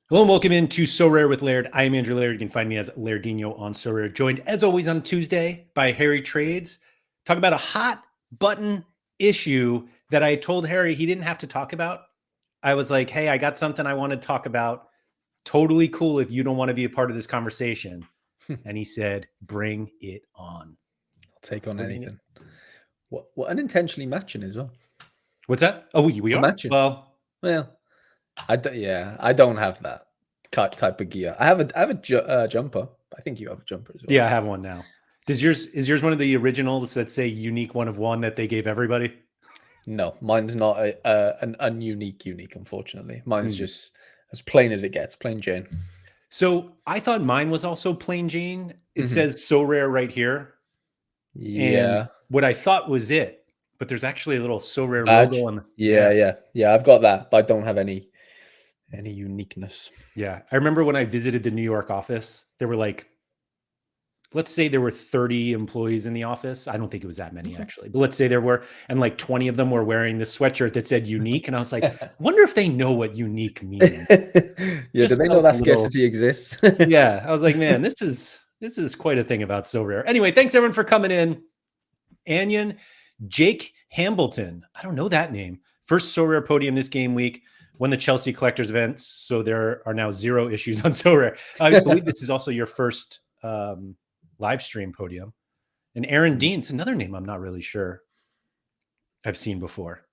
Hello and welcome into Sorare with Laird. I am Andrew Laird. You can find me as Lairdino on Sorare. Joined as always on Tuesday by Harry Trades. Talk about a hot button issue that I told Harry he didn't have to talk about. I was like, hey, I got something I want to talk about. Totally cool if you don't want to be a part of this conversation. And he said, bring it on. I'll take on anything. What unintentionally matching as well. What's that? Oh, we are matching. Well, I don't have that type of gear. I have a jumper. I think you have a jumper as well. Yeah, I have one now. Is yours one of the originals that say unique one of one that they gave everybody? No, mine's not an unique, unfortunately. Mine's just as plain as it gets, plain Jane. So I thought mine was also plain Jane. It says Sorare right here. Yeah. And what I thought was it, but there's actually a little Sorare logo on the Yeah. I've got that, but I don't have any uniqueness. Yeah. I remember when I visited the New York office, there were like, let's say there were 30 employees in the office. I don't think it was that many actually, but let's say there were, and like 20 of them were wearing this sweatshirt that said unique. And I was like, I wonder if they know what unique means. Yeah, do they know that scarcity exists? Yeah. I was like, man, this is quite a thing about Sorare. Anyway, thanks everyone for coming in. Anion, Jake Hambleton. I don't know that name. First Sorare podium this game week. Won the Chelsea Collectors event. So there are now 0 issues on Sorare. I believe this is also your first live stream podium. And Aaron Dean's another name I'm not really sure I've seen before.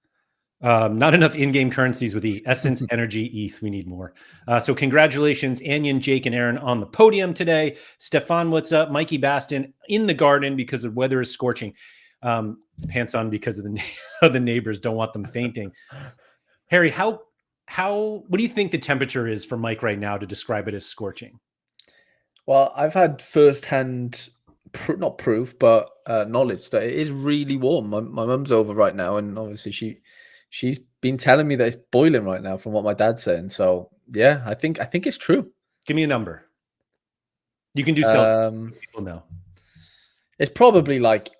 Not enough in-game currencies with the Essence Energy ETH. We need more. So congratulations, Anion, Jake, and Aaron on the podium today. Stefan, what's up? Mikey Baston in the garden because the weather is scorching. Pants on because of the neighbors. Don't want them fainting. Harry, what do you think the temperature is for Mike right now to describe it as scorching? Well, I've had firsthand, not proof, but knowledge that it is really warm. My mum's over right now, and obviously she's been telling me that it's boiling right now from what my dad's saying. So yeah, I think it's true. Give me a number. You can do Celsius. People know. It's probably like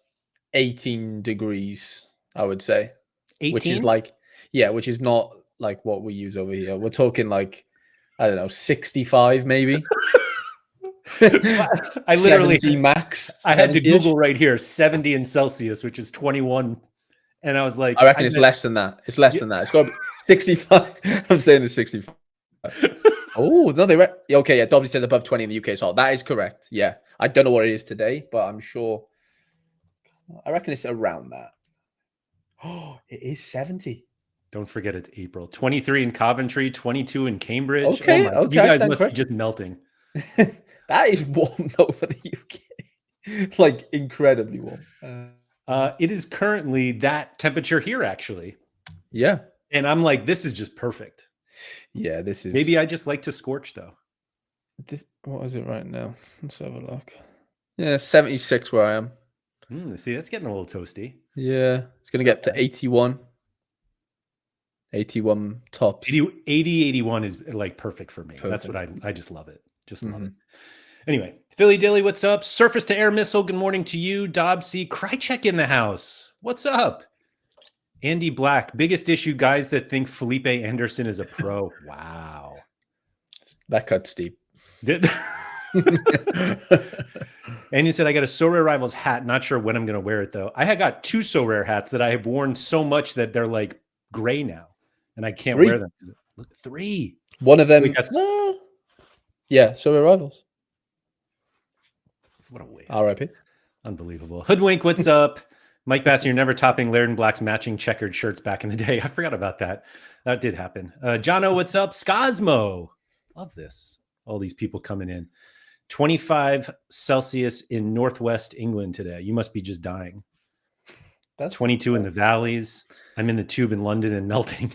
18 degrees, I would say. 18? Which is like, yeah, which is not like what we use over here. We're talking like, I don't know, 65 maybe. I literally 70 max. I had to Google right here 70 in Celsius, which is 21. And I was like, I reckon it's less than that. It's less than that. It's got to be 65. I'm saying it's 65. Oh, no, okay. Yeah, Dobby says above 20 in the UK is hot. That is correct. Yeah. I don't know what it is today, but I'm sure. I reckon it's around that. Oh, it is 70. Don't forget it's April. 23 in Coventry, 22 in Cambridge. Okay, you guys must be just melting. That is warm though for the UK. Like incredibly warm. It is currently that temperature here, actually. Yeah. And I'm like, this is just perfect. Yeah, this is. Maybe I just like to scorch though. What is it right now? Let's have a look. Yeah, 76 where I am. See, that's getting a little toasty. Yeah, it's going to get to 81. 81 tops. 80, 81 is like perfect for me. Perfect. That's what I just love it. Just love it. Anyway, Philly Dilly, what's up? Surface to Air Missile, good morning to you. Dobsy, Krychek in the house. What's up? Andy Black, biggest issue, guys that think Felipe Anderson is a pro. Wow. That cuts deep. And you said, I got a Sorare Rivals hat. Not sure when I'm going to wear it, though. I had got 2 Sorare hats that I have worn so much that they're like gray now. And I can't wear them. Look, 3. One of them. Yeah, Sorare Rivals. What a waste. RIP. Unbelievable. Hoodwink, what's up? Mike Bass, you're never topping Laird and Black's matching checkered shirts back in the day. I forgot about that. That did happen. Jono, what's up? Scosmo. Love this. All these people coming in. 25 Celsius in Northwest England today. You must be just dying. That's 22 cool. In the valleys. I'm in the tube in London and melting.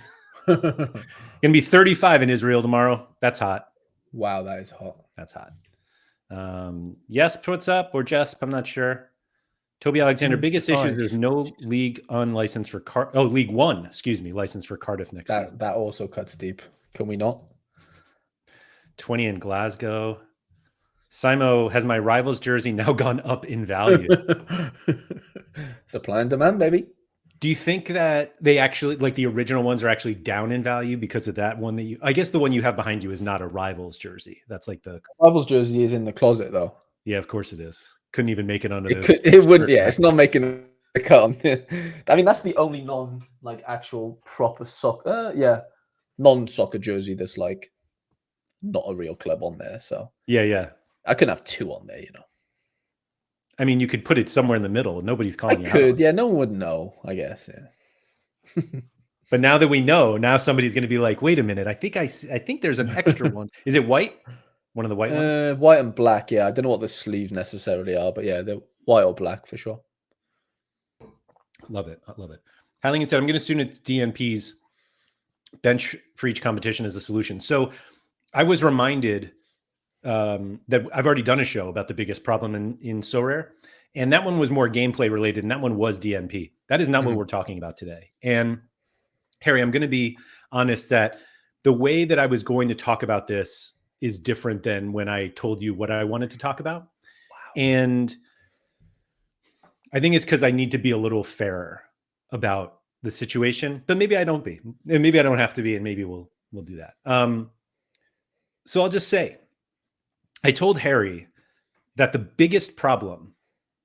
Gonna be 35 in Israel tomorrow. That's hot. Wow, that is hot. That's hot. Yes, what's up? Or Jesp, I'm not sure. Toby Alexander, biggest issue is there's no League unlicensed for League One, license for Cardiff next season. That also cuts deep. Can we not? 20 in Glasgow. Simo, has my Rivals jersey now gone up in value? Supply and demand, baby. Do you think that they actually, like the original ones, are actually down in value because of that one that you? I guess the one you have behind you is not a Rivals jersey. That's like the Rivals jersey is in the closet though. Yeah, of course it is. Couldn't even make it under It the could, it wouldn't. shirt Yeah, back it's not making a cut on. I mean, that's the only non like actual proper soccer. Yeah, non-soccer jersey that's like not a real club on there. So Yeah. I couldn't have two on there, you know. I mean, you could put it somewhere in the middle. Nobody's I calling you out on could, it. yeah. No one would know, I guess. Yeah. But now that we know, now somebody's going to be like, "Wait a minute! I think there's an extra one. Is it white? One of the white ones? White and black. Yeah, I don't know what the sleeves necessarily are, but yeah, they're white or black for sure. Love it. I love it." Howling said, "I'm going to assume it's DNP's bench for each competition as a solution." So I was reminded that I've already done a show about the biggest problem in Sorare, and that one was more gameplay related, and that one was DNP. That is not what we're talking about today. And Harry, I'm going to be honest that the way that I was going to talk about this is different than when I told you what I wanted to talk about. Wow. And I think it's because I need to be a little fairer about the situation, but maybe I don't be, and maybe I don't have to be, and maybe we'll do that. So I'll just say, I told Harry that the biggest problem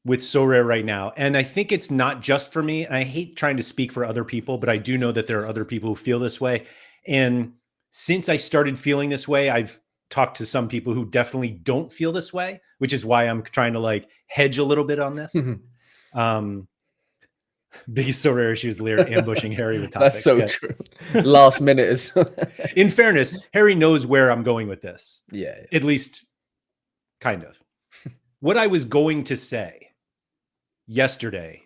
with Sorare right now, and I think it's not just for me, and I hate trying to speak for other people, but I do know that there are other people who feel this way. And since I started feeling this way, I've talked to some people who definitely don't feel this way, which is why I'm trying to like hedge a little bit on this. Biggest Sorare issue is Laird ambushing Harry with topics. That's so true. Last minute is. In fairness, Harry knows where I'm going with this. Yeah. At least kind of. What I was going to say yesterday,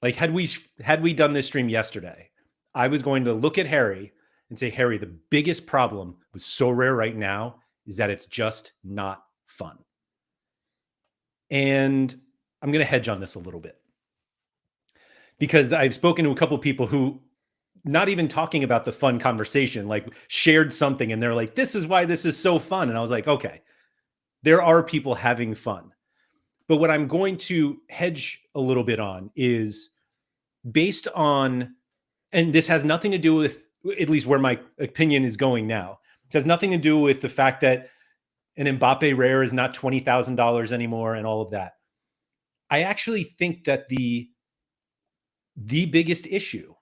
like had we done this stream yesterday, I was going to look at Harry and say, Harry, the biggest problem with Sorare right now is that it's just not fun. And I'm going to hedge on this a little bit, because I've spoken to a couple of people who, not even talking about the fun conversation, like shared something and they're like, this is why this is so fun. And I was like, okay, there are people having fun. But what I'm going to hedge a little bit on is based on, and this has nothing to do with, at least where my opinion is going now, it has nothing to do with the fact that an Mbappe rare is not $20,000 anymore and all of that. I actually think that the biggest issue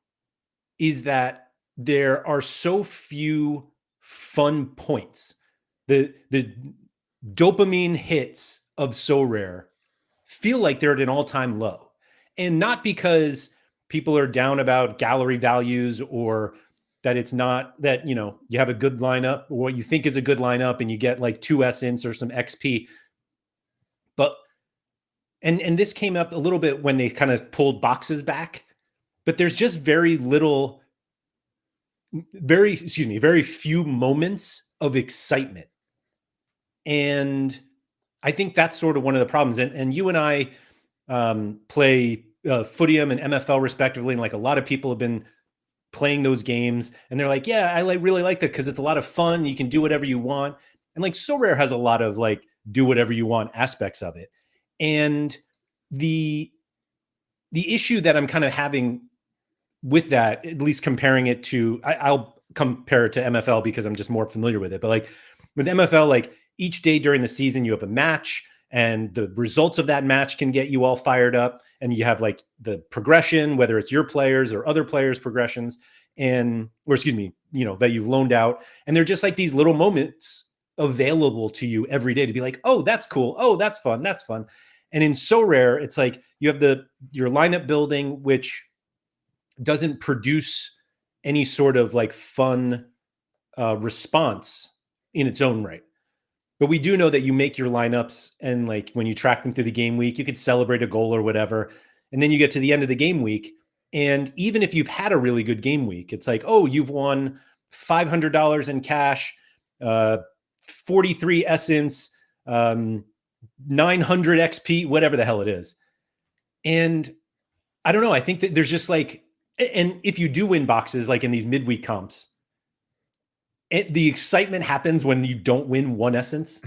is that there are so few fun points. The dopamine hits of Sorare feel like they're at an all-time low. And not because people are down about gallery values, or that it's not that, you know, you have a good lineup or what you think is a good lineup and you get like 2 essence or some XP. But and this came up a little bit when they kind of pulled boxes back, but there's just very few moments of excitement. And I think that's sort of one of the problems. And you and I play Footium and MFL respectively, and like a lot of people have been playing those games, and they're like, yeah, I really like that because it's a lot of fun. You can do whatever you want, and like Sorare has a lot of like do whatever you want aspects of it. And the issue that I'm kind of having with that, at least comparing it to, I'll compare it to MFL because I'm just more familiar with it. But like with MFL, like each day during the season, you have a match, and the results of that match can get you all fired up. And you have like the progression, whether it's your players or other players' progressions, that you've loaned out. And they're just like these little moments available to you every day to be like, oh, that's cool. Oh, that's fun. That's fun. And in Sorare, it's like you have your lineup building, which doesn't produce any sort of like fun response in its own right. But we do know that you make your lineups, and like when you track them through the game week, you could celebrate a goal or whatever. And then you get to the end of the game week, and even if you've had a really good game week, it's like, oh, you've won $500 in cash, 43 essence, 900 XP, whatever the hell it is. And I don't know. I think that there's just like, and if you do win boxes, like in these midweek comps, the excitement happens when you don't win 1 essence.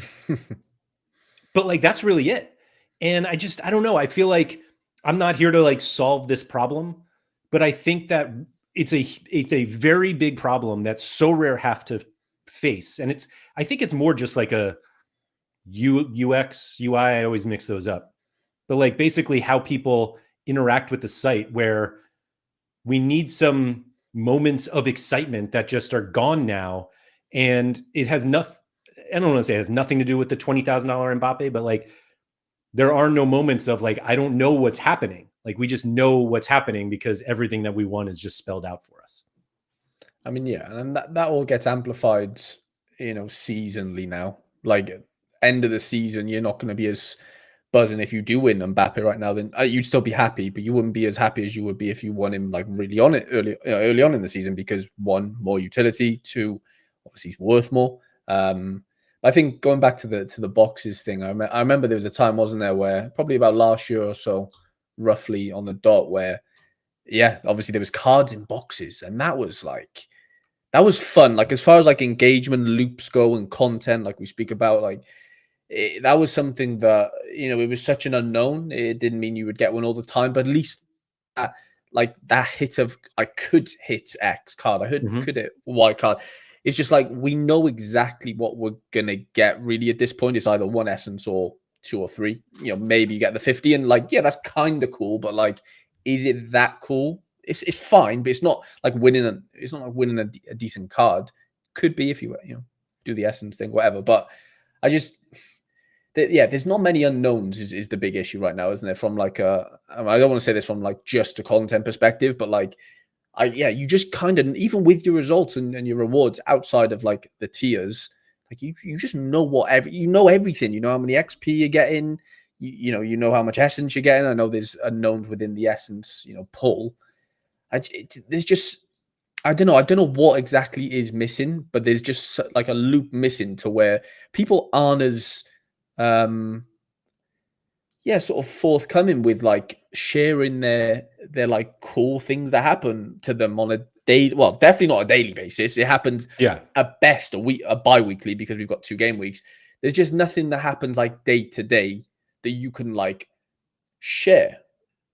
But like, that's really it. And I don't know. I feel like I'm not here to like solve this problem, but I think that it's a very big problem that Sorare have to face. And I think it's more just like a UX, UI, I always mix those up. But like basically how people interact with the site, where we need some moments of excitement that just are gone now. And it has nothing, I don't want to say it has nothing to do with the $20,000 Mbappe, but like there are no moments of like, I don't know what's happening. Like we just know what's happening because everything that we want is just spelled out for us. I mean, yeah, and that all gets amplified, seasonally now. Like end of the season, you're not going to be as buzzing if you do win Mbappe right now. Then you'd still be happy, but you wouldn't be as happy as you would be if you won him like really on it early on in the season, because one, more utility, two, obviously he's worth more. I think going back to the boxes thing, I remember there was a time, wasn't there, where probably about last year or so, roughly on the dot, where yeah, obviously there was cards in boxes, and that was fun. Like as far as like engagement loops go and content, like we speak about, like that was something that it was such an unknown. It didn't mean you would get one all the time, but at least that hit of I could hit X card, could hit Y card. It's just like we know exactly what we're gonna get. Really, at this point, it's either one essence or two or three. Maybe you get the 50, and like yeah, that's kind of cool, but like, is it that cool? It's fine, but it's not like winning. It's not like winning a decent card. Could be if you do the essence thing, whatever. But I just there's not many unknowns is the big issue right now, isn't it? From like I don't want to say this from like just a content perspective, but like you just kind of, even with your results and your rewards outside of like the tiers, like you just know everything. You know how many XP you're getting. You know how much essence you're getting. I know there's unknowns within the essence pull. There's just I don't know what exactly is missing, but there's just like a loop missing to where people aren't as sort of forthcoming with like sharing their like cool things that happen to them on a day. Well, definitely not a daily basis. It happens at best a bi-weekly, because we've got 2 game weeks. There's just nothing that happens like day to day that you can like share.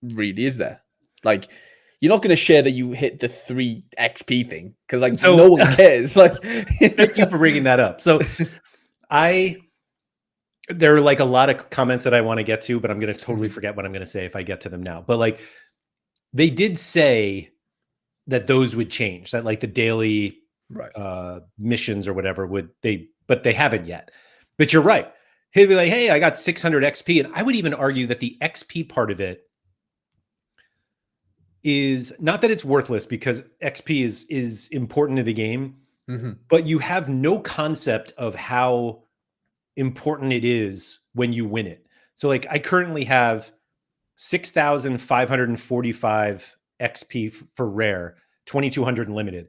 Really, is there? Like, you're not going to share that you hit the 3 XP thing, because like no one cares. Like, thank you for bringing that up. So there are like a lot of comments that I want to get to, but I'm going to totally forget what I'm going to say if I get to them now. But like, they did say that those would change, that like the daily missions or whatever but they haven't yet. But you're right. He'd be like, hey, I got 600 XP. And I would even argue that the XP part of it is not that it's worthless, because XP is important to the game, but you have no concept of how important it is when you win it. So like I currently have 6,545 XP for rare, 2,200 limited.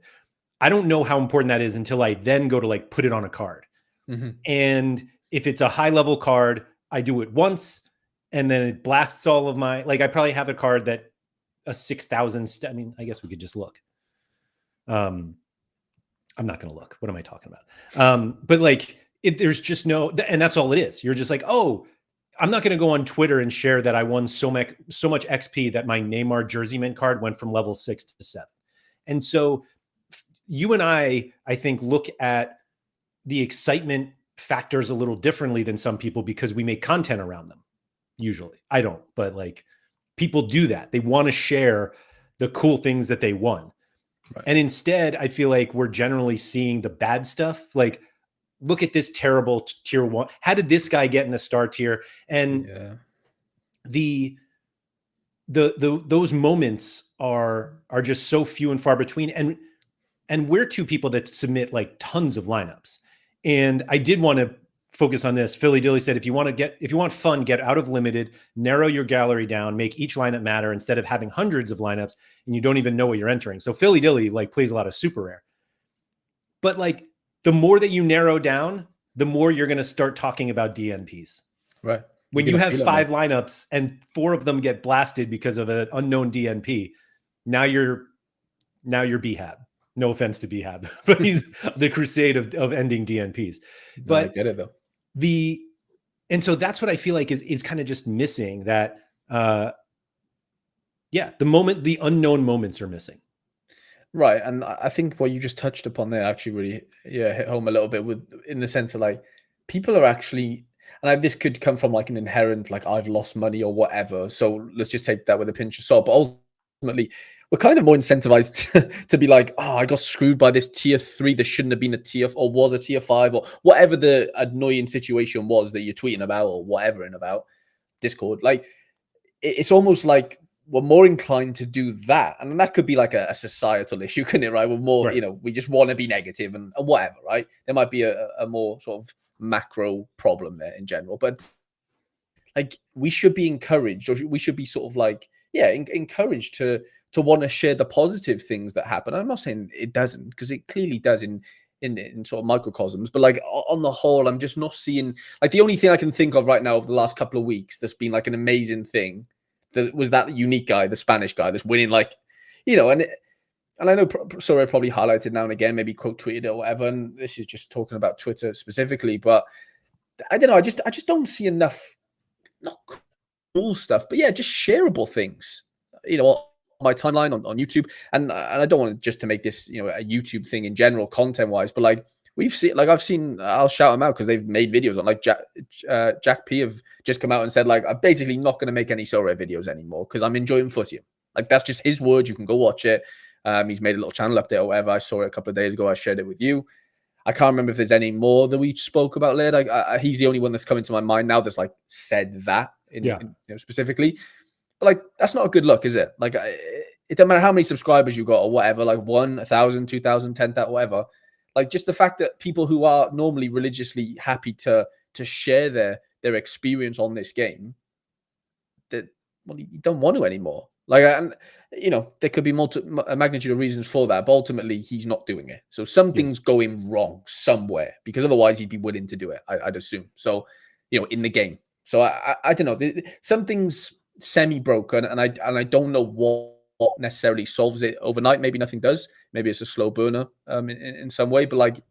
I don't know how important that is until I then go to like put it on a card. And if it's a high level card, I do it once and then it blasts all of my, like I probably have a card that a 6,000, I mean, I guess we could just look. I'm not going to look. What am I talking about? But like, there's just no, and that's all it is. You're just like, oh, I'm not going to go on Twitter and share that I won so much XP that my Neymar jersey mint card went from level 6 to 7. And so you and I think, look at the excitement factors a little differently than some people, because we make content around them. Usually I don't, but like people do that. They want to share the cool things that they won. And instead, I feel like we're generally seeing the bad stuff. Like, look at this terrible tier 1. How did this guy get in the star tier? And those moments are just so few and far between. And we're 2 people that submit like tons of lineups. And I did want to focus on this. Philly Dilly said, if you want fun, get out of limited, narrow your gallery down, make each lineup matter instead of having hundreds of lineups and you don't even know what you're entering. So Philly Dilly like plays a lot of super rare. But like, the more that you narrow down, the more you're going to start talking about DNPs. Right. When you have 5 lineups and 4 of them get blasted because of an unknown DNP, now you're BHAB. No offense to BHAB, but he's the crusade of ending DNPs. But I get it though. And so that's what I feel like is kind of just missing, that Yeah, the unknown moments are missing. Right, and I think what you just touched upon there actually really, hit home a little bit with in the sense of like people are actually, and this could come from like an inherent like I've lost money or whatever. So let's just take that with a pinch of salt. But ultimately, we're kind of more incentivized to be like, oh, I got screwed by this tier 3 that shouldn't have been a tier or was a tier 5 or whatever the annoying situation was that you're tweeting about or whatever in about Discord. Like it's almost like we're more inclined to do that. And that could be like a societal issue, couldn't it? Right. We're more, Right. we just want to be negative and whatever, right? There might be a more sort of macro problem there in general. But like we should be encouraged, or we should be sort of like, encouraged to want to share the positive things that happen. I'm not saying it doesn't, because it clearly does in sort of microcosms, but like on the whole, I'm just not seeing like the only thing I can think of right now over the last couple of weeks that's been like an amazing thing that was that unique guy, the Spanish guy that's winning, like, and I know Sorare probably highlighted now and again, maybe quote tweeted it or whatever. And this is just talking about Twitter specifically, but I don't know. I just don't see enough, not cool stuff, but yeah, just shareable things, on my timeline on YouTube. And I don't want just to make this, a YouTube thing in general, content wise, but like I've seen, I'll shout them out because they've made videos on like Jack P have just come out and said like, I'm basically not going to make any Sorare videos anymore because I'm enjoying footy. Like that's just his word. You can go watch it. He's made a little channel update or whatever. I saw it a couple of days ago. I shared it with you. I can't remember if there's any more that we spoke about later. He's the only one that's coming to my mind now that's like said that specifically. But like, that's not a good look, is it? Like, it doesn't matter how many subscribers you got or whatever, like 1, 1,000, 2,000, 10,000, whatever. Like, just the fact that people who are normally religiously happy to share their experience on this game, that you don't want to anymore. Like, and there could be a magnitude of reasons for that, but ultimately he's not doing it. So something's going wrong somewhere, because otherwise he'd be willing to do it, I'd assume. So, in the game. So I don't know. Something's semi-broken, and I don't know what necessarily solves it overnight. Maybe nothing does. Maybe it's a slow burner in some way. But like,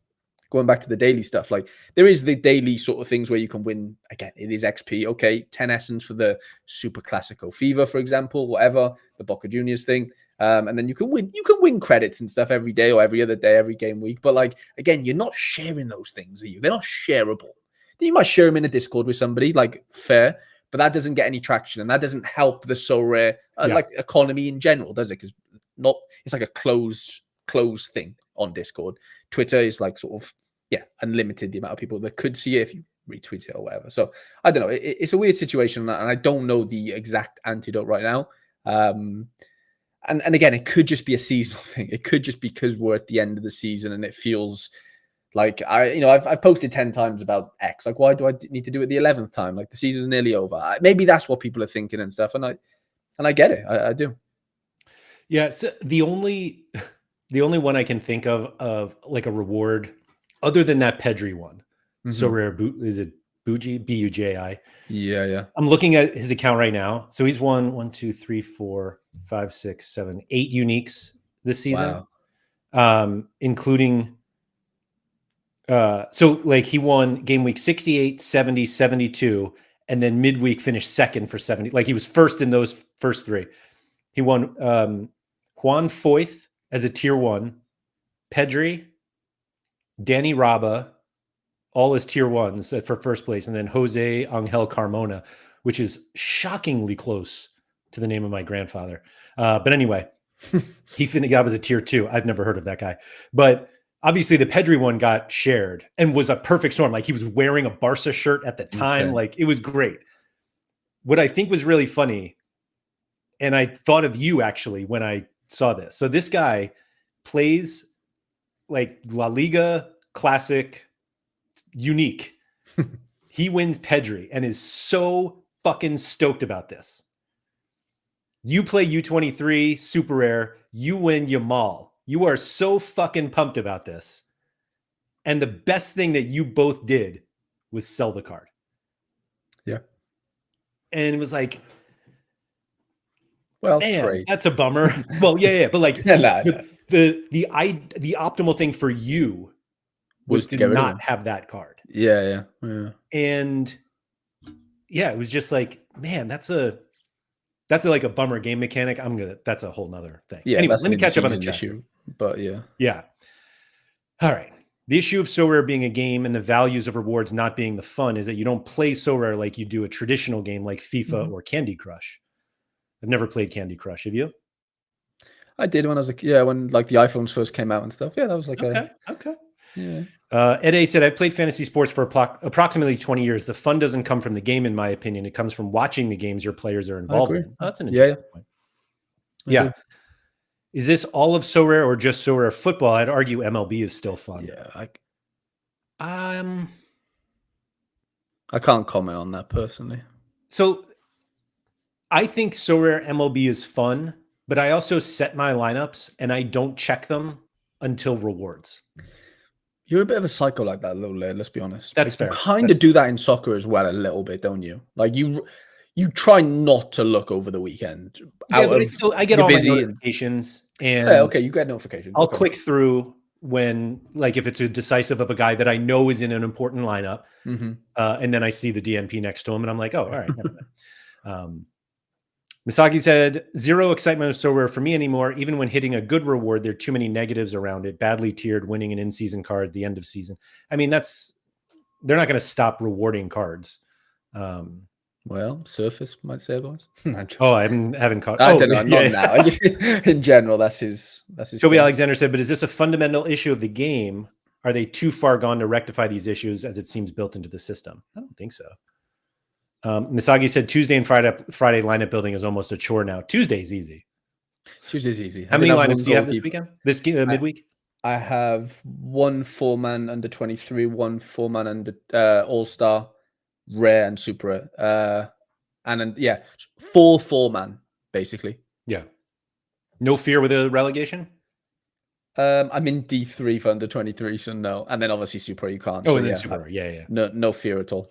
going back to the daily stuff, like there is the daily sort of things where you can win. Again, it is XP. Okay, 10 essence for the Super Classico Fever, for example, whatever, the Boca Juniors thing. And then you can win credits and stuff every day or every other day, every game week. But like, again, you're not sharing those things, are you? They're not shareable. You might share them in a Discord with somebody, like fair, but that doesn't get any traction, and that doesn't help the Sorare like economy in general, does it? Because it's like a closed thing on Discord. Twitter is like sort of unlimited the amount of people that could see it if you retweet it or whatever. So I don't know. It's a weird situation, and I don't know the exact antidote right now. And again, it could just be a seasonal thing. It could just be because we're at the end of the season and it feels like I've posted 10 times about X. Like, why do I need to do it the 11th time? Like, the season's nearly over. Maybe that's what people are thinking and stuff. And I get it. I do. Yeah. So the only one I can think of like a reward other than that Pedri one. So rare. Is it Buji? Buji? Yeah. I'm looking at his account right now. So he's won 1, 2, 3, 4, 5, 6, 7, 8 uniques this season. Wow. Including so like he won game week 68, 70, 72, and then midweek finished second for 70. Like he was first in those first 3. He won Juan Foyth as a tier 1, Pedri, Danny Raba, all as tier 1s for first place, and then Jose Angel Carmona, which is shockingly close to the name of my grandfather. But anyway, that was a tier 2. I've never heard of that guy. But obviously the Pedri one got shared and was a perfect storm. Like he was wearing a Barca shirt at the time. Insane. Like it was great. What I think was really funny, and I thought of you actually when I saw this. So this guy plays like La Liga Classic unique. He wins Pedri and is so fucking stoked about this. You play U23 super rare, you win Yamal. You are so fucking pumped about this. And the best thing that you both did was sell the card. Yeah. And it was like, well, man, trade. that's a bummer. Well, yeah. But like the optimal thing for you was to not have that card. Yeah. And yeah, it was just like, man, that's a That's like a bummer game mechanic. That's a whole nother thing. Yeah, Anyway, that's let me catch up on the in-season chat here. issue. But yeah. Yeah. All right. The issue of Sorare being a game and the values of rewards not being the fun is that you don't play Sorare like you do a traditional game like FIFA or Candy Crush. I've never played Candy Crush. Have you? I did when I was when like the iPhones first came out and stuff. Yeah, that was like okay. Yeah. Ed A said, I've played fantasy sports for approximately 20 years. The fun doesn't come from the game, in my opinion. It comes from watching the games your players are involved in. Oh, that's an interesting point. Yeah. Is this all of Sorare or just Sorare football? I'd argue MLB is still fun. Yeah. I can't comment on that personally. So I think Sorare MLB is fun, but I also set my lineups and I don't check them until rewards. You're a bit of a psycho like that, little Laird, let's be honest. That's fair. You kind of do that in soccer as well a little bit, don't you? Like you try not to look over the weekend. Yeah, but I get all my notifications and fair, okay, you get notifications. I'll click through when, like, if it's a decisive of a guy that I know is in an important lineup, and then I see the DNP next to him, and I'm like, oh, all right. Misaki said, zero excitement of Sorare for me anymore. Even when hitting a good reward, there are too many negatives around it. Badly tiered, winning an in-season card at the end of season. I mean, they're not going to stop rewarding cards. Well, Surface might say otherwise. I haven't caught. I don't know. Not now. In general, that's his. Toby Alexander said, but is this a fundamental issue of the game? Are they too far gone to rectify these issues as it seems built into the system? I don't think so. Misagi said Tuesday and Friday lineup building is almost a chore now. Tuesday's easy. Tuesday's easy. How many lineups do you have this weekend? This midweek? I have 1 4-man under 23, 1 4-man under All-Star, Rare and Super Rare. And then 4 4-man, basically. Yeah. No fear with a relegation? I'm in D3 for under 23, so no. And then obviously Super you can't. Oh, so and then Super, yeah. No fear at all.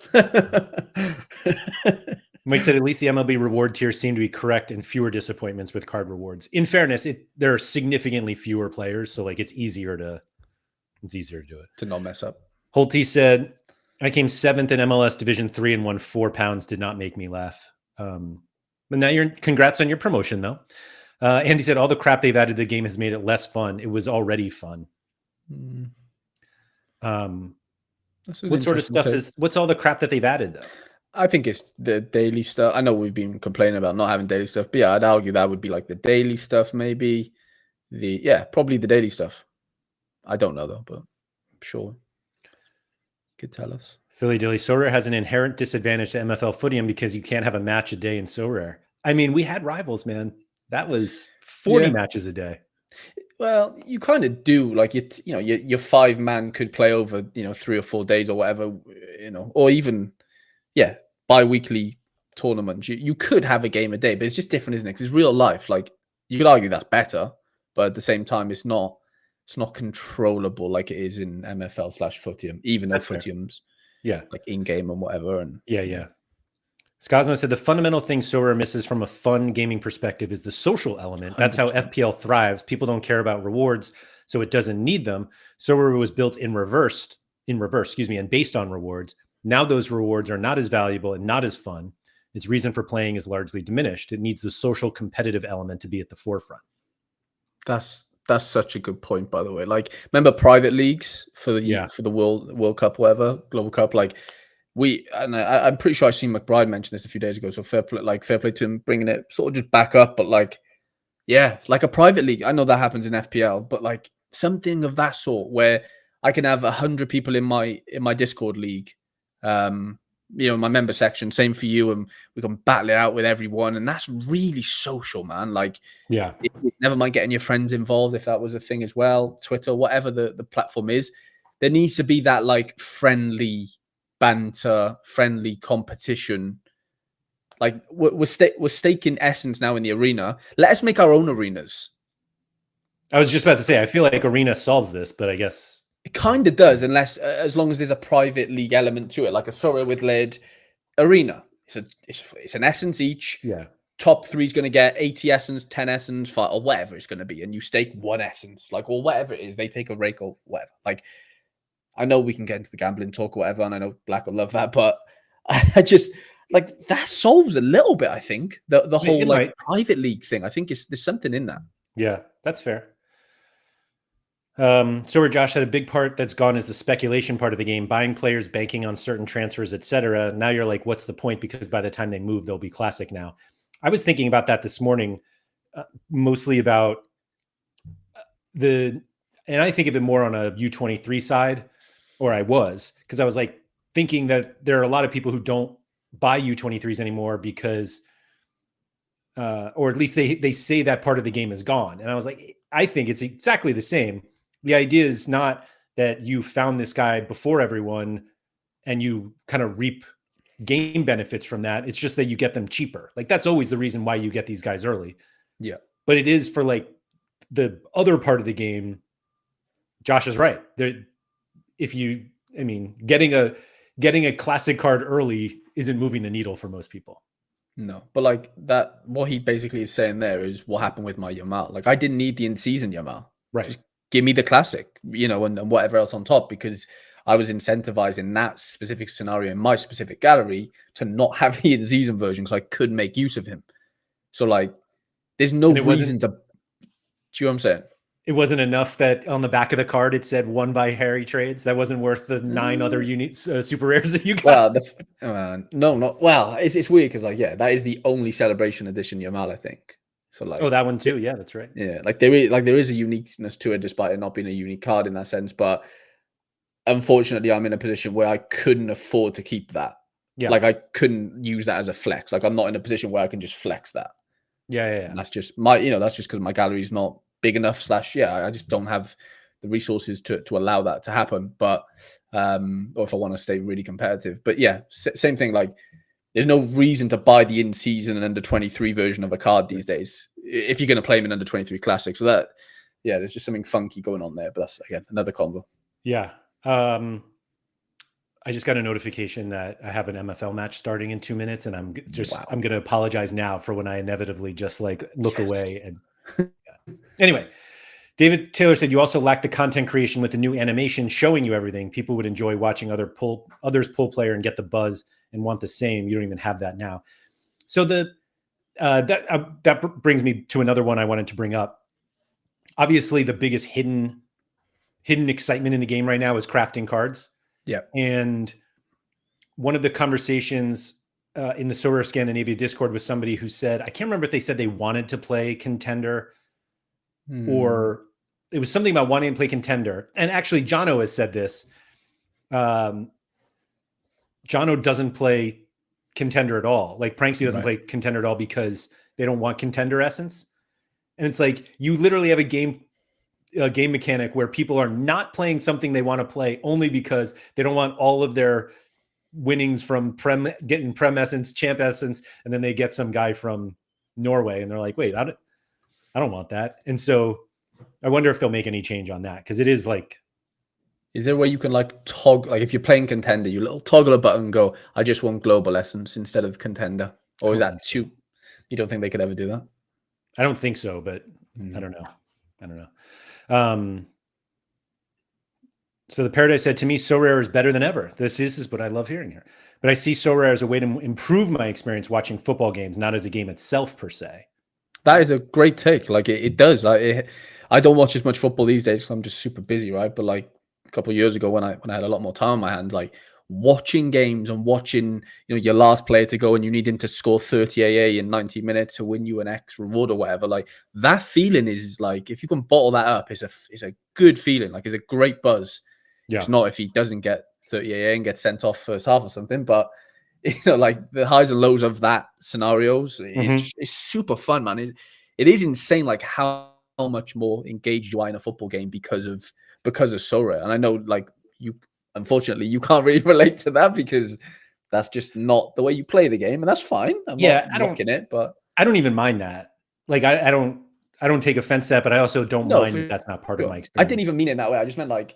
Mike said at least the MLB reward tier seemed to be correct and fewer disappointments with card rewards. In fairness, there are significantly fewer players, so like it's easier to do it. To not mess up. Holty said, I came 7th in MLS Division 3 and won 4 pounds. Did not make me laugh. But now congrats on your promotion, though. Andy said all the crap they've added to the game has made it less fun. It was already fun. What sort of stuff what's all the crap that they've added, though? I think it's the daily stuff. I know we've been complaining about not having daily stuff, but yeah, I'd argue that would be like the daily stuff, maybe. Probably the daily stuff. I don't know, though, but I'm sure you could tell us. Philly Dilly, Sorare has an inherent disadvantage to MFL Footium because you can't have a match a day in Sorare. I mean, we had rivals, man. That was 40 matches a day. Well, you kind of do. Like, your 5-man could play over, 3 or 4 days or whatever, or even, bi-weekly tournament. You could have a game a day, but it's just different, isn't it? Because it's real life. Like, you could argue that's better, but at the same time, it's not controllable like it is in MFL/Footium, even though Footium's like in-game and whatever. And Skosma said the fundamental thing Sorare misses from a fun gaming perspective is the social element. That's 100%. How FPL thrives. People don't care about rewards, so it doesn't need them. Sorare was built in reverse, and based on rewards. Now those rewards are not as valuable and not as fun. Its reason for playing is largely diminished. It needs the social competitive element to be at the forefront. That's such a good point, by the way. Like, remember private leagues for the World Cup, whatever, Global Cup, like. I'm pretty sure I've seen McBride mention this a few days ago. So fair play to him bringing it sort of just back up. But like a private league. I know that happens in FPL, but like something of that sort where I can have 100 people in my Discord league, my member section. Same for you, and we can battle it out with everyone, and that's really social, man. Like, never mind getting your friends involved if that was a thing as well. Twitter, whatever the platform is, there needs to be that like friendly banter, friendly competition. Like we're staking essence now in the arena. Let us make our own arenas. I was just about to say, I feel like Arena solves this, but I guess it kind of does, as long as there's a private league element to it, like a Sorare with Laird arena. It's an essence each. Yeah. Top 3 is going to get 80 essence, 10 essence, 5, or whatever it's going to be, and you stake 1 essence, like, or whatever it is. They take a rake or whatever. Like, I know we can get into the gambling talk or whatever, and I know Black will love that, but I just like that solves a little bit. I think the whole It like might. private league thing. I think there's something in that. Yeah, that's fair. So where Josh had a big part that's gone is the speculation part of the game, buying players, banking on certain transfers, etc. Now you're like, what's the point? Because by the time they move, they'll be classic now. I was thinking about that this morning, mostly about and I think of it more on a U23 side, or I was, because I was like thinking that there are a lot of people who don't buy U23s anymore because, or at least they say that part of the game is gone. And I was like, I think it's exactly the same. The idea is not that you found this guy before everyone and you kind of reap game benefits from that. It's just that you get them cheaper. Like that's always the reason why you get these guys early. Yeah. But it is for like the other part of the game. Josh is right. There, getting a classic card early isn't moving the needle for most people. No, but like that, what he basically is saying there is what happened with my Yamal. Like I didn't need the in-season Yamal. Right. Just give me the classic, and whatever else on top, because I was incentivized in that specific scenario in my specific gallery to not have the in-season version because I could make use of him. So like, there's no reason to. Do you know what I'm saying? It wasn't enough that on the back of the card it said won by Harry Trades. That wasn't worth the 9 other unique super rares that you got. Well, no, not well. It's weird because like that is the only celebration edition Yamal, I think. So like, that one too. Yeah, that's right. Yeah, there is a uniqueness to it despite it not being a unique card in that sense. But unfortunately, I'm in a position where I couldn't afford to keep that. Yeah. Like I couldn't use that as a flex. Like I'm not in a position where I can just flex that. Yeah. And that's just that's just because my gallery is not big enough. I just don't have the resources to allow that to happen. But or if I want to stay really competitive. But yeah, same thing. Like there's no reason to buy the in-season and under 23 version of a card these days if you're going to play them in under 23 classic. So that, there's just something funky going on there. But that's again another combo. Yeah. I just got a notification that I have an MFL match starting in 2 minutes, and I'm going to apologize now for when I inevitably just like look away. And anyway, David Taylor said you also lack the content creation with the new animation showing you everything. People would enjoy watching others pull player and get the buzz and want the same. You don't even have that now. So that brings me to another one I wanted to bring up. Obviously, the biggest hidden excitement in the game right now is crafting cards. Yeah. And one of the conversations in the Sorare Scandinavia Discord was somebody who said, I can't remember if they said they wanted to play Contender or it was something about wanting to play Contender. And actually, Jono has said this. Jono doesn't play Contender at all. Like Pranksy doesn't play Contender at all because they don't want Contender essence. And it's like you literally have a game mechanic where people are not playing something they want to play only because they don't want all of their winnings from getting Prem Essence, Champ Essence, and then they get some guy from Norway and they're like, wait, I don't want that. And so I wonder if they'll make any change on that because it is like. Is there a way you can like toggle, like if you're playing Contender, you little toggle a button and go, I just want Global Essence instead of Contender? Or is that too, you don't think they could ever do that? I don't think so, but I don't know. So the Paradise said, to me, Sorare is better than ever. This is what I love hearing here. But I see Sorare as a way to improve my experience watching football games, not as a game itself per se. That is a great take. Like it does. I don't watch as much football these days because I'm just super busy, right? But like a couple of years ago when I had a lot more time on my hands, like watching games and watching, your last player to go and you need him to score 30 AA in 90 minutes to win you an X reward or whatever. Like that feeling is like, if you can bottle that up, it's a good feeling. Like it's a great buzz. Yeah. It's not if he doesn't get 30 AA and gets sent off first half or something, but like the highs and lows of that scenarios is super fun, man. It is insane, like how much more engaged you are in a football game because of Sorare. And I know, like unfortunately, you can't really relate to that because that's just not the way you play the game, and that's fine. I'm not knocking it, but I don't even mind that. Like I don't take offense to that, but I also don't mind that that's not part of my experience. I didn't even mean it that way. I just meant like.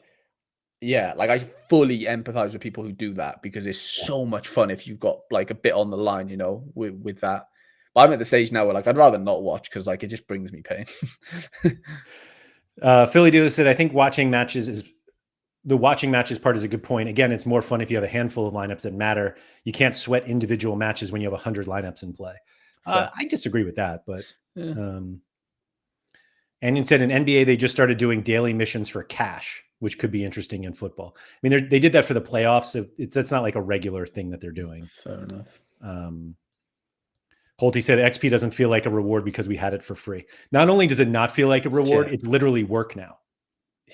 Yeah, like I fully empathize with people who do that because it's so much fun if you've got like a bit on the line, with that. But I'm at the stage now where like I'd rather not watch because like it just brings me pain. Philly Dealer said, I think watching matches is the watching matches part is a good point. Again, it's more fun if you have a handful of lineups that matter. You can't sweat individual matches when you have 100 lineups in play. I disagree with that, but Anion said in NBA, they just started doing daily missions for cash, which could be interesting in football. I mean, they did that for the playoffs. So that's not like a regular thing that they're doing. Fair enough. Holty said XP doesn't feel like a reward because we had it for free. Not only does it not feel like a reward, it's literally work now.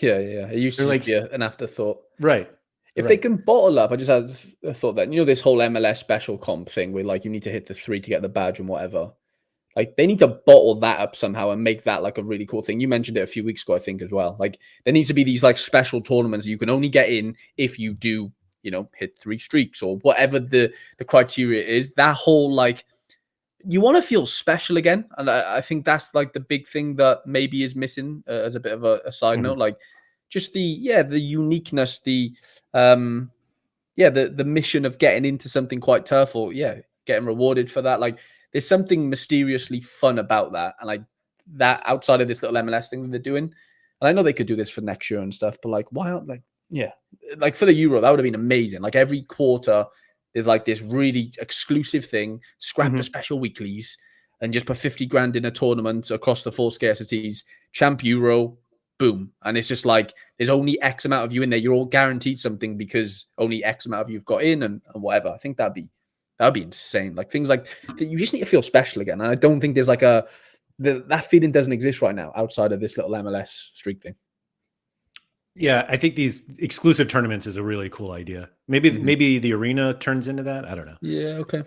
Yeah. It used to be an afterthought. Right. If they can bottle up, I just had a thought that, this whole MLS special comp thing where like you need to hit the 3 to get the badge and whatever. Like they need to bottle that up somehow and make that like a really cool thing. You mentioned it a few weeks ago, I think, as well. Like there needs to be these like special tournaments that you can only get in if you do, hit 3 streaks or whatever the criteria is. That whole like, you want to feel special again. And I think that's like the big thing that maybe is missing as a bit of a side note. Like just the uniqueness, the mission of getting into something quite tough or getting rewarded for that. Like there's something mysteriously fun about that. And like that outside of this little MLS thing that they're doing. And I know they could do this for next year and stuff, but like, why aren't like for the Euro, that would have been amazing. Like every quarter there's like this really exclusive thing, scrap the special weeklies and just put 50 grand in a tournament across the 4 scarcities, champ Euro, boom. And it's just like, there's only X amount of you in there. You're all guaranteed something because only X amount of you've got in and whatever. I think that'd be insane. Like things like that, you just need to feel special again. And I don't think there's like that feeling doesn't exist right now outside of this little MLS streak thing. Yeah, I think these exclusive tournaments is a really cool idea. Maybe the arena turns into that. I don't know. Yeah, okay.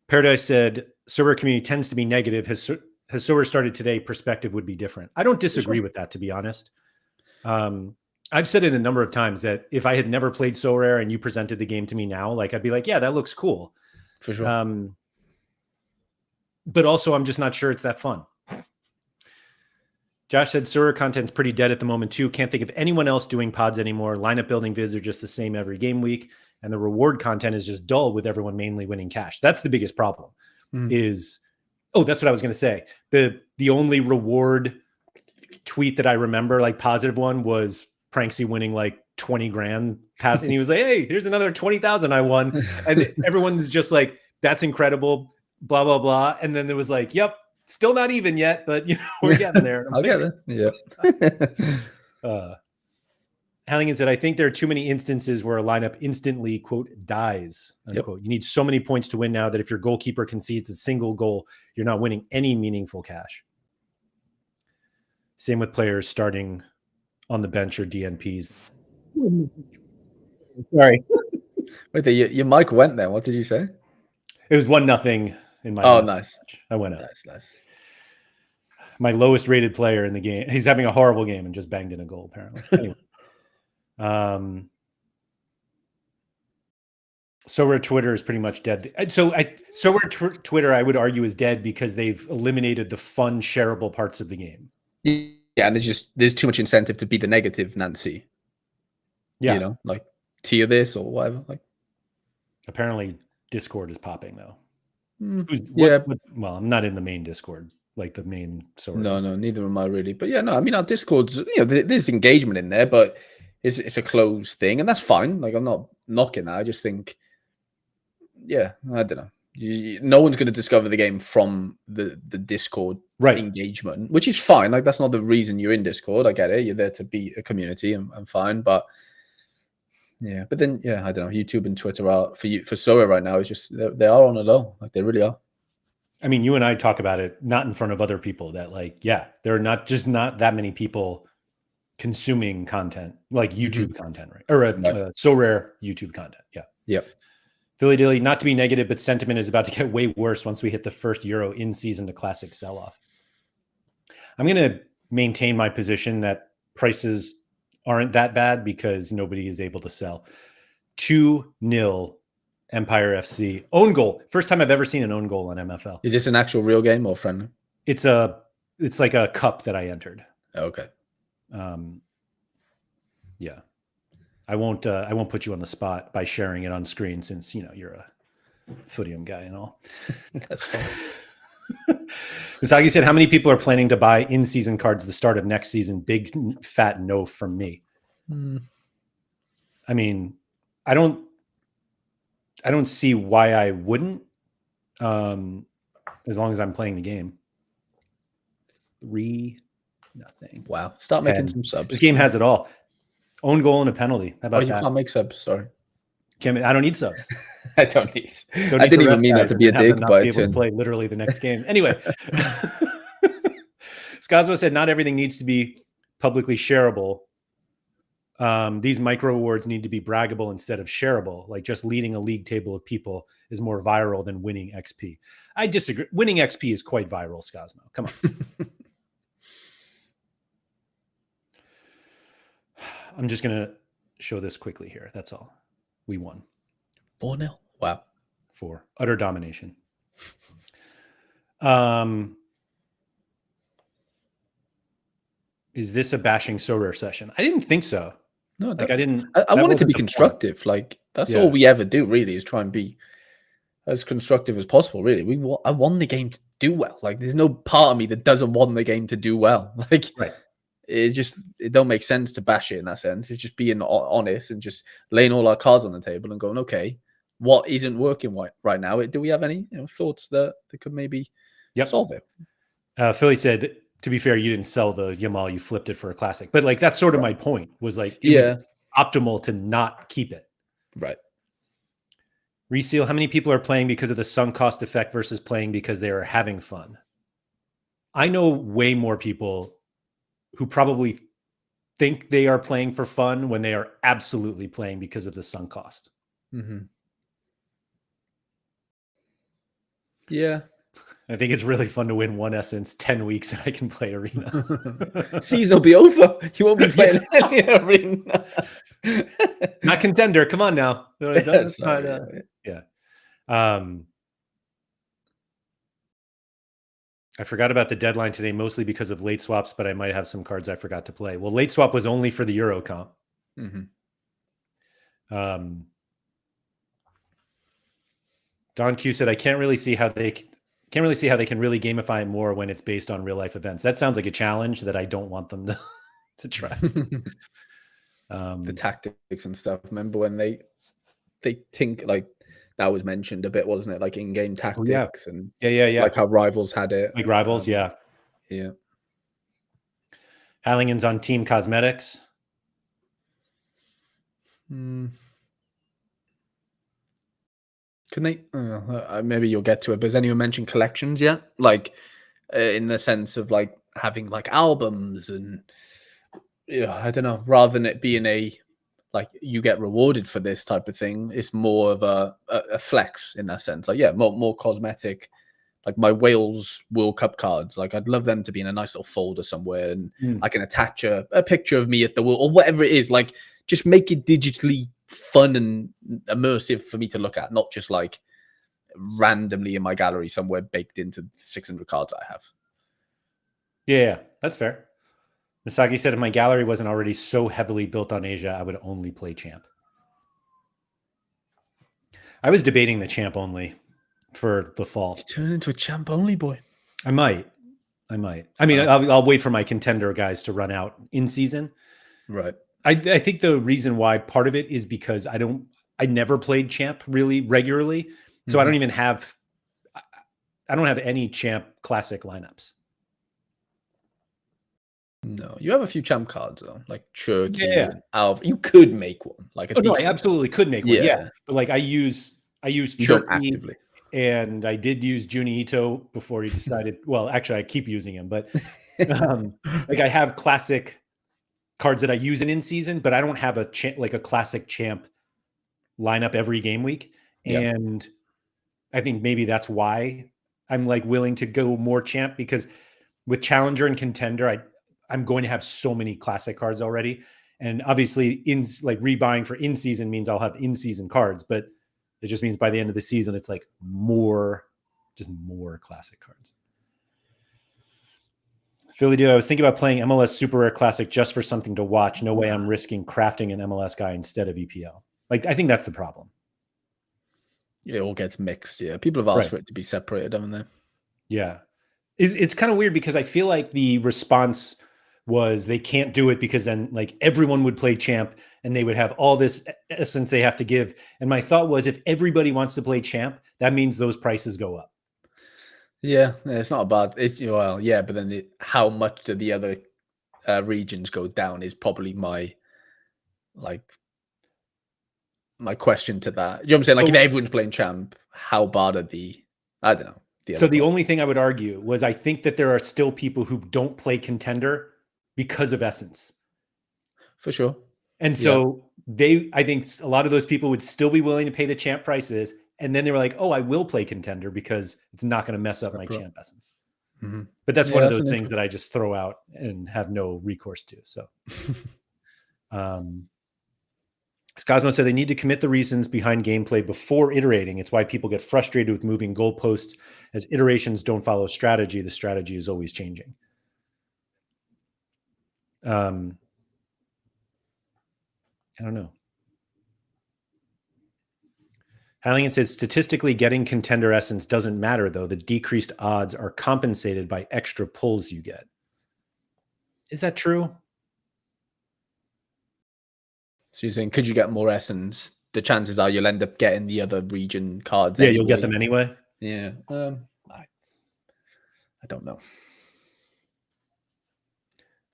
Paradise said, Sorare community tends to be negative. Has Sorare started today, perspective would be different. I don't disagree with that, to be honest. I've said it a number of times that if I had never played Sorare and you presented the game to me now, like I'd be like, yeah, that looks cool. For sure. But also I'm just not sure it's that fun. Josh said Sorare content's pretty dead at the moment too. Can't think of anyone else doing pods anymore. Lineup building vids are just the same every game week. And the reward content is just dull with everyone mainly winning cash. That's the biggest problem that's what I was going to say. The only reward tweet that I remember, like positive one, was Pranksy winning like 20 grand past. And he was like, hey, here's another 20,000 I won. And everyone's just like, that's incredible, blah, blah, blah. And then there was like, yep. Still not even yet, but we're getting there. I'll get there. Yeah. Halligan said, I think there are too many instances where a lineup instantly, quote, dies, unquote. Yep. You need so many points to win now that if your goalkeeper concedes a single goal, you're not winning any meaningful cash. Same with players starting on the bench or DNPs. Sorry. Wait, your mic went there. What did you say? It was 1-0. In my nice. I went out. Nice. My lowest rated player in the game. He's having a horrible game and just banged in a goal, apparently. Anyway. Sorare Twitter is pretty much dead. Sorare Twitter, I would argue, is dead because they've eliminated the fun, shareable parts of the game. Yeah, and there's too much incentive to be the negative Nancy. Yeah. Like tier this or whatever. Like apparently Discord is popping though. Well, I'm not in the main Discord, like the main Sorare. No, neither am I really. But yeah, no, I mean our Discord's there's engagement in there, but it's a closed thing, and that's fine. Like I'm not knocking that. I just think, I don't know. No one's going to discover the game from the Discord engagement, which is fine. Like that's not the reason you're in Discord. I get it. You're there to be a community, and fine. But but then I don't know. YouTube and Twitter are for Sorare right now. It's just they are on a low. Like they really are. I mean, you and I talk about it not in front of other people. That there are not that many people consuming content like YouTube content, right? Or Sorare YouTube content. Yeah. Yep. Philly Dilly, not to be negative, but sentiment is about to get way worse once we hit the first Euro in season to classic sell-off. I'm going to maintain my position that prices aren't that bad because nobody is able to sell. 2-0 Empire FC. Own goal. First time I've ever seen an own goal on MFL. Is this an actual real game or friendly? It's like a cup that I entered. Okay. Yeah. I won't put you on the spot by sharing it on screen since you're a Footium guy and all. That's fine. Usagi said, how many people are planning to buy in-season cards at the start of next season? Big fat no from me. I mean, I don't see why I wouldn't, as long as I'm playing the game. 3-0. Wow. Start making some subs. This game has it all. Own goal and a penalty. How about you that? can't make subs. Sorry. I don't need subs. I don't need. Don't I need didn't to even rest mean that guys to and be a then have them dig, not but be able to play literally the next game. Anyway, Skazwa said not everything needs to be publicly shareable. These micro awards need to be braggable instead of shareable. Like just leading a league table of people is more viral than winning XP. I disagree. Winning XP is quite viral, Skazmo. Come on. I'm just going to show this quickly here. That's all. We won. 4-0. Wow. 4. Utter domination. Is this a bashing Sorare session? I didn't think so. No, like I didn't. I want it to be constructive. Like that's all we ever do, really, is try and be as constructive as possible. Really, I won the game to do well. Like there's no part of me that doesn't want the game to do well. Like it don't make sense to bash it in that sense. It's just being honest and just laying all our cards on the table and going, okay, what isn't working right now? Do we have any thoughts that could maybe solve it? Philly said, to be fair, you didn't sell the Yamal, you flipped it for a classic. But like that's sort of my point, was like it was optimal to not keep it. Right. Reseal, how many people are playing because of the sunk cost effect versus playing because they are having fun? I know way more people who probably think they are playing for fun when they are absolutely playing because of the sunk cost. Mm-hmm. Yeah. I think it's really fun to win one essence 10 weeks and I can play arena. Season will be over. You won't be playing any arena. Not contender. Come on now. Yeah. I forgot about the deadline today, mostly because of late swaps, but I might have some cards I forgot to play. Well, late swap was only for the Euro comp. Mm-hmm. Don Q said, I can't really see how they can really gamify it more when it's based on real life events. That sounds like a challenge that I don't want them to try. The tactics and stuff. Remember when they think like that was mentioned a bit, wasn't it? Like in-game tactics and like how Rivals had it. Like Rivals, yeah. Hallingen's on Team Cosmetics. Can they? Maybe you'll get to it. But has anyone mentioned collections yet? Like in the sense of like having like albums and I don't know. Rather than it being like you get rewarded for this type of thing, it's more of a flex in that sense. Like more cosmetic. Like my Wales World Cup cards, like I'd love them to be in a nice little folder somewhere, and I can attach a picture of me at the World or whatever it is. Like just make it digitally fun and immersive for me to look at, not just like randomly in my gallery somewhere baked into 600 cards I have. Yeah, that's fair. Misaki said, if my gallery wasn't already so heavily built on Asia, I would only play Champ. I was debating the Champ only for the fall. You turn into a Champ only boy. I might. I mean, I'll wait for my contender guys to run out in season. Right. I think the reason why part of it is because I never played Champ really regularly. So I don't even have any Champ classic lineups. No, you have a few Champ cards though, like Cherokee and Alv. You could make one, like no, I absolutely could make one. Yeah, but like I use Cherokee actively, and I did use Juni Ito before he decided. Well, actually, I keep using him, but like I have classic cards that I use in season, but I don't have a classic Champ lineup every game week, and I think maybe that's why I'm like willing to go more Champ, because with Challenger and Contender, I'm going to have so many classic cards already. And obviously rebuying for in-season means I'll have in-season cards, but it just means by the end of the season, it's like more classic cards. Philly dude, I was thinking about playing MLS Super Rare Classic just for something to watch. No way I'm risking crafting an MLS guy instead of EPL. Like, I think that's the problem. It all gets mixed. Yeah. People have asked for it to be separated, haven't they? Yeah. It's kind of weird because I feel like the response was they can't do it because then like everyone would play champ and they would have all this essence they have to give. And my thought was, if everybody wants to play champ, that means those prices go up. Yeah, it's not bad. Well, yeah, but then how much do the other regions go down is probably my question to that. You know what I'm saying? Like, if everyone's playing champ, how bad are I don't know. So the only thing I would argue was I think that there are still people who don't play contender because of essence. For sure. And so I think a lot of those people would still be willing to pay the champ prices. And then they were like, oh, I will play contender because it's not going to mess up my champ essence. Mm-hmm. But that's one of those things that I just throw out and have no recourse to. So, Scosmo said they need to commit the reasons behind gameplay before iterating. It's why people get frustrated with moving goalposts, as iterations don't follow strategy. The strategy is always changing. I don't know. Halligan says, statistically, getting contender essence doesn't matter, though. The decreased odds are compensated by extra pulls you get. Is that true? So you're saying, could you get more essence? The chances are you'll end up getting the other region cards. Yeah, you'll get them anyway. Yeah. I don't know.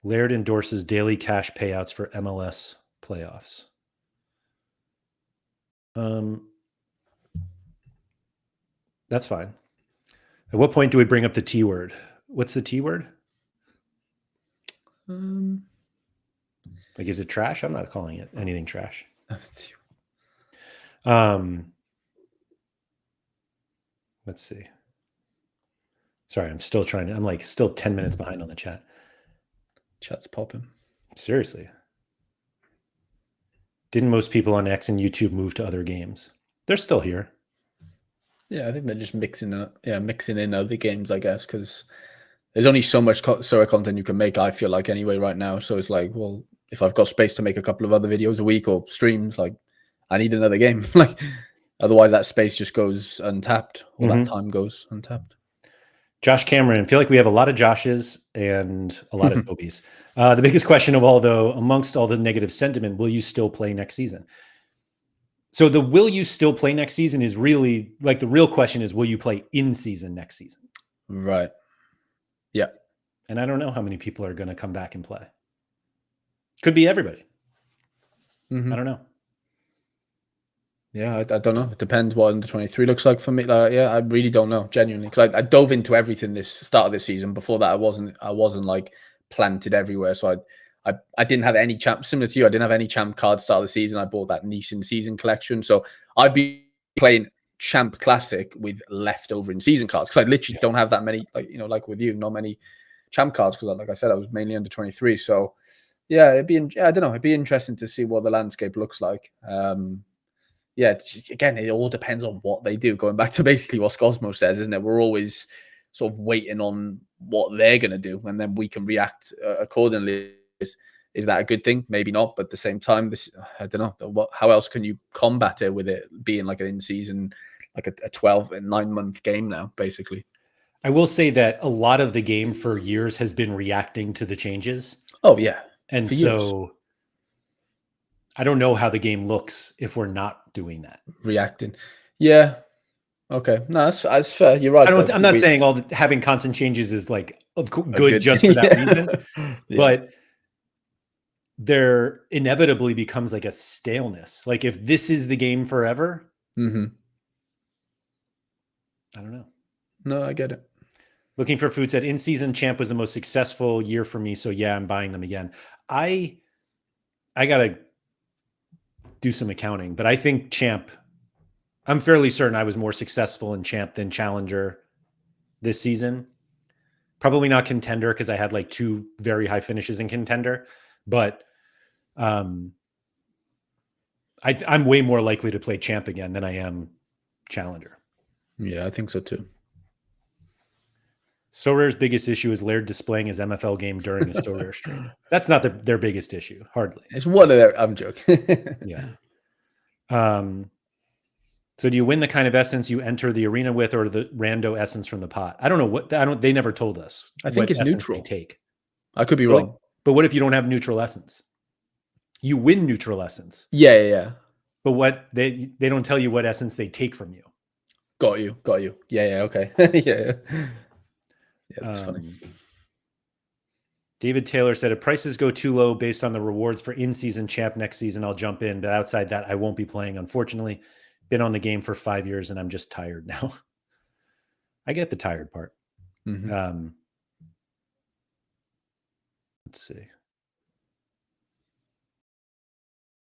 Laird endorses daily cash payouts for MLS playoffs. That's fine. At what point do we bring up the T word? What's the T word? Like, is it trash? I'm not calling it anything trash. Let's see. Sorry, I'm still trying to. I'm like still 10 minutes behind on the chat. Chat's popping. Seriously. Didn't most people on X and YouTube move to other games? They're still here. Yeah, I think they're just mixing in other games, I guess, because there's only so much Sorare content you can make, I feel like, anyway, right now. So it's like, well, if I've got space to make a couple of other videos a week or streams, like, I need another game. Like, otherwise that space just goes untapped, or that time goes untapped. Josh Cameron, I feel like we have a lot of Joshes and a lot of Tobys. The biggest question of all, though, amongst all the negative sentiment, will you still play next season? So the will you still play next season is really like the real question is, will you play in season next season? Right. Yeah. And I don't know how many people are going to come back and play. Could be everybody. I don't know. Yeah, I don't know. It depends what under 23 looks like for me. Like, yeah, I really don't know, genuinely, because I dove into everything this start of this season. Before that, I wasn't like planted everywhere. So I didn't have any champ. Similar to you, I didn't have any champ cards start of the season. I bought that Nice in season collection. So I'd be playing champ classic with leftover in season cards because I literally don't have that many. Like, you know, like with you, not many champ cards because, like I said, I was mainly under 23. So yeah, I don't know. It'd be interesting to see what the landscape looks like. Yeah, again, it all depends on what they do. Going back to basically what Cosmo says, isn't it? We're always sort of waiting on what they're going to do, and then we can react accordingly. Is that a good thing? Maybe not, but at the same time, I don't know. How else can you combat it with it being like an in-season, like a 12 and 9-month game now, basically? I will say that a lot of the game for years has been reacting to the changes. Oh, yeah. And so I don't know how the game looks if we're not doing that. Reacting. Yeah. Okay. No, that's fair. You're right. I'm not saying having constant changes is like good just for that reason, but there inevitably becomes like a staleness. Like if this is the game forever, I don't know. No, I get it. Looking for Food said in-season champ was the most successful year for me. So yeah, I'm buying them again. I gotta do some accounting, but I think champ, I'm fairly certain I was more successful in champ than challenger this season. Probably not contender because I had like 2 very high finishes in contender, but I'm way more likely to play champ again than I am challenger. Yeah, I think so too. Sorare's biggest issue is Laird displaying his MFL game during a Sorare stream. That's not their biggest issue, hardly. It's one of their. I'm joking. Yeah. So do you win the kind of essence you enter the arena with, or the rando essence from the pot? I don't know what. They never told us. I think it's neutral. Take. I could be wrong, But what if you don't have neutral essence? You win neutral essence. Yeah. But what they don't tell you what essence they take from you. Got you. Yeah, okay. Yeah, that's funny. David Taylor said, if prices go too low based on the rewards for in-season champ next season, I'll jump in. But outside that, I won't be playing. Unfortunately, been on the game for 5 years and I'm just tired now. I get the tired part. Mm-hmm. Let's see.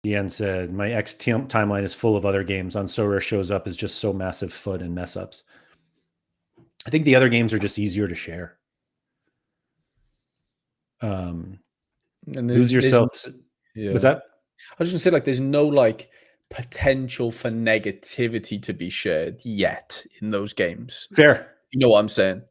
Ian said, my X timeline is full of other games. On Sorare shows up as just so massive FUD and mess ups. I think the other games are just easier to share. And Lose yourself. Yeah. Was that? I was going to say, like, there's no like potential for negativity to be shared yet in those games. Fair. You know what I'm saying?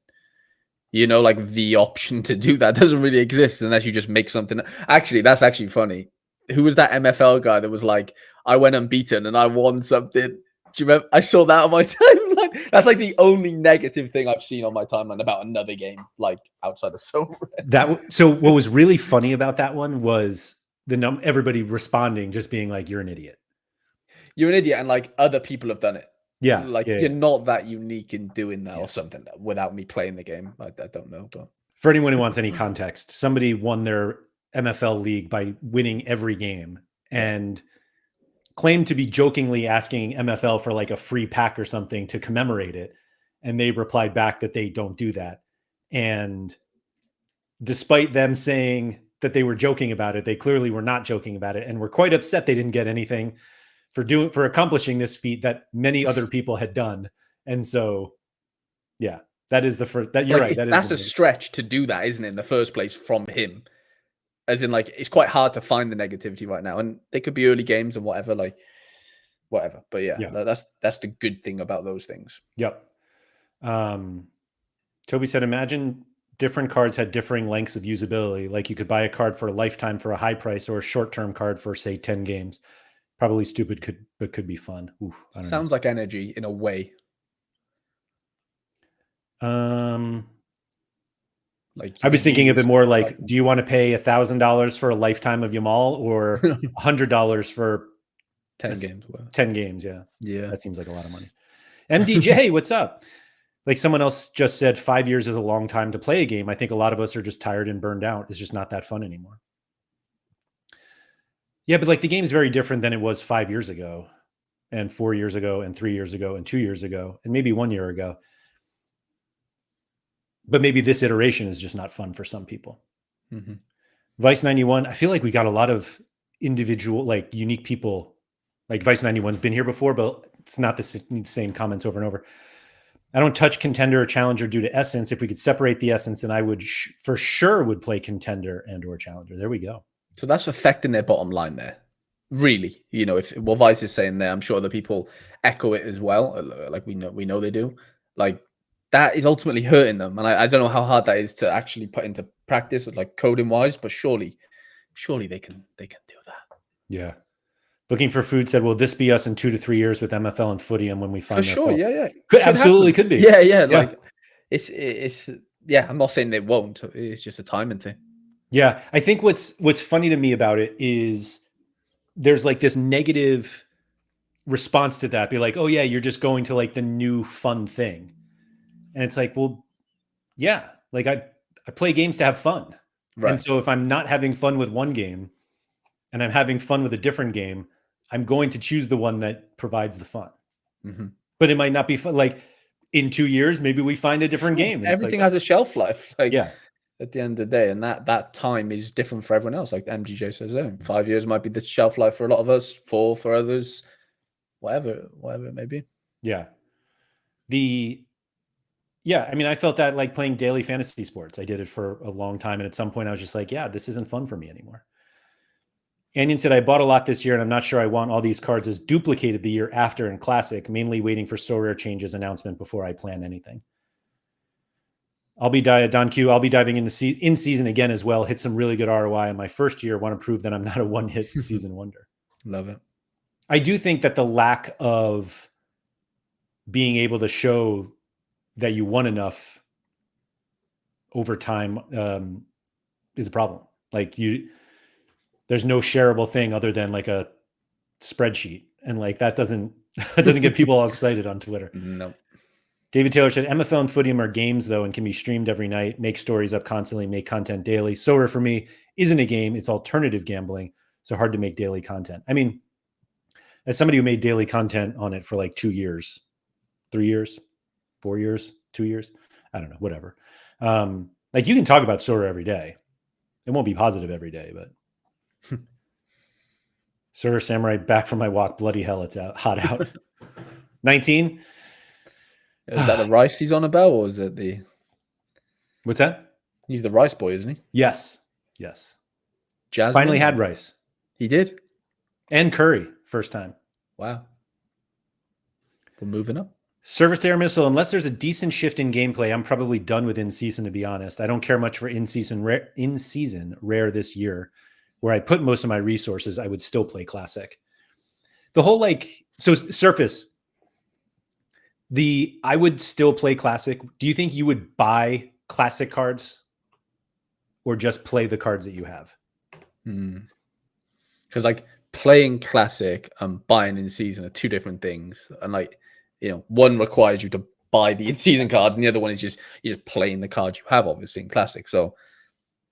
You know, like the option to do that doesn't really exist unless you just make something. Actually, that's actually funny. Who was that MFL guy that was like, I went unbeaten and I won something? Do you remember? I saw that on my timeline. That's like the only negative thing I've seen on my timeline about another game, like outside of Sorare. So what was really funny about that one was everybody responding, just being like, you're an idiot. You're an idiot, and like other people have done it. Yeah. Like you're not that unique in doing that or something without me playing the game. I don't know. But for anyone who wants any context, somebody won their MFL league by winning every game and claimed to be jokingly asking MFL for like a free pack or something to commemorate it. And they replied back that they don't do that. And despite them saying that they were joking about it, they clearly were not joking about it and were quite upset they didn't get anything for accomplishing this feat that many other people had done. And so, yeah, that is the first that you're right. That's a stretch to do that, isn't it, in the first place from him? As in, like, it's quite hard to find the negativity right now. And they could be early games and whatever, like whatever. But yeah. That's the good thing about those things. Yep. Toby said, imagine different cards had differing lengths of usability. Like you could buy a card for a lifetime for a high price or a short-term card for, say, 10 games. Probably stupid, but could be fun. Oof, I don't Sounds know. like energy in a way. Like I was thinking of it more like, do you want to pay $1,000 for a lifetime of Yamal or $100 for 10 games? 10 games, yeah. Yeah. That seems like a lot of money. MDJ, what's up? Like someone else just said, 5 years is a long time to play a game. I think a lot of us are just tired and burned out. It's just not that fun anymore. Yeah, but like the game's very different than it was 5 years ago and 4 years ago and 3 years ago and 2 years ago and maybe 1 year ago. But maybe this iteration is just not fun for some people. Mm-hmm. Vice 91, I feel like we got a lot of individual, like unique people. Like Vice 91's been here before, but it's not the same comments over and over. I don't touch contender or challenger due to essence. If we could separate the essence, then I would for sure would play contender and or challenger. There we go. So that's affecting their bottom line there. Really, you know, if what Vice is saying there, I'm sure other people echo it as well. Like we know they do. Like that is ultimately hurting them, and I don't know how hard that is to actually put into practice, like coding wise. But surely they can do that. Yeah. Looking for Food said, "Will this be us in 2 to 3 years with MFL and Footium when we find for sure? faults? Yeah. Could absolutely could be. Yeah. Like it's yeah. I'm not saying they won't. It's just a timing thing. Yeah, I think what's funny to me about it is there's like this negative response to that. Be like, oh yeah, you're just going to like the new fun thing, and it's like, well, yeah, like I play games to have fun, right. And so if I'm not having fun with one game, and I'm having fun with a different game, I'm going to choose the one that provides the fun. Mm-hmm. But it might not be fun. Like in 2 years, maybe we find a different game. Everything has a shelf life. Like at the end of the day, and that time is different for everyone else. Like MGJ says, 5 years might be the shelf life for a lot of us, 4 for others, whatever it may be. Yeah. I mean, I felt that like playing daily fantasy sports. I did it for a long time. And at some point I was just like, yeah, this isn't fun for me anymore. Anion said, I bought a lot this year and I'm not sure I want all these cards as duplicated the year after in Classic, mainly waiting for Sorare changes announcement before I plan anything. Don Q, I'll be diving into in season again as well. Hit some really good ROI in my first year. Want to prove that I'm not a one-hit season wonder. Love it. I do think that the lack of being able to show that you won enough over time is a problem. Like there's no shareable thing other than like a spreadsheet. And like that doesn't get people all excited on Twitter. No. David Taylor said, MFL and Footium are games, though, and can be streamed every night, make stories up constantly, make content daily. Sorare, for me, isn't a game. It's alternative gambling, so hard to make daily content. I mean, as somebody who made daily content on it for like 2 years, 3 years, 4 years, 2 years, I don't know, whatever. Like you can talk about Sorare every day. It won't be positive every day, but Sorare Samurai, back from my walk. Bloody hell, it's hot out. 19. Is that the rice he's on about, or is it the? What's that? He's the rice boy, isn't he? Yes. Jasmine Finally had rice. He did, and curry first time. Wow. We're moving up. Service to air missile. Unless there's a decent shift in gameplay, I'm probably done with in season. To be honest, I don't care much for in season rare this year, where I put most of my resources. I would still play classic. The whole surface. I would still play classic. Do you think you would buy classic cards or just play the cards that you have? Because like playing classic and buying in season are two different things. And like, one requires you to buy the in-season cards and the other one is you're just playing the cards you have, obviously, in classic. So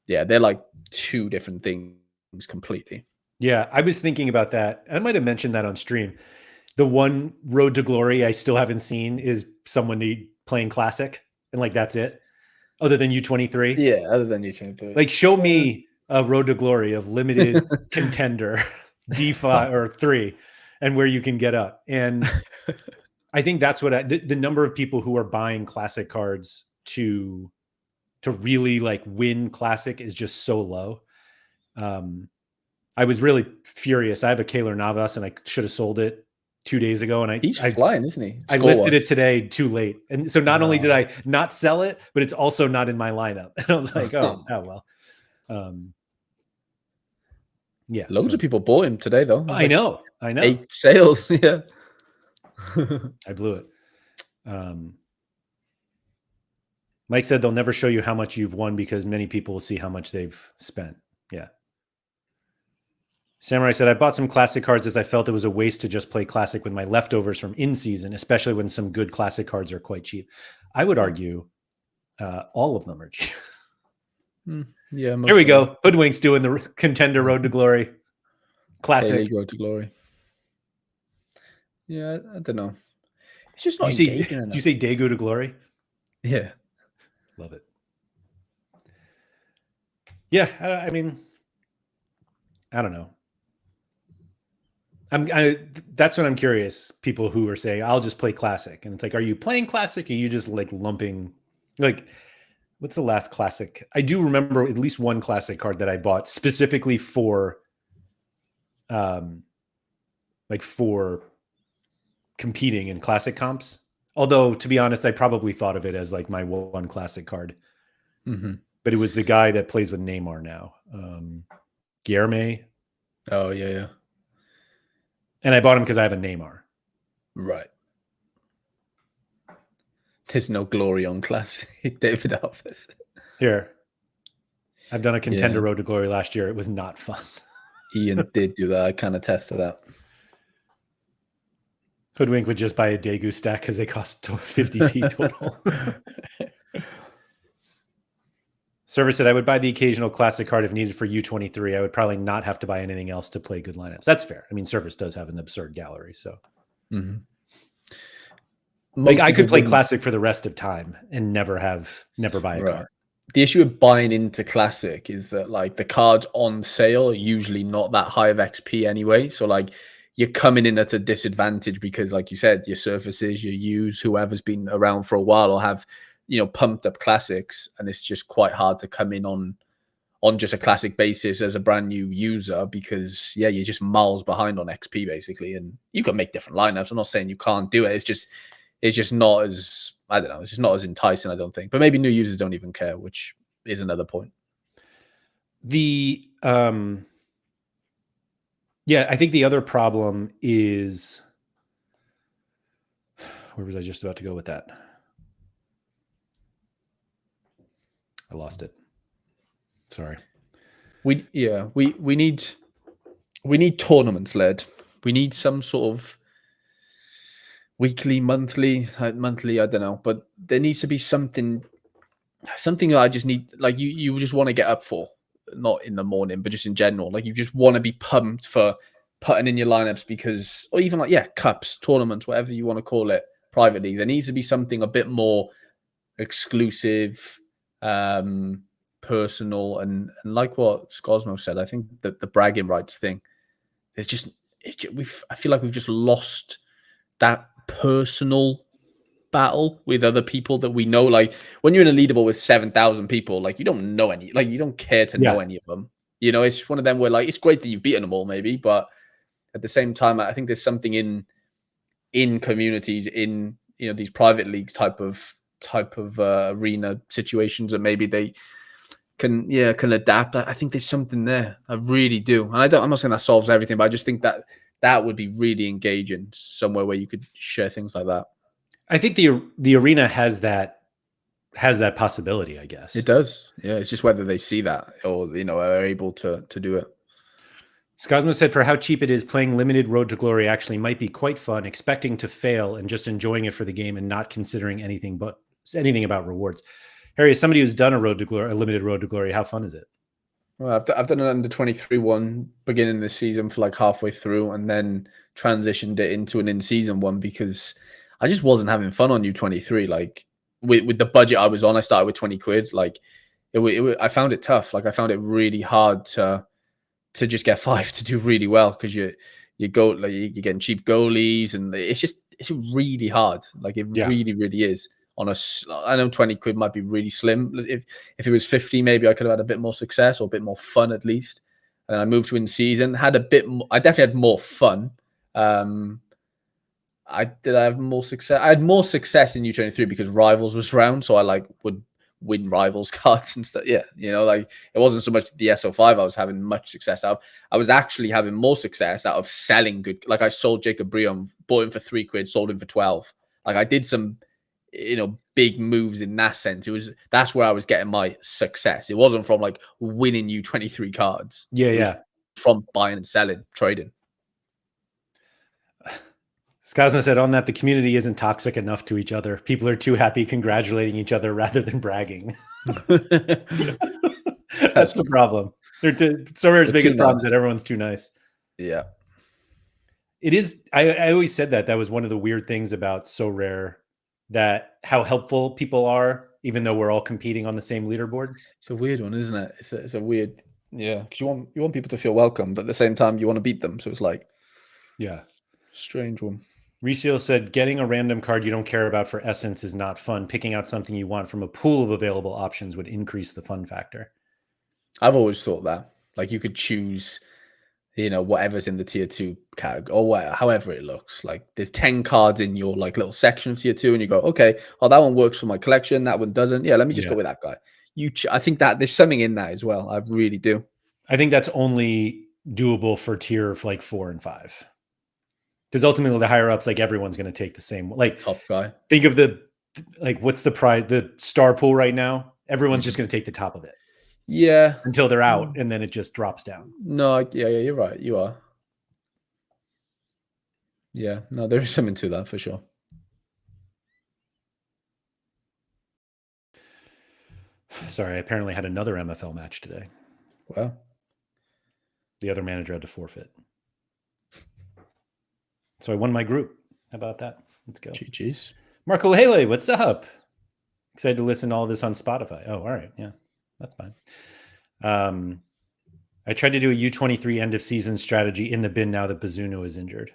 yeah, they're like two different things completely. Yeah, I was thinking about that. I might have mentioned that on stream. The one road to glory I still haven't seen is someone playing classic, and like that's it. Other than U23, yeah. Other than U23, like show me a road to glory of limited contender D5 or 3, and where you can get up. And I think that's what the number of people who are buying classic cards to really like win classic is just so low. I was really furious. I have a Kaylor Navas, and I should have sold it 2 days ago, and he's flying, isn't he? I listed it today too late, and so not only did I not sell it, but it's also not in my lineup. And I was like, oh well. Yeah, loads of people bought him today, though. I know. 8 sales. Yeah, I blew it. Mike said they'll never show you how much you've won because many people will see how much they've spent. Yeah. Samurai said, I bought some classic cards as I felt it was a waste to just play classic with my leftovers from in-season, especially when some good classic cards are quite cheap. I would argue all of them are cheap. Yeah. Here we go. Hoodwink's doing the contender road to glory. Classic. Road to glory. Yeah, I don't know. It's just not engaging enough. Did you say Daegu to glory? Yeah. Love it. Yeah, I mean, I don't know. That's what I'm curious. People who are saying, I'll just play classic. And it's like, are you playing classic? Or are you just like lumping, like, what's the last classic? I do remember at least one classic card that I bought specifically for, for competing in classic comps. Although, to be honest, I probably thought of it as like my one classic card. Mm-hmm. But it was the guy that plays with Neymar now. Guilherme. Oh, yeah. And I bought him because I have a Neymar. Right. There's no glory on classic, David Alves. Here. I've done a contender road to glory last year. It was not fun. Ian did do that. I can attest to that. Hoodwink would just buy a Daegu stack because they cost 50p total. Server said, I would buy the occasional classic card if needed for U23. I would probably not have to buy anything else to play good lineups. That's fair. I mean, Service does have an absurd gallery. So like I could play classic for the rest of time and never buy a card. The issue with buying into classic is that like the cards on sale are usually not that high of XP anyway. So like you're coming in at a disadvantage because like you said, your surfaces, your use, whoever's been around for a while will have, pumped up classics, and it's just quite hard to come in on just a classic basis as a brand new user because you're just miles behind on XP basically, and you can make different lineups. I'm not saying you can't do it. It's just not as, I don't know, it's just not as enticing, I don't think. But maybe new users don't even care, which is another point. I think the other problem is, where was I just about to go with that? I lost it. Sorry. We need tournaments led. We need some sort of weekly, monthly, monthly. I don't know, but there needs to be something that I just need. Like you just want to get up for, not in the morning, but just in general. Like you just want to be pumped for putting in your lineups because, or even like cups, tournaments, whatever you want to call it, private leagues. There needs to be something a bit more exclusive, personal, and like what Scosmo said. I think that the bragging rights thing. There's just I feel like we've just lost that personal battle with other people that we know. Like when you're in a leaderboard with 7,000 people, like you don't know any, like you don't care to know any of them. You know, it's one of them where like it's great that you've beaten them all, maybe, but at the same time, I think there's something in communities, in these private leagues type of arena situations that maybe they can adapt. I think there's something there. I really do, and I'm not saying that solves everything, but I just think that would be really engaging somewhere where you could share things like that. I think the arena has that possibility, I guess. It does. Yeah, it's just whether they see that or are able to do it. Scosmo said, for how cheap it is, playing limited Road to Glory actually might be quite fun, expecting to fail and just enjoying it for the game and not considering anything about rewards. Harry, as somebody who's done a limited Road to Glory, how fun is it? Well, I've done an under 23 one beginning this season for like halfway through, and then transitioned it into an in-season one because I just wasn't having fun on U23. Like with the budget I was on, I started with 20 quid. Like I found it tough. Like I found it really hard to just get 5 to do really well because you're getting cheap goalies, and it's really hard. Like it really, really is. I know 20 quid might be really slim. If it was 50, maybe I could have had a bit more success or a bit more fun at least. And I moved to in season, had a bit more, I definitely had more fun. I have more success. I had more success in U23 because Rivals was around, so I would win Rivals cards and stuff. Yeah, like it wasn't so much the SO5 I was having much success out of. I was actually having more success out of selling good. Like I sold Jacob Brion, bought him for 3 quid, sold him for 12. Like I did some big moves in that sense. That's where I was getting my success. It wasn't from like winning U23 cards. It was from buying and selling, trading. Scosma said on that, the community isn't toxic enough to each other. People are too happy congratulating each other rather than bragging. That's the problem. Sorare's biggest problem is that everyone's too nice. Yeah. It is. I always said that was one of the weird things about Sorare, that how helpful people are, even though we're all competing on the same leaderboard. It's a weird one, isn't it? It's a weird, because you want people to feel welcome, but at the same time you want to beat them. So it's like, strange one. Reseal said, getting a random card you don't care about for Essence is not fun. Picking out something you want from a pool of available options would increase the fun factor. I've always thought that. Like you could choose, whatever's in the tier 2 category or however it looks. Like there's 10 cards in your like little section of tier 2 and you go, okay, that one works for my collection. That one doesn't. Yeah, let me just go with that guy. I think that there's something in that as well. I really do. I think that's only doable for tier like 4 and 5. Because ultimately the higher ups, like everyone's going to take the same, like top guy. Think of what's the prize, the star pool right now. Everyone's just going to take the top of it. Yeah. Until they're out, and then it just drops down. No, yeah, you're right. You are. Yeah, no, there is something to that for sure. Sorry, I apparently had another MFL match today. Well, the other manager had to forfeit. So I won my group. How about that? Let's go. GG's. Marco Lele, what's up? Excited to listen to all this on Spotify. Oh, all right. Yeah, that's fine. I tried to do a U23 end of season strategy in the bin now that Bazunu is injured.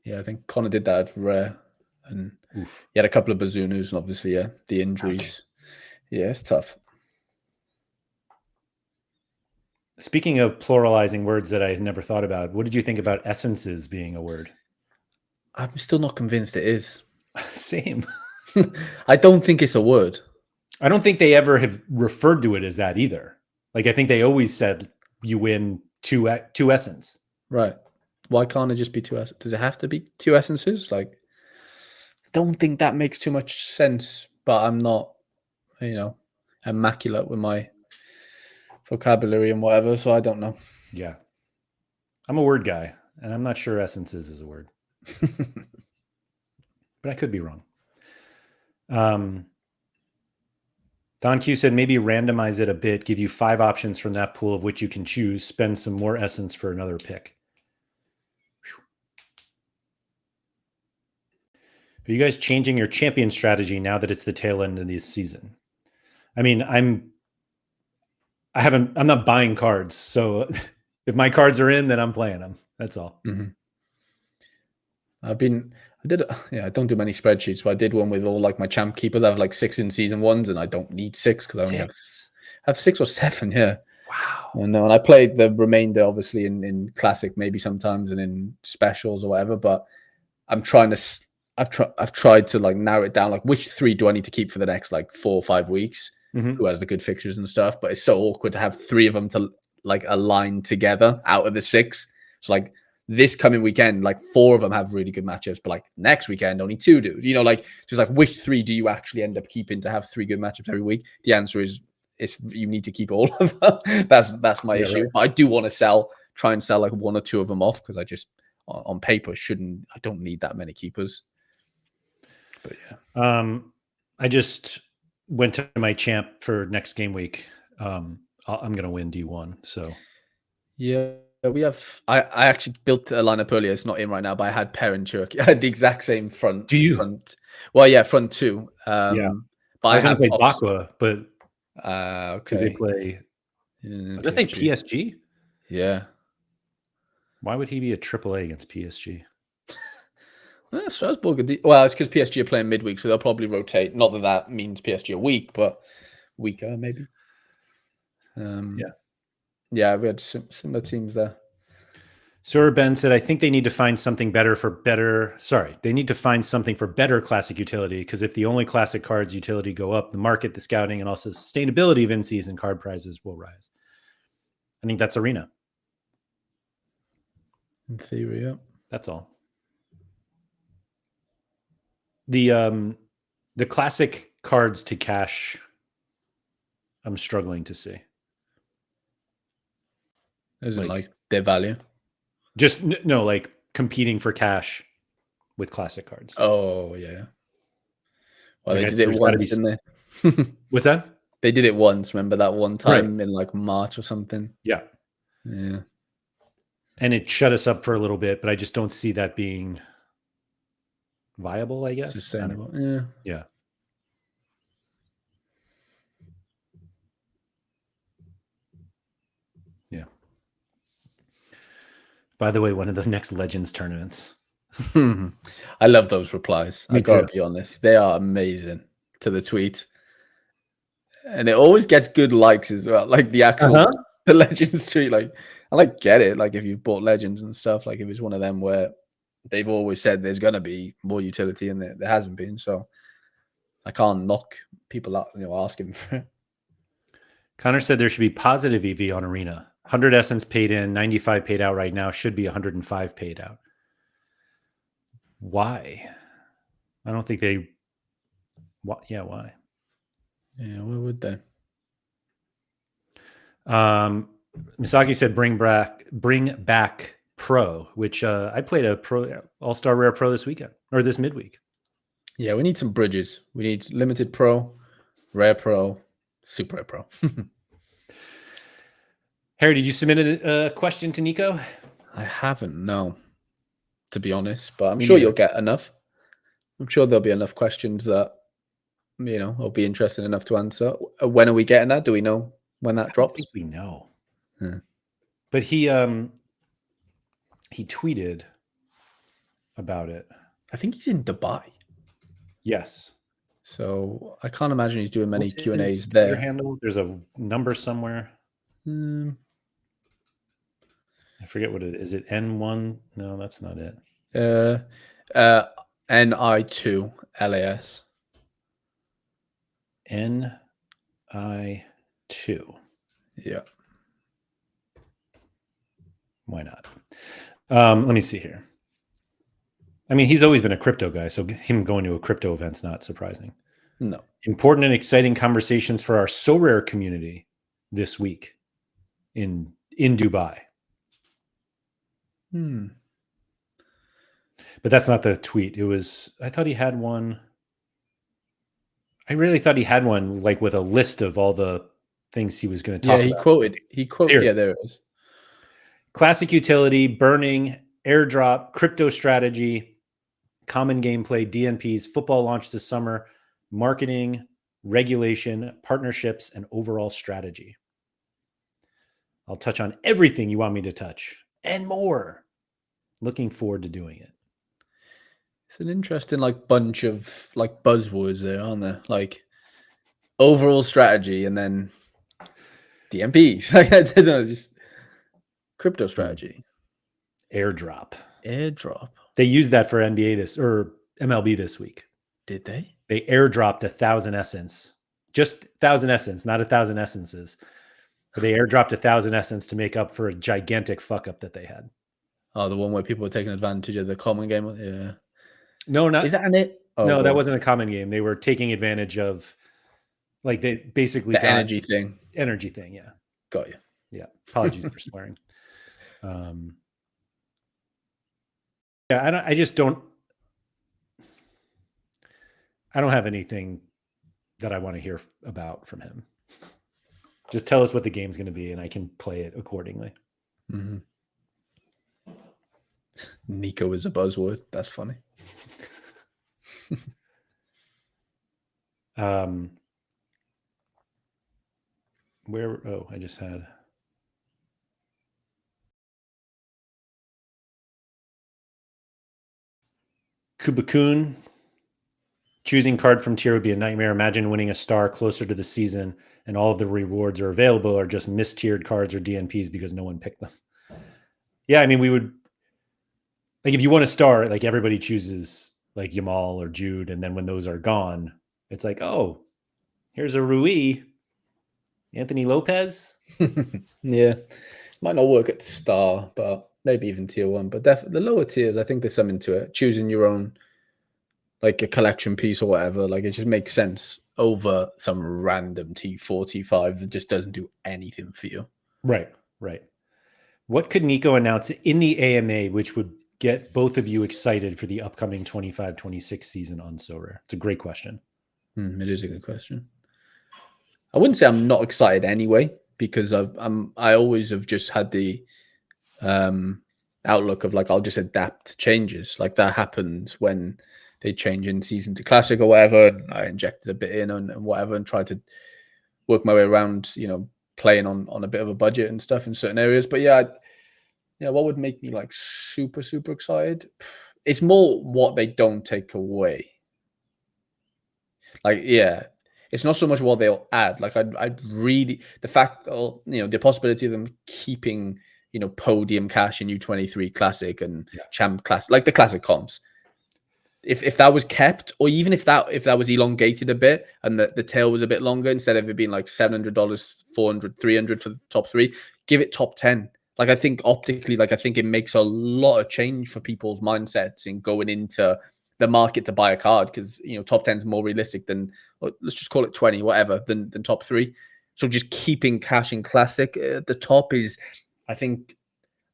Yeah, I think Connor did that at Rare. And he had a couple of Bazunus, and obviously, the injuries. Okay. Yeah, it's tough. Speaking of pluralizing words that I had never thought about, what did you think about essences being a word? I'm still not convinced it is. Same. I don't think it's a word. I don't think they ever have referred to it as that either. Like, I think they always said you win two essence. Right. Why can't it just be 2 essences? Does it have to be 2 essences? Like, don't think that makes too much sense, but I'm not, immaculate with my vocabulary and whatever, so I don't know. Yeah. I'm a word guy, and I'm not sure essences is a word. But I could be wrong. Don Q said maybe randomize it a bit, give you 5 options from that pool of which you can choose, spend some more essence for another pick. Are you guys changing your champion strategy now that it's the tail end of this season? I mean, I'm not buying cards, so if my cards are in, then I'm playing them. That's all. Mm-hmm. I don't do many spreadsheets, but I did one with all like my champ keepers. I have like 6 in season ones, and I don't need 6 because I only have 6 or 7. Yeah. Wow. And I played the remainder obviously in classic, maybe sometimes, and in specials or whatever. But I've tried to like narrow it down, like which 3 do I need to keep for the next like 4 or 5 weeks? Mm-hmm. Who has the good fixtures and stuff? But it's so awkward to have 3 of them to like align together out of the 6. So like this coming weekend, like 4 of them have really good matchups, but like next weekend only 2 do. You know, like just like which 3 do you actually end up keeping to have 3 good matchups every week? The answer is you need to keep all of them. That's my issue. Right. But I do want to try and sell like 1 or 2 of them off because I just on paper I don't need that many keepers. But yeah. I just went to my champ for next game week. I'm gonna win D1. So yeah. We have. I actually built a lineup earlier. It's not in right now, but I had Per and Turkey. I had the exact same front. Do you? Well, yeah, front 2. Yeah. But I was going to play Bakwa, but okay. They play. Did I say PSG? Yeah. Why would he be a AAA against PSG? Strasbourg. Well, it's because PSG are playing midweek, so they'll probably rotate. Not that means PSG are weak, but weaker maybe. Yeah, we had similar teams there. Sir Ben said, I think they need to find something they need to find something for better classic utility, because if the only classic cards utility go up, the market, the scouting, and also sustainability of in-season card prizes will rise. I think that's Arena. In theory, yeah. That's all. The classic cards to cash, I'm struggling to see. Isn't like their value? Just no, like competing for cash with classic cards. Oh yeah. Well, like they did it once, didn't they? What's that? They did it once. Remember that one time in like March or something? Yeah. Yeah. And it shut us up for a little bit, but I just don't see that being viable, I guess. Sustainable. Yeah. Yeah. Yeah. By the way, one of the next Legends tournaments. I love those replies. I gotta be honest. They are amazing to the tweet. And it always gets good likes as well. Like the actual the Legends tweet. Like I like get it. Like if you've bought Legends and stuff, like if it's one of them where they've always said there's gonna be more utility and there hasn't been. So I can't knock people out, asking for it. Connor said there should be positive EV on Arena. 100 essence paid in, 95 paid out right now, should be 105 paid out. Why? I don't think they... Why? Yeah, why? Yeah, why would they? Misaki said bring back Pro, which I played a Pro All-Star Rare Pro this weekend, or this midweek. Yeah, we need some bridges. We need Limited Pro, Rare Pro, Super Rare Pro. Harry, did you submit a question to Nico? I haven't, no, to be honest, but I'm sure you'll get enough. I'm sure there'll be enough questions that, I'll be interested enough to answer. When are we getting that? Do we know when that drops? I think we know. But he tweeted about it. I think he's in Dubai. Yes. So I can't imagine he's doing many Q&As there. Twitter handle? There's a number somewhere. I forget what it is. Is it N1? No, that's not it. NI2 LAS. NI2. Yeah. Why not? Let me see here. I mean, he's always been a crypto guy, so him going to a crypto event's not surprising. No. Important and exciting conversations for our Sorare community this week. in Dubai. But that's not the tweet. It was, I thought he had one. I really thought he had one like with a list of all the things he was going to talk about. He quoted. Yeah, there it is. Classic utility, burning, airdrop, crypto strategy, common gameplay, DNPs, football launch this summer, marketing, regulation, partnerships, and overall strategy. I'll touch on everything you want me to touch and more. Looking forward to doing it. It's an interesting bunch of buzzwords there, aren't there? Like overall strategy and then DMPs. I don't know, just crypto strategy. Airdrop. They used that for NBA or MLB this week. Did they? They airdropped 1,000 essence. Just 1,000 essence, not 1,000 essences. But they airdropped 1,000 essence to make up for a gigantic fuck up that they had. Oh, the one where people were taking advantage of the common game? Yeah. No, not. Is that in it? Oh, no, that wasn't a common game. They were taking advantage of, they basically the energy thing. Energy thing, yeah. Got you. Yeah. Apologies for swearing. Yeah, I don't have anything that I want to hear about from him. Just tell us what the game's going to be and I can play it accordingly. Mm-hmm. Nico is a buzzword. That's funny. I just had Kubakun. Choosing card from tier would be a nightmare. Imagine winning a star closer to the season and all of the rewards are available or just mistiered cards or DNPs because no one picked them. Yeah, I mean, we would, if you want a star, everybody chooses Yamal or Jude, and then when those are gone, it's oh, here's a Rui, Anthony Lopez. Yeah, might not work at star, but maybe even tier 1. But definitely the lower tiers, I think there's something to it. Choosing your own, a collection piece or whatever, it just makes sense over some random T4, T5 that just doesn't do anything for you. Right. What could Nico announce in the AMA, which would get both of you excited for the upcoming 25-26 season on Sorare? It's a great question. It is a good question. I wouldn't say I'm not excited anyway, because I always have just had the outlook of I'll just adapt to changes. That happens when they change in season to classic or whatever. And I injected a bit in and whatever and tried to work my way around, playing on a bit of a budget and stuff in certain areas. But yeah, what would make me super, super excited? It's more what they don't take away. It's not so much what they'll add. I'd really, the fact, the possibility of them keeping, podium cash in U23 Classic and Champ Classic, the Classic comps. If that was kept, or even if that was elongated a bit and the tail was a bit longer, instead of it being $700, $400, $300 for the top 3, give it top 10. I think optically, I think it makes a lot of change for people's mindsets in going into the market to buy a card, because top 10 is more realistic than, let's just call it 20, whatever, than top 3. So just keeping cash in Classic at the top is, I think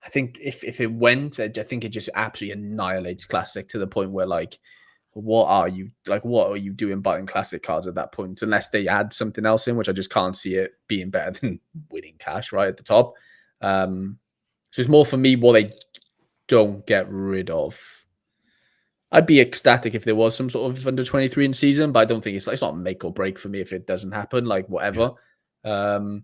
if it went, I think it just absolutely annihilates Classic to the point where what are you doing buying Classic cards at that point, unless they add something else in, which I just can't see it being better than winning cash right at the top. So it's more for me what they don't get rid of. I'd be ecstatic if there was some sort of under 23 in season, but I don't think it's not make or break for me if it doesn't happen. Whatever. Yeah.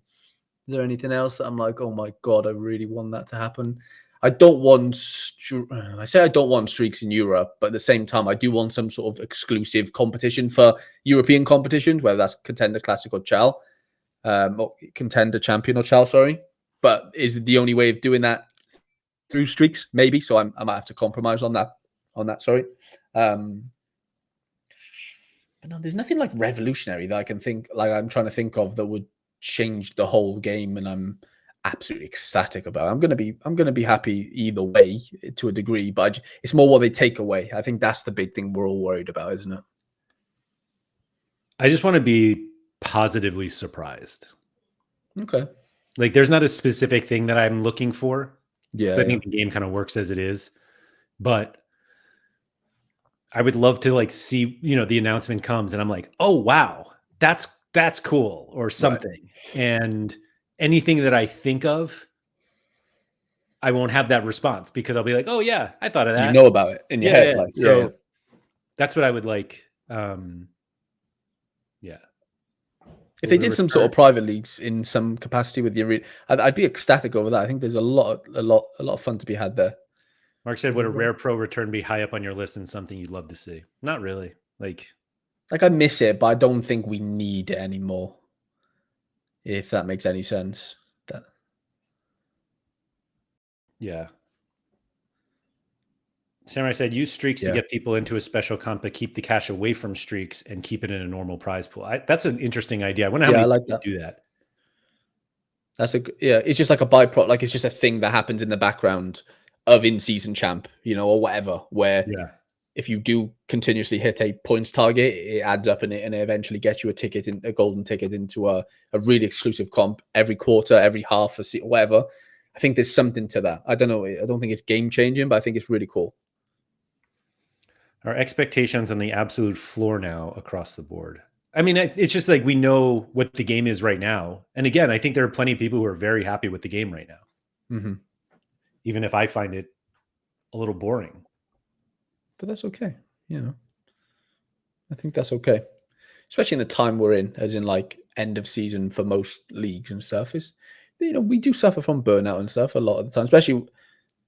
Is there anything else that I'm oh my God, I really want that to happen? I don't want streaks in Europe, but at the same time, I do want some sort of exclusive competition for European competitions, whether that's Contender Classic or Chal, or Contender Champion or Chal, sorry. But is the only way of doing that through streaks? Maybe. So I might have to compromise on that. Sorry. But no, there's nothing revolutionary that I can think, I'm trying to think of that would change the whole game, and I'm absolutely ecstatic about it. I'm gonna be happy either way to a degree, but it's more what they take away. I think that's the big thing we're all worried about, isn't it? I just want to be positively surprised. Okay. Like there's not a specific thing that I'm looking for. Yeah, So I yeah. think the game kind of works as it is. But I would love to like see, the announcement comes and I'm like, oh wow, that's cool or Right. something. And anything that I think of, I won't have that response because I'll be like, oh yeah, I thought of You that. know about it in your Yeah, head, yeah. like yeah. So that's what I would like. Yeah. If Will they the did some sort return? of private leagues in some capacity with the arena, I'd be ecstatic over that. I think there's a lot of fun to be had there. Mark said, would a rare pro return be high up on your list and something you'd love to see? Not really. Like I miss it, but I don't think we need it anymore. If that makes any sense. yeah. Samurai said, use streaks to Yeah. get people into a special comp, but keep the cash away from streaks and keep it in a normal prize pool. That's an interesting idea. I wonder how Yeah, I many like people that. do that. It's just like a byproduct, like it's just a thing that happens in the background of in-season champ, or whatever, where Yeah. if you do continuously hit a points target, it adds up and it eventually gets you a golden ticket into a really exclusive comp every quarter, every half, whatever. I think there's something to that. I don't know. I don't think it's game changing, but I think it's really cool. Our expectations on the absolute floor now across the board. I mean, it's just like we know what the game is right now. And again, I think there are plenty of people who are very happy with the game right now. Mm-hmm. Even if I find it a little boring. But that's okay. I think that's okay. Especially in the time we're in, as in like end of season for most leagues and stuff. We do suffer from burnout and stuff a lot of the time, especially,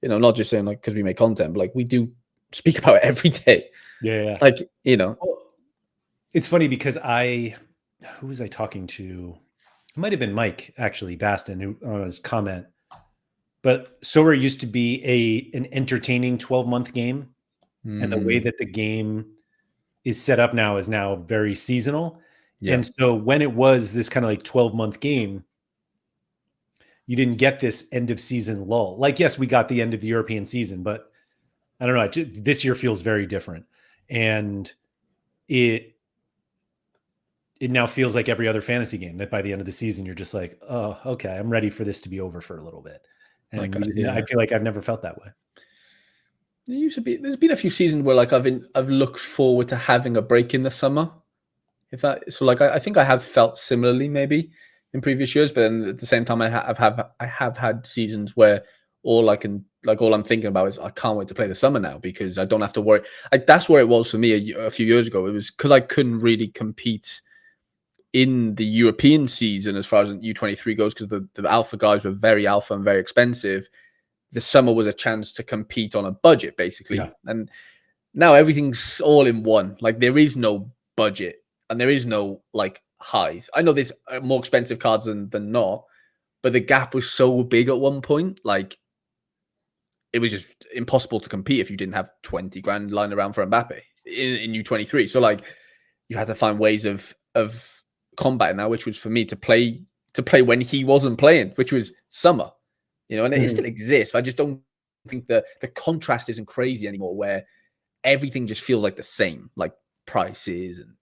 not just saying like because we make content, but like we do speak about it every day. Yeah. Like, it's funny because who was I talking to? It might have been Mike, actually, Baston, who on his comment. But Sorare used to be an entertaining 12-month game. And the way that the game is set up now is now very seasonal. Yeah. And so when it was this kind of like 12-month game, you didn't get this end of season lull. Like, yes, we got the end of the European season, but I don't know. This year feels very different. And it now feels like every other fantasy game that by the end of the season, you're just like, oh, okay, I'm ready for this to be over for a little bit. And I feel like I've never felt that way. There's been a few seasons where like I've looked forward to having a break in the summer. I think I have felt similarly maybe in previous years, but then at the same time I have had seasons where all I'm thinking about is I can't wait to play the summer now because I don't have to worry. That's where it was for me a few years ago. It was because I couldn't really compete in the European season as far as U23 goes because the alpha guys were very alpha and very expensive. The summer was a chance to compete on a budget, basically. Yeah. And now everything's all in one. Like there is no budget and there is no like highs. I know there's more expensive cards than not, but the gap was so big at one point. Like it was just impossible to compete if you didn't have 20 grand lying around for Mbappe in U23. So like you had to find ways of combating that, which was for me to play when he wasn't playing, which was summer. And it still exists. I just don't think the contrast isn't crazy anymore where everything just feels like the same, like prices and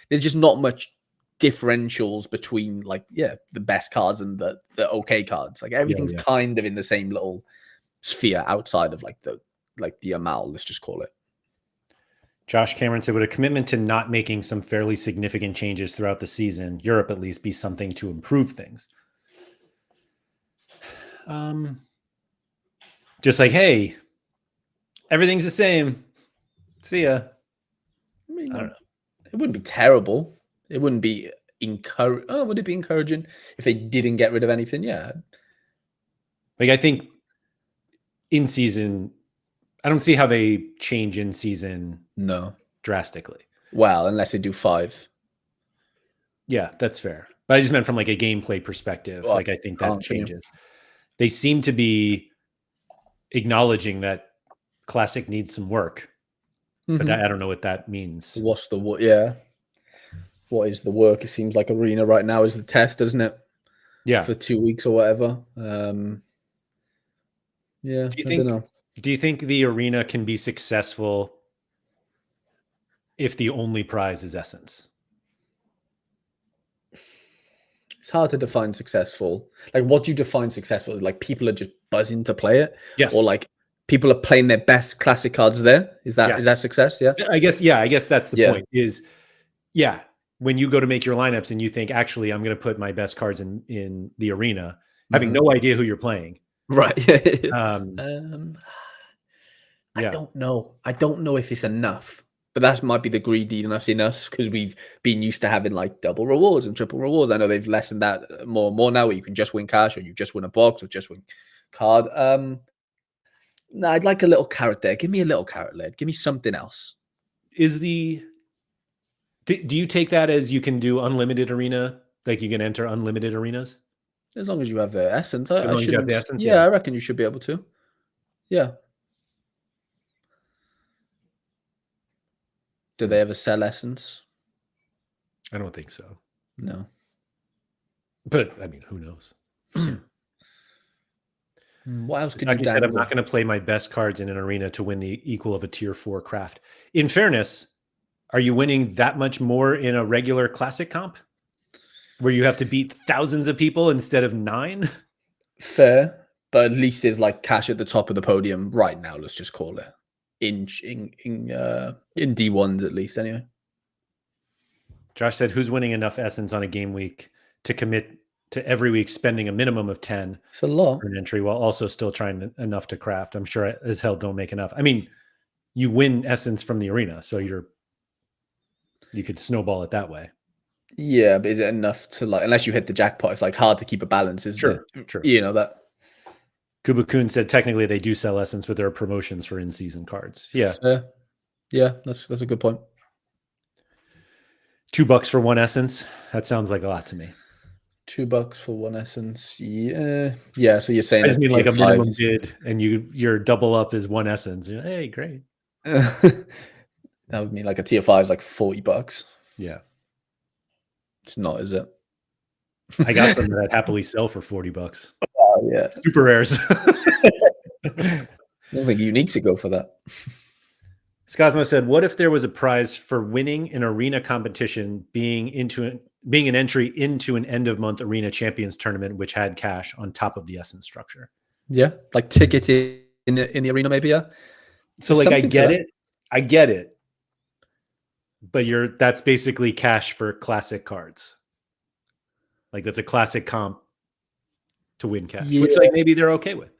there's just not much differentials between the best cards and the okay cards. Like everything's kind of in the same little sphere outside of the Amal, let's just call it. Josh Cameron said, would a commitment to not making some fairly significant changes throughout the season, Europe at least, be something to improve things? Just like, hey, everything's the same. See ya. I don't know. It wouldn't be terrible. It wouldn't be would it be encouraging if they didn't get rid of anything? Yeah. Like I think in season, I don't see how they change in season. No. Drastically. Well, unless they do 5. Yeah, that's fair. But I just meant from like a gameplay perspective. I think that changes. They seem to be acknowledging that Classic needs some work. But I don't know what that means. What's the work? Yeah. What is the work? It seems like Arena right now is the test, doesn't it? Yeah. For 2 weeks or whatever. Yeah. I don't know. Do you think the Arena can be successful if the only prize is Essence? It's hard to define successful. Like, what do you define successful? Like, people are just buzzing to play it, Yes. or like people are playing their best classic cards there. Is that success? Yeah. I guess that's the point. Is when you go to make your lineups and you think, actually, I'm going to put my best cards in the arena, having no idea who you're playing. Right. Yeah. I don't know. I don't know if it's enough, but that might be the greediness in us because we've been used to having like double rewards and triple rewards. I know they've lessened that more and more now, where you can just win cash or you just win a box or just win card. No, I'd like a little carrot there. Give me a little carrot, Laird. Give me something else. Do you take that as you can do unlimited arena? Like you can enter unlimited arenas? As long as you have the essence. As long as you have the essence, I reckon you should be able to. Yeah. Do they ever sell essence? I don't think so. No. But, I mean, who knows? What else could you said, I'm not going to play my best cards in an arena to win the equal of a tier 4 craft. In fairness, are you winning that much more in a regular classic comp where you have to beat thousands of people instead of 9? Fair, but at least there's like cash at the top of the podium right now. Let's just call it in D1s at least. Anyway, Josh said, "Who's winning enough essence on a game week to commit to every week spending a minimum of 10 it's a lot for an entry while also still trying enough to craft? I'm sure as hell don't make enough. I mean, you win essence from the arena, so you could snowball it that way." Yeah, but is it enough to like, unless you hit the jackpot, it's like hard to keep a balance, isn't it? True. You know that. Kuba-kun said technically they do sell essence, but there are promotions for in-season cards. Yeah. Yeah, that's a good point. $2 for one essence. That sounds like a lot to me. $2 for one essence. Yeah. So you're saying I just mean like a minimum bid, and your double up is one essence. You're like, hey, great. That would mean like a tier 5 is like $40. Yeah. It's not, is it? I got some that I'd happily sell for $40. Oh, yeah. Super rares. I don't think uniques would go for that. Scosmo said, what if there was a prize for winning an arena competition, being an entry into an end of month arena champions tournament, which had cash on top of the essence structure? Yeah. Like tickets in the arena, maybe. Yeah. So like, I get it. But that's basically cash for classic cards. Like that's a classic comp to win cash, which like maybe they're okay with.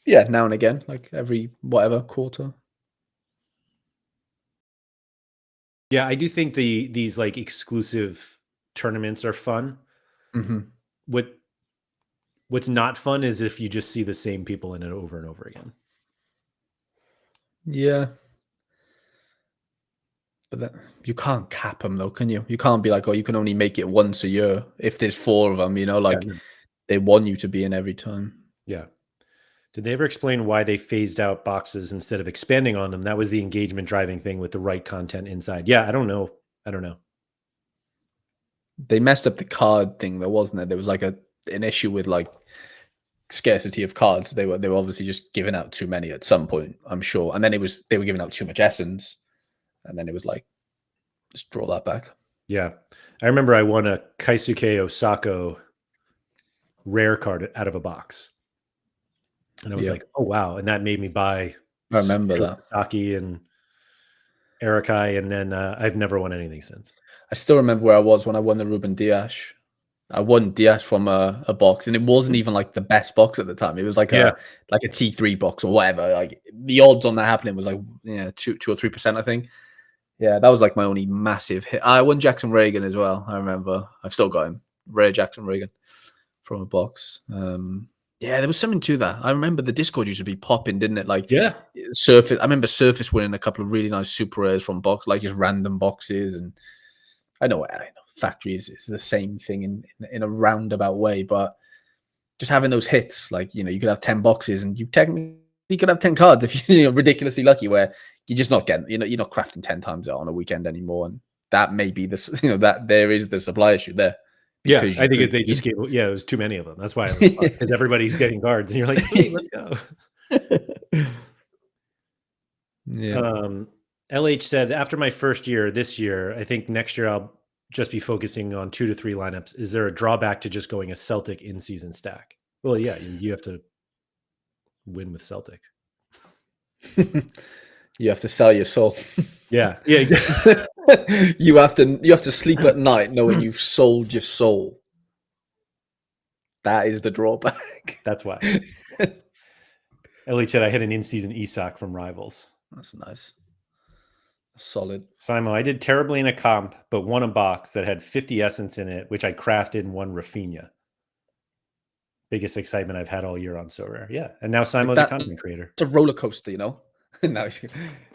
Yeah, now and again, like every quarter. Yeah, I do think these like exclusive tournaments are fun. Mm-hmm. What's not fun is if you just see the same people in it over and over again. Yeah. But you can't cap them though, can you? You can't be like, oh, you can only make it once a year if there's 4 of them, they want you to be in every time. Yeah. Did they ever explain why they phased out boxes instead of expanding on them? That was the engagement driving thing with the right content inside. Yeah, I don't know. They messed up the card thing though, wasn't it? There was like an issue with like scarcity of cards. They were obviously just giving out too many at some point, I'm sure. And then they were giving out too much essence. And then it was like, just draw that back. Yeah. I remember I won a Kaisuke Osako rare card out of a box. And I was like, oh, wow. And that made me buy I remember that. Saki and Erikai. And then I've never won anything since. I still remember where I was when I won the Ruben Dias. I won Dias from a box, and it wasn't even like the best box at the time. It was like a T3 box or whatever. Like the odds on that happening was like 2 or 3%, I think. Yeah, that was like my only massive hit. I won Jackson Reagan as well. I remember. I've still got him. Rare Jackson Reagan from a box. Yeah, there was something to that. I remember the Discord used to be popping, didn't it? Like Surface. I remember Surface winning a couple of really nice super rares from box, like just random boxes. And I know Factory is the same thing in a roundabout way, but just having those hits, like you could have 10 boxes and you technically could have 10 cards if you're ridiculously lucky, where you're just not getting, you're not crafting 10 times on a weekend anymore. And that may be that there is the supply issue there. Yeah, I think they just gave, it was too many of them. That's why it was fun, because everybody's getting cards and you're like, sweet, let's go. Yeah. LH said, after my first year this year, I think next year I'll just be focusing on 2 to 3 lineups. Is there a drawback to just going a Celtic in-season stack? Well, yeah, you have to win with Celtic. You have to sell your soul. Yeah, exactly. You have to sleep at night knowing you've sold your soul. That is the drawback. That's why. LHN, I hit an in-season ESOC from Rivals. That's nice. Solid. Simo, I did terribly in a comp, but won a box that had 50 essence in it, which I crafted and won Rafinha. Biggest excitement I've had all year on Sorare. Yeah. And now Simo's a content creator. It's a roller coaster, you know? No,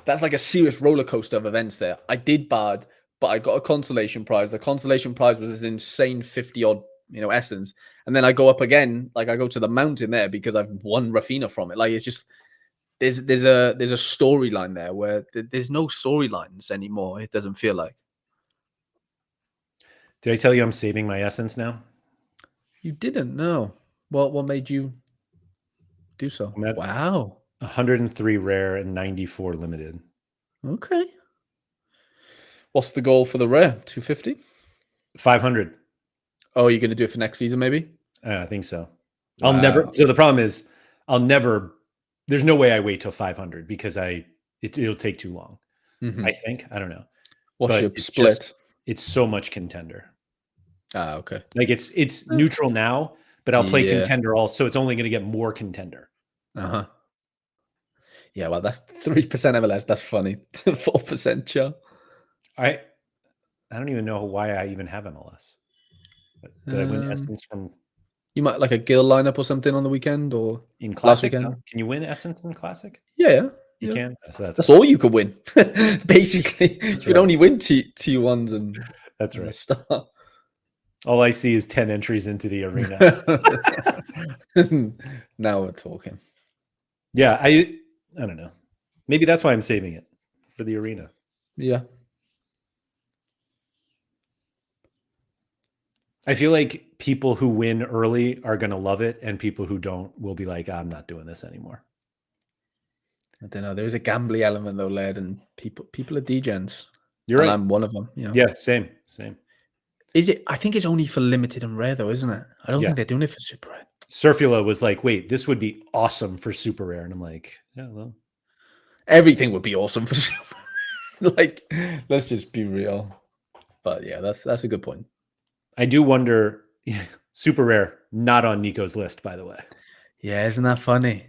that's like a serious roller coaster of events there. I did bad, but I got a consolation prize. The consolation prize was this insane 50 odd, essence. And then I go up again, like I go to the mountain there because I've won Rafinha from it. Like it's just there's a storyline there where there's no storylines anymore. It doesn't feel like. Did I tell you I'm saving my essence now? You didn't, no. What made you do so? Wow. 103 rare and 94 limited. Okay. What's the goal for the rare? 250? 500. Oh, you're going to do it for next season, maybe? I think so. Wow. I'll never. So the problem is, I'll never. There's no way I wait till 500 because it'll take too long. Mm-hmm. I think. I don't know. What's your split? It's so much contender. Okay. Like it's neutral now, but I'll play contender also. It's only going to get more contender. Uh-huh. Yeah, well, that's 3% MLS. That's funny. 4% Joe. I don't even know why I even have MLS. But did I win Essence from? You might like a Gil lineup or something on the weekend or in Classic. Can you win Essence in Classic? Yeah. You can. So that's all you could win. Basically, you could only win T1s and that's right. Stuff. All I see is 10 entries into the arena. Now we're talking. Yeah, I don't know. Maybe that's why I'm saving it for the arena. Yeah. I feel like people who win early are going to love it, and people who don't will be like, I'm not doing this anymore. I don't know. There's a gambly element though, Laird, and people are degens. You're right. I'm one of them. Yeah, same. Is it? I think it's only for limited and rare though, isn't it? I don't think they're doing it for super rare. Surfula was like, wait, this would be awesome for super rare. And I'm like, yeah, well. Everything would be awesome for super rare. Like, let's just be real. But yeah, that's a good point. I do wonder, super rare, not on Nico's list, by the way. Yeah, isn't that funny?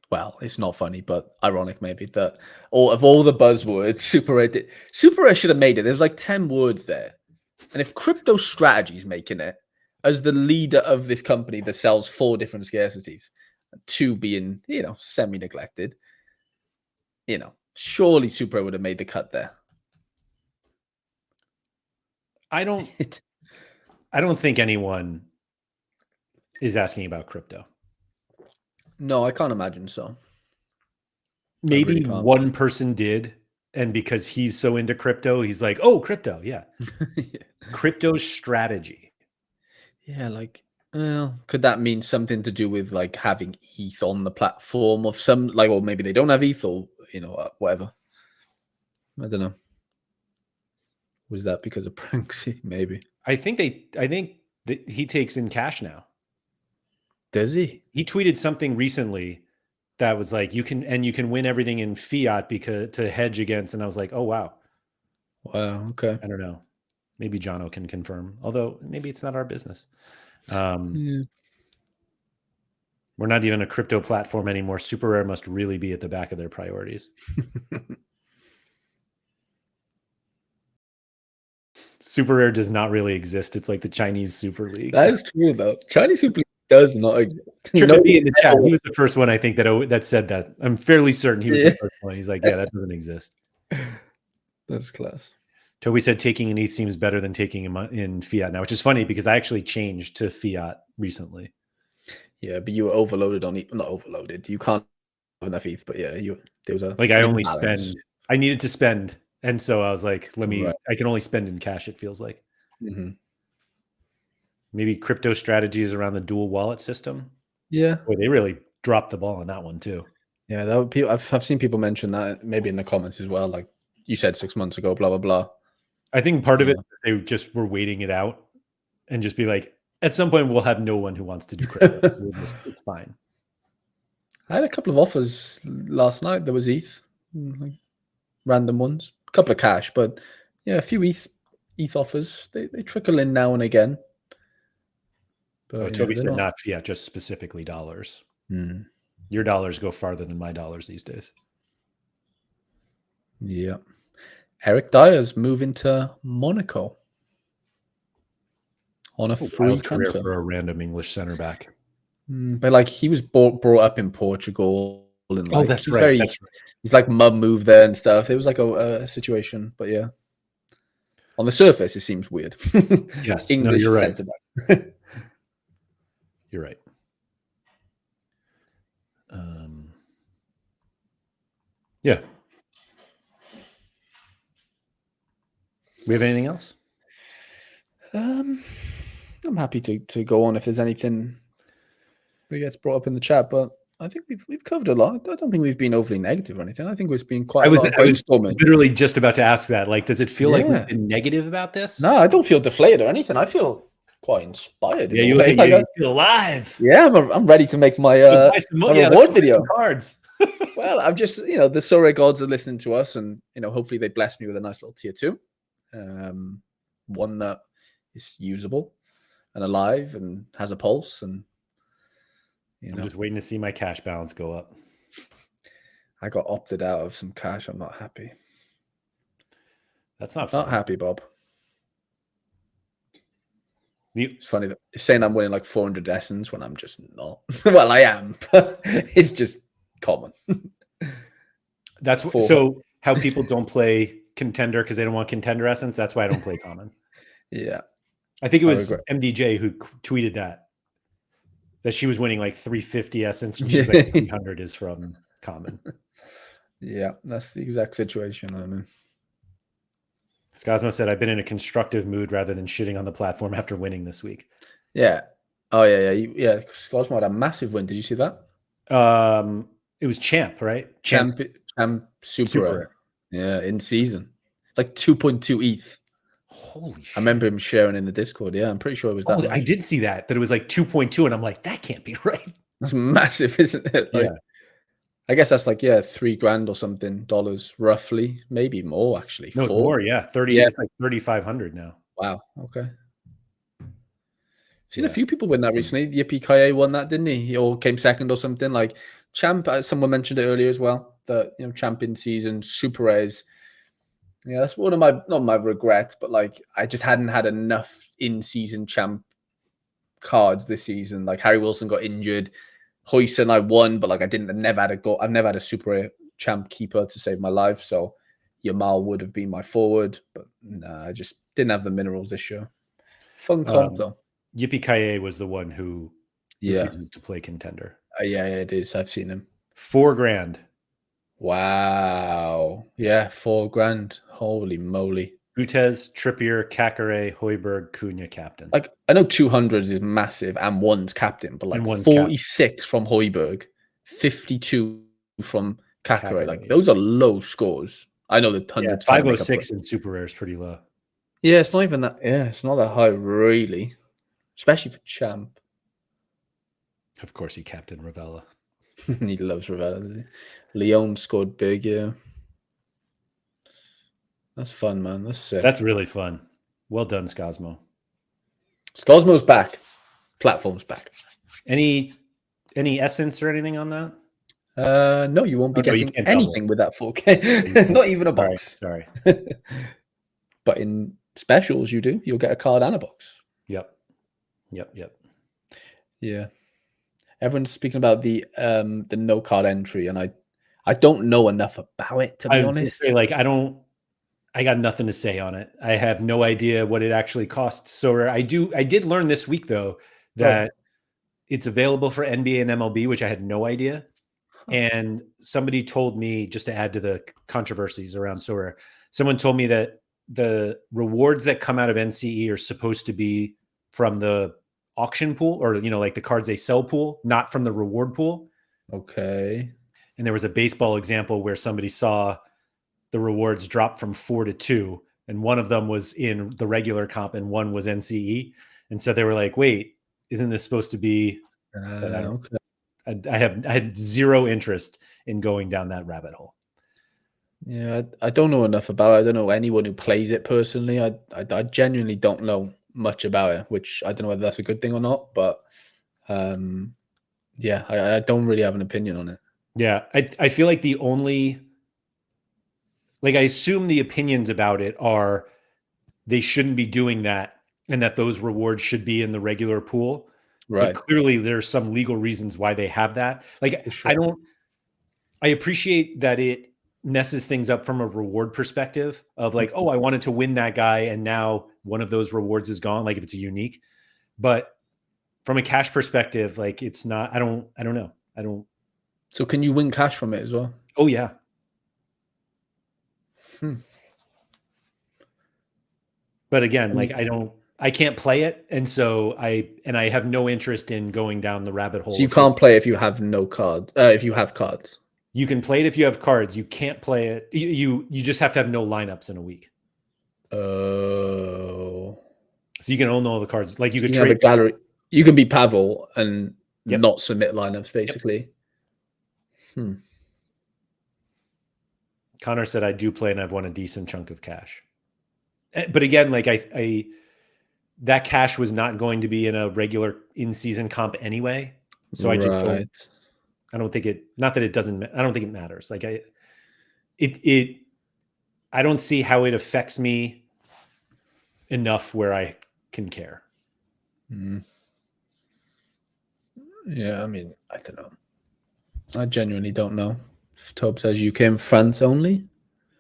Well, it's not funny, but ironic maybe that of all the buzzwords, super rare should have made it. There's like 10 words there. And if Crypto Strategy's making it as the leader of this company that sells 4 different scarcities, 2 being, semi-neglected, surely Super would have made the cut there. I don't think anyone is asking about crypto. No, I can't imagine so. Maybe really one person did. And because he's so into crypto, he's like, oh, crypto. Yeah. Crypto strategy. Yeah. Like, could that mean something to do with like having ETH on the platform of some, like, or maybe they don't have ETH or, whatever. I don't know. Was that because of Pranksy? Maybe. I think that he takes in cash now. Does he? He tweeted something recently that was like, you can win everything in fiat because to hedge against. And I was like, oh, wow. Wow. Okay. I don't know. Maybe Jono can confirm, although maybe it's not our business. Yeah. We're not even a crypto platform anymore. Super Rare must really be at the back of their priorities. Super Rare does not really exist. It's like the Chinese Super League. That is true, though. Chinese Super League does not exist. Triple B in the chat. He was the first one, I think, that said that. I'm fairly certain he was the first one. He's like, yeah, that doesn't exist. That's class. Toby said taking an ETH seems better than taking him in fiat now, which is funny because I actually changed to fiat recently. Yeah, but you were overloaded on ETH. Not overloaded. You can't have enough ETH, but yeah, there was a like I only spend. I needed to spend, and so I was like, I can only spend in cash. It feels like. Mm-hmm. Maybe crypto strategies around the dual wallet system. Yeah, boy, they really dropped the ball on that one too. Yeah, I've seen people mention that maybe in the comments as well. Like you said 6 months ago, blah blah blah. I think part of it, they just were waiting it out and just be like, at some point we'll have no one who wants to do crypto. It's fine. I had a couple of offers last night. There was ETH, like random ones, a couple of cash, but yeah, a few ETH offers. They trickle in now and again. But Toby said not just specifically dollars. Your dollars go farther than my dollars these days. Yeah. Eric Dyer's moving to Monaco on a free career transfer for a random English center back. But like he was brought up in Portugal, and like that's right. That's right. He's like mum moved there and stuff. It was like a situation, but yeah. On the surface, it seems weird. Yes, English you're right. centre back. You're right. Yeah. We have anything else? I'm happy to go on if there's anything that gets brought up in the chat, but I think we've covered a lot. I don't think we've been overly negative or anything. I think we've been quite. I was literally just about to ask that. Like, does it feel like we've been negative about this? No, I don't feel deflated or anything. I feel quite inspired. Yeah, you feel alive. Yeah, I'm ready to make my reward video. Cards. Well, I'm just, the Sorare gods are listening to us, and hopefully they bless me with a nice little tier 2, one that is usable and alive and has a pulse. And I'm just waiting to see my cash balance go up. I got opted out of some cash. I'm not happy. That's not happy, Bob. It's funny that you're saying I'm winning like 400 essence when I'm just not. Well, I am, but it's just common. That's so how people don't play contender because they don't want contender essence. That's why I don't play common. Yeah, I think it was MDJ who tweeted that she was winning like 350 essence, and she's like 300 is from common. Yeah, that's the exact situation I'm in. Scosmo said, "I've been in a constructive mood rather than shitting on the platform after winning this week." Yeah. Oh yeah. Scosmo had a massive win. Did you see that? It was Champ, right? Champ Super. Yeah, in season. It's like 2.2 ETH. Holy shit. I remember him sharing in the Discord. Yeah, I'm pretty sure it was that. I did see that it was like 2.2, and I'm like, that can't be right. That's massive, isn't it? Like, yeah. I guess that's like, $3,000 or something dollars, roughly. Maybe more, actually. No, it's more, yeah. 30, yeah. It's like 3,500 now. Wow. Okay. Seen a few people win that recently. Yippee Kaye won that, didn't he? He all came second or something. Like Champ, someone mentioned it earlier as well. That champion season, super rares. Yeah, that's one of my not my regrets, but like I just hadn't had enough in-season champ cards this season. Like Harry Wilson got injured, Hoyson I won, but like I've never had a super rare champ keeper to save my life. So Yamal would have been my forward, but I just didn't have the minerals this year. Fun comp though. Yippee Kaye was the one who refused to play contender. Yeah, it is. I've seen him. $4,000. Wow. Yeah, $4,000. Holy moly. Gutez, Trippier, Kakare, Højbjerg, Cunha captain. Like I know 200 is massive and one's captain, but like 46 from Højbjerg, 52 from Kakare. Like those are low scores. I know the hundreds. 506 in super rare is pretty low. Yeah, it's not even that. Yeah, it's not that high really, especially for champ. Of course, he captained Ravella. He loves Ravella, does he? Leon scored big, yeah. That's fun, man. That's sick. That's really fun. Well done, Scosmo. Scosmo's back. Platform's back. Any essence or anything on that? No, you won't be getting anything with that 4K. Not even a box. Sorry. But in specials, you do. You'll get a card and a box. Yep. Yeah. Everyone's speaking about the no card entry, and I don't know enough about it, to be honest. Say, like, I got nothing to say on it. I have no idea what it actually costs. So I did learn this week though that it's available for NBA and MLB, which I had no idea. And somebody told me, just to add to the controversies around Sorare, someone told me that the rewards that come out of NCE are supposed to be from the auction pool, or like the cards they sell pool, not from the reward pool. Okay. And there was a baseball example where somebody saw the rewards drop from 4 to 2, and one of them was in the regular comp and one was NCE. And so they were like, wait, isn't this supposed to be? But I don't. Okay. I had zero interest in going down that rabbit hole. Yeah, I don't know enough about it. I don't know anyone who plays it personally. I genuinely don't know much about it, which I don't know whether that's a good thing or not. But yeah, I don't really have an opinion on it. Yeah, I feel like the only, like, I assume the opinions about it are they shouldn't be doing that and that those rewards should be in the regular pool. But Right. clearly there's some legal reasons why they have that. Like, For sure. I appreciate that it messes things up from a reward perspective of like, oh, I wanted to win that guy and now one of those rewards is gone, like if it's a unique. But from a cash perspective, like it's not, I don't know. So can you win cash from it as well? Oh yeah. But again, like I can't play it. And so I have no interest in going down the rabbit hole. So you can't play if you have no cards, if you have cards. You can play it if you have cards. You can't play it. You just have to have no lineups in a week. Oh. So you can own all the cards. Like you could have a gallery. You can be Pavel and Yep. not submit lineups, basically. Yep. Connor said I do play and I've won a decent chunk of cash. But again, like I that cash was not going to be in a regular in-season comp anyway. So I just don't. I don't think it. Not that it doesn't. I don't think it matters. Like I don't see how it affects me enough where I can care. Yeah, I mean, I don't know. I genuinely don't know. Tob says UK and France only.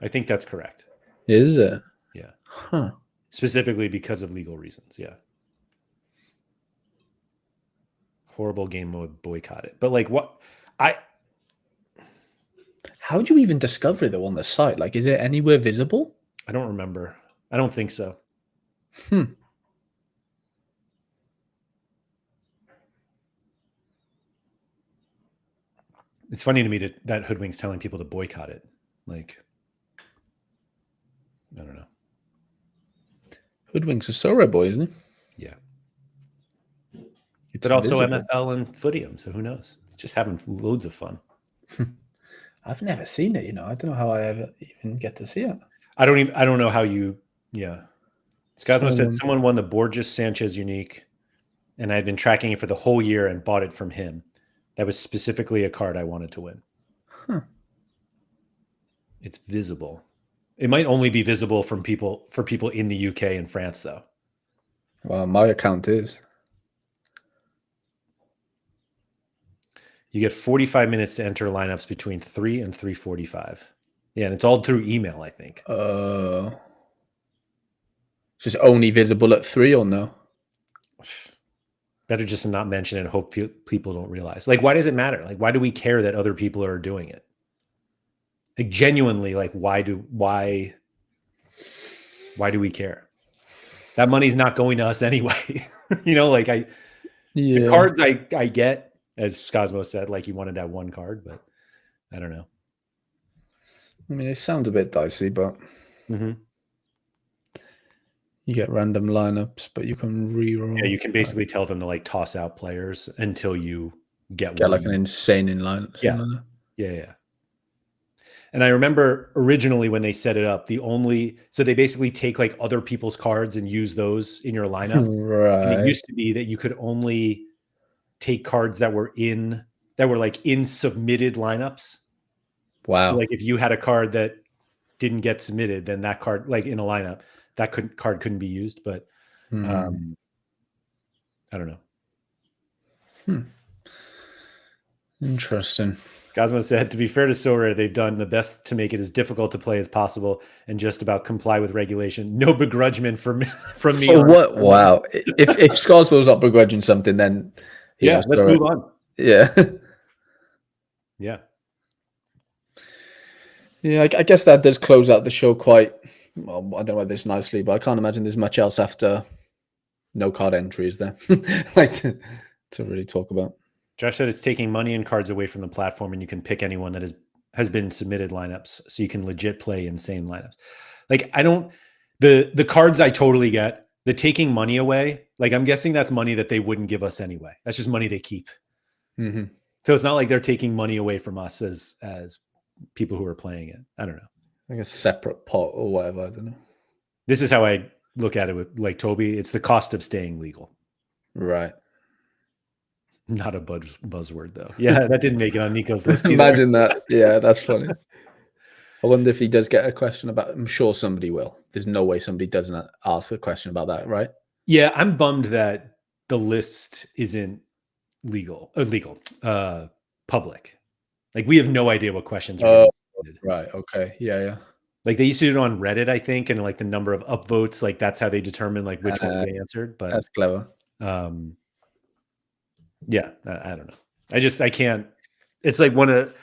I think that's correct. Is it? Yeah. Huh. Specifically because of legal reasons. Yeah. Horrible game mode, boycott it. But like what how do you even discover it though on the site? Like, is it anywhere visible? I don't remember. I don't think so. It's funny to me that Hoodwink's telling people to boycott it. Like, I don't know. Hoodwink's a Sorare boy, isn't he? Yeah. It's but also visible. MFL and Footium, so who knows? It's just having loads of fun. I've never seen it, I don't know how I ever even get to see it. I don't know how you, yeah. Scosmo said someone won the Borges Sanchez unique, and I had been tracking it for the whole year and bought it from him. That was specifically a card I wanted to win. Huh. It's visible. It might only be visible for people in the UK and France, though. Well, my account is. You get 45 minutes to enter lineups between 3 and 3:45. Yeah, and it's all through email, I think. It's just only visible at 3 or no? Better just to not mention it and hope people don't realize. Like, why does it matter? Like, why do we care that other people are doing it? Like, genuinely, like, why do we care? That money's not going to us anyway. Like the cards I get, as Scosmo said, like he wanted that one card, but I don't know. I mean, it sounds a bit dicey, but you get random lineups, but you can reroll. Yeah, you can basically tell them to like toss out players until you get like an insane in lineup. Yeah. And I remember originally when they set it up, so they basically take like other people's cards and use those in your lineup. Right. And it used to be that you could only take cards that were in submitted lineups. Wow. So like if you had a card that didn't get submitted, then that card, like in a lineup, that card couldn't be used. But I don't know. Interesting. Cosmo said, to be fair to Sorare, they've done the best to make it as difficult to play as possible and just about comply with regulation. No begrudgment from me. For what? Wow. if Scarswell's not begrudging something, then let's move on. Yeah. Yeah. Yeah, I guess that does close out the show quite well. I don't know this nicely, but I can't imagine there's much else after no card entries there, like to really talk about. Josh said it's taking money and cards away from the platform, and you can pick anyone that has been submitted lineups, so you can legit play insane lineups. Like The cards I totally get. The taking money away, like I'm guessing that's money that they wouldn't give us anyway. That's just money they keep. Mm-hmm. So it's not like they're taking money away from us as people who are playing it. I don't know. Like a separate pot or whatever. I don't know. This is how I look at it with like Toby. It's the cost of staying legal. Right. Not a buzzword though. Yeah, that didn't make it on Nico's list either. Imagine that. Yeah, that's funny. I wonder if he does get a question about. I'm sure somebody will. There's no way somebody doesn't ask a question about that, right? Yeah, I'm bummed that the list isn't public. Like we have no idea what questions are getting submitted. Right. Okay. Yeah. Like they used to do it on Reddit, I think, and like the number of upvotes, like that's how they determine like which ones they answered. But that's clever. Yeah, I don't know. I can't. It's like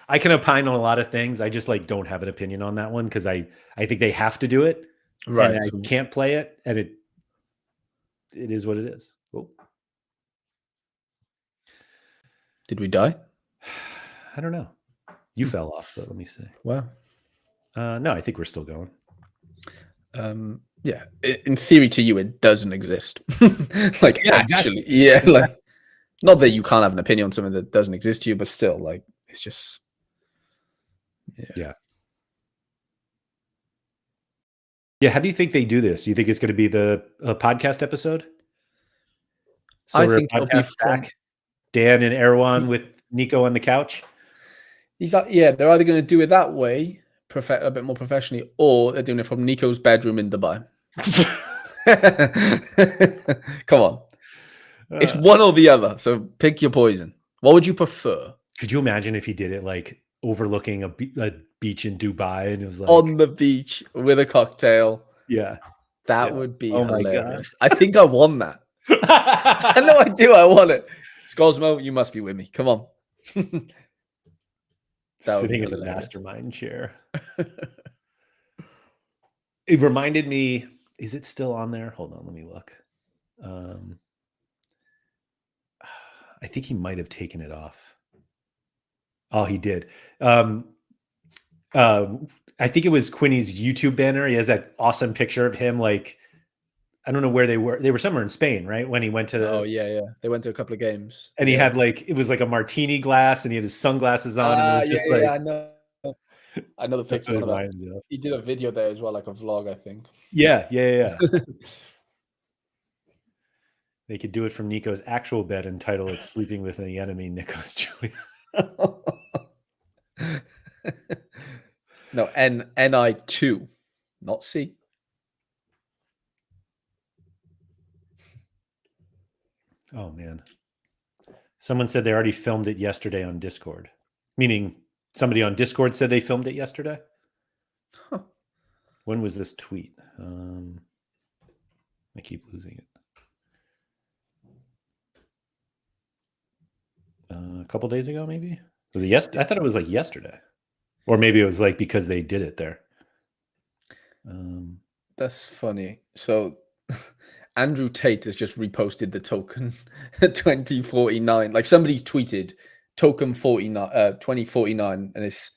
I can opine on a lot of things. I just like don't have an opinion on that one because I think they have to do it, right? And I can't play it, and it is what it is. Oh. Did we die? I don't know. You fell off, but let me see. Wow. No, I think we're still going. Yeah, in theory, to you, it doesn't exist. Like, yeah, actually, exactly. Yeah, like, not that you can't have an opinion on something that doesn't exist to you, but still, like, it's just, yeah. How do you think they do this? You think it's going to be the podcast episode? So I think it'll be back. Dan and Erwan with Nico on the couch. He's like, yeah, they're either going to do it that way, a bit more professionally, or they're doing it from Nico's bedroom in Dubai. Come on. It's one or the other, so pick your poison. What would you prefer? Could you imagine if he did it like overlooking a beach in Dubai and it was like on the beach with a cocktail? Yeah. That would be hilarious. My God. I think I won that. I know I do. I want it. Scosmo, you must be with me. Come on. Sitting in the mastermind chair. It reminded me, is it still on there? Hold on, let me look. I think he might have taken it off. Oh, he did. I think it was Quinny's YouTube banner. He has that awesome picture of him. Like, I don't know where they were. They were somewhere in Spain, right? When he went to Oh, yeah. They went to a couple of games. And he had like, it was like a martini glass and he had his sunglasses on. And it was just I know. I know the picture. He did a video there as well, like a vlog, I think. Yeah. They could do it from Nico's actual bed and title it Sleeping with the Enemy, Nico's Julia. No, NI2, not C. Oh, man. Someone said they already filmed it yesterday on Discord. Meaning somebody on Discord said they filmed it yesterday? Huh. When was this tweet? I keep losing it. A couple days ago, maybe? Was it yesterday? I thought it was like yesterday. Or maybe it was like because they did it there. That's funny. So Andrew Tate has just reposted the token 2049. Like somebody's tweeted token 2049, and it's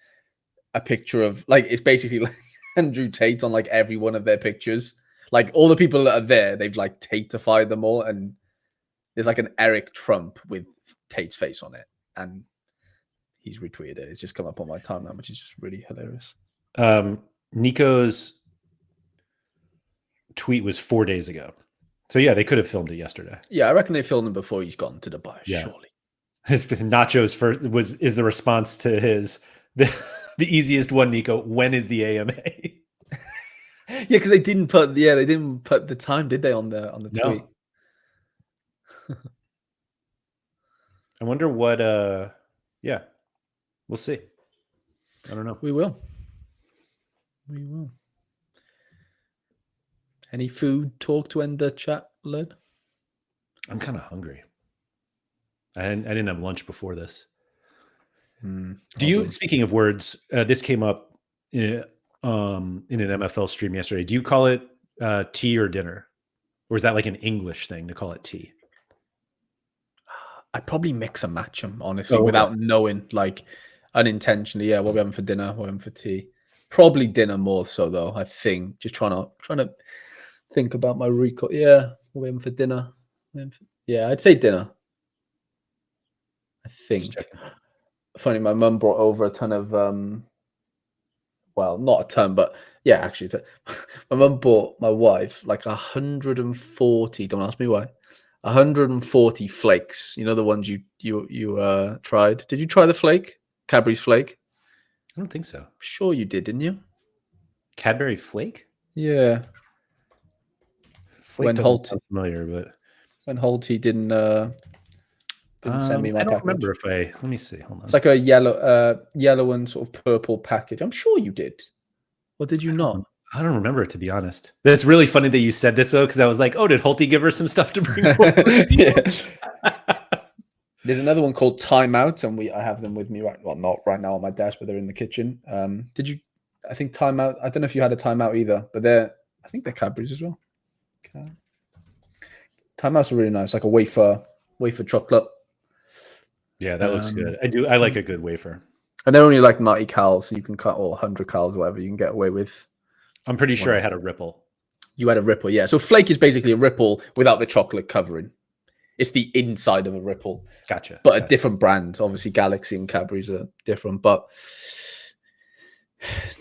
a picture of like it's basically like Andrew Tate on like every one of their pictures. Like all the people that are there, they've like Tatefied them all, and there's like an Eric Trump with Tate's face on it, and he's retweeted it. It's just come up on my timeline, which is just really hilarious. Nico's tweet was 4 days ago. So yeah, they could have filmed it yesterday. Yeah, I reckon they filmed him before he's gone to Dubai, surely. His Nacho's is the response to his the easiest one, Nico. When is the AMA? Yeah, because they didn't put the time, did they, on the tweet? I wonder what yeah. We'll see. I don't know. We will. Any food talk to end the chat, Laird? I'm kind of hungry. I didn't have lunch before this. Do you, speaking of words, this came up in an MFL stream yesterday. Do you call it tea or dinner? Or is that like an English thing to call it tea? I'd probably mix and match them, honestly, without knowing, like unintentionally. Yeah, what are we having for dinner? What are we having for tea? Probably dinner more so though. I think just trying to think about my recall. Yeah, we're waiting for dinner. Yeah, I'd say dinner. I Just think. checking. Funny, my mum brought over a ton of well, not a ton, but yeah, actually, my mum bought my wife like 140. Don't ask me why. 140 flakes. You know the ones you tried. Did you try the flake? Cadbury's flake. I don't think so. Sure, you did, didn't you? Cadbury Flake? Yeah. Flake doesn't sound familiar, but when Holty didn't send me my I don't package. remember if let me see. Hold on. It's like a yellow and sort of purple package. I'm sure you did. Or did you not? I don't remember it, to be honest. It's really funny that you said this though, because I was like, "Oh, did Holty give her some stuff to bring forward?" Yeah. There's another one called Time Out, and I have them with me not right now on my desk, but they're in the kitchen. Did you? I think Time Out. I don't know if you had a Time Out either, but I think they're Cadbury's as well. Okay. Time Out's are really nice, like a wafer chocolate. Yeah, that looks good. I like a good wafer. And they're only like 90 calories, so you can cut, or 100 calories, whatever you can get away with. I'm pretty sure I had a Ripple. You had a Ripple, yeah. So Flake is basically a Ripple without the chocolate covering. It's the inside of a Ripple. Gotcha. But a different brand. Obviously, Galaxy and Cadbury's are different, but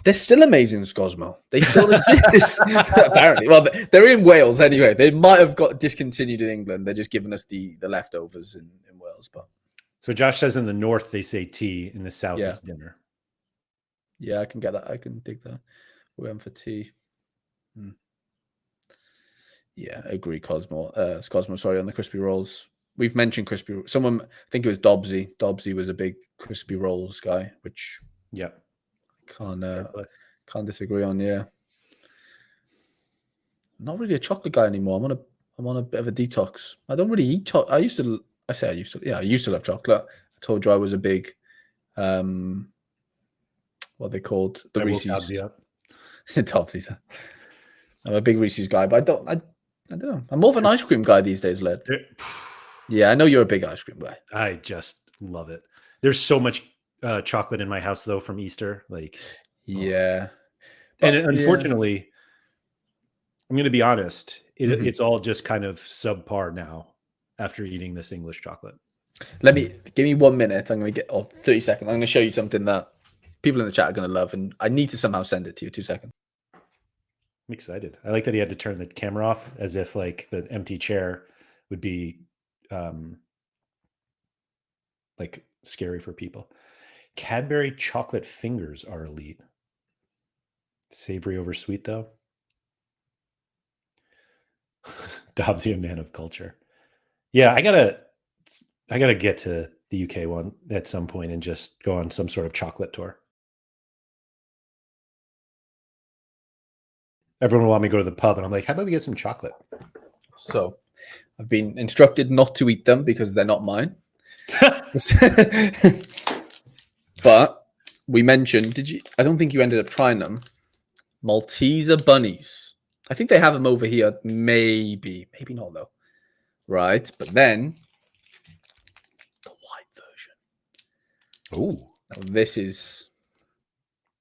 they're still amazing, Scosmo. They still exist, apparently. Well, they're in Wales anyway. They might have got discontinued in England. They're just giving us the leftovers in Wales, but. So Josh says in the north they say tea, in the south it's dinner. Yeah, I can get that. I can dig that. We're in for tea. Yeah, I agree, Cosmo. Sorry, on the crispy rolls. We've mentioned crispy. Someone, I think it was Dobbsy. Dobbsy was a big crispy rolls guy, which can't disagree on. Yeah, not really a chocolate guy anymore. I'm on a bit of a detox. I don't really eat chocolate. I used to love chocolate. I told you I was a big, what they called the Reese's. Dobbsy's. I'm a big Reese's guy, but I don't know. I'm more of an ice cream guy these days, Laird. Yeah, I know you're a big ice cream guy. I just love it. There's so much chocolate in my house though from Easter. Yeah. And unfortunately, I'm going to be honest, it's all just kind of subpar now after eating this English chocolate. Give me 1 minute. I'm going to 30 seconds. I'm going to show you something that people in the chat are going to love, and I need to somehow send it to you. 2 seconds. I'm excited. I like that he had to turn the camera off as if like the empty chair would be like scary for people. Cadbury chocolate fingers are elite. Savory over sweet though. Dobbsy, a man of culture. Yeah, I gotta get to the UK one at some point and just go on some sort of chocolate tour. Everyone will want me to go to the pub, and I'm like, how about we get some chocolate? So I've been instructed not to eat them because they're not mine. But we mentioned, I don't think you ended up trying them. Malteser bunnies. I think they have them over here. Maybe not though. Right. But then the white version. Oh, this is.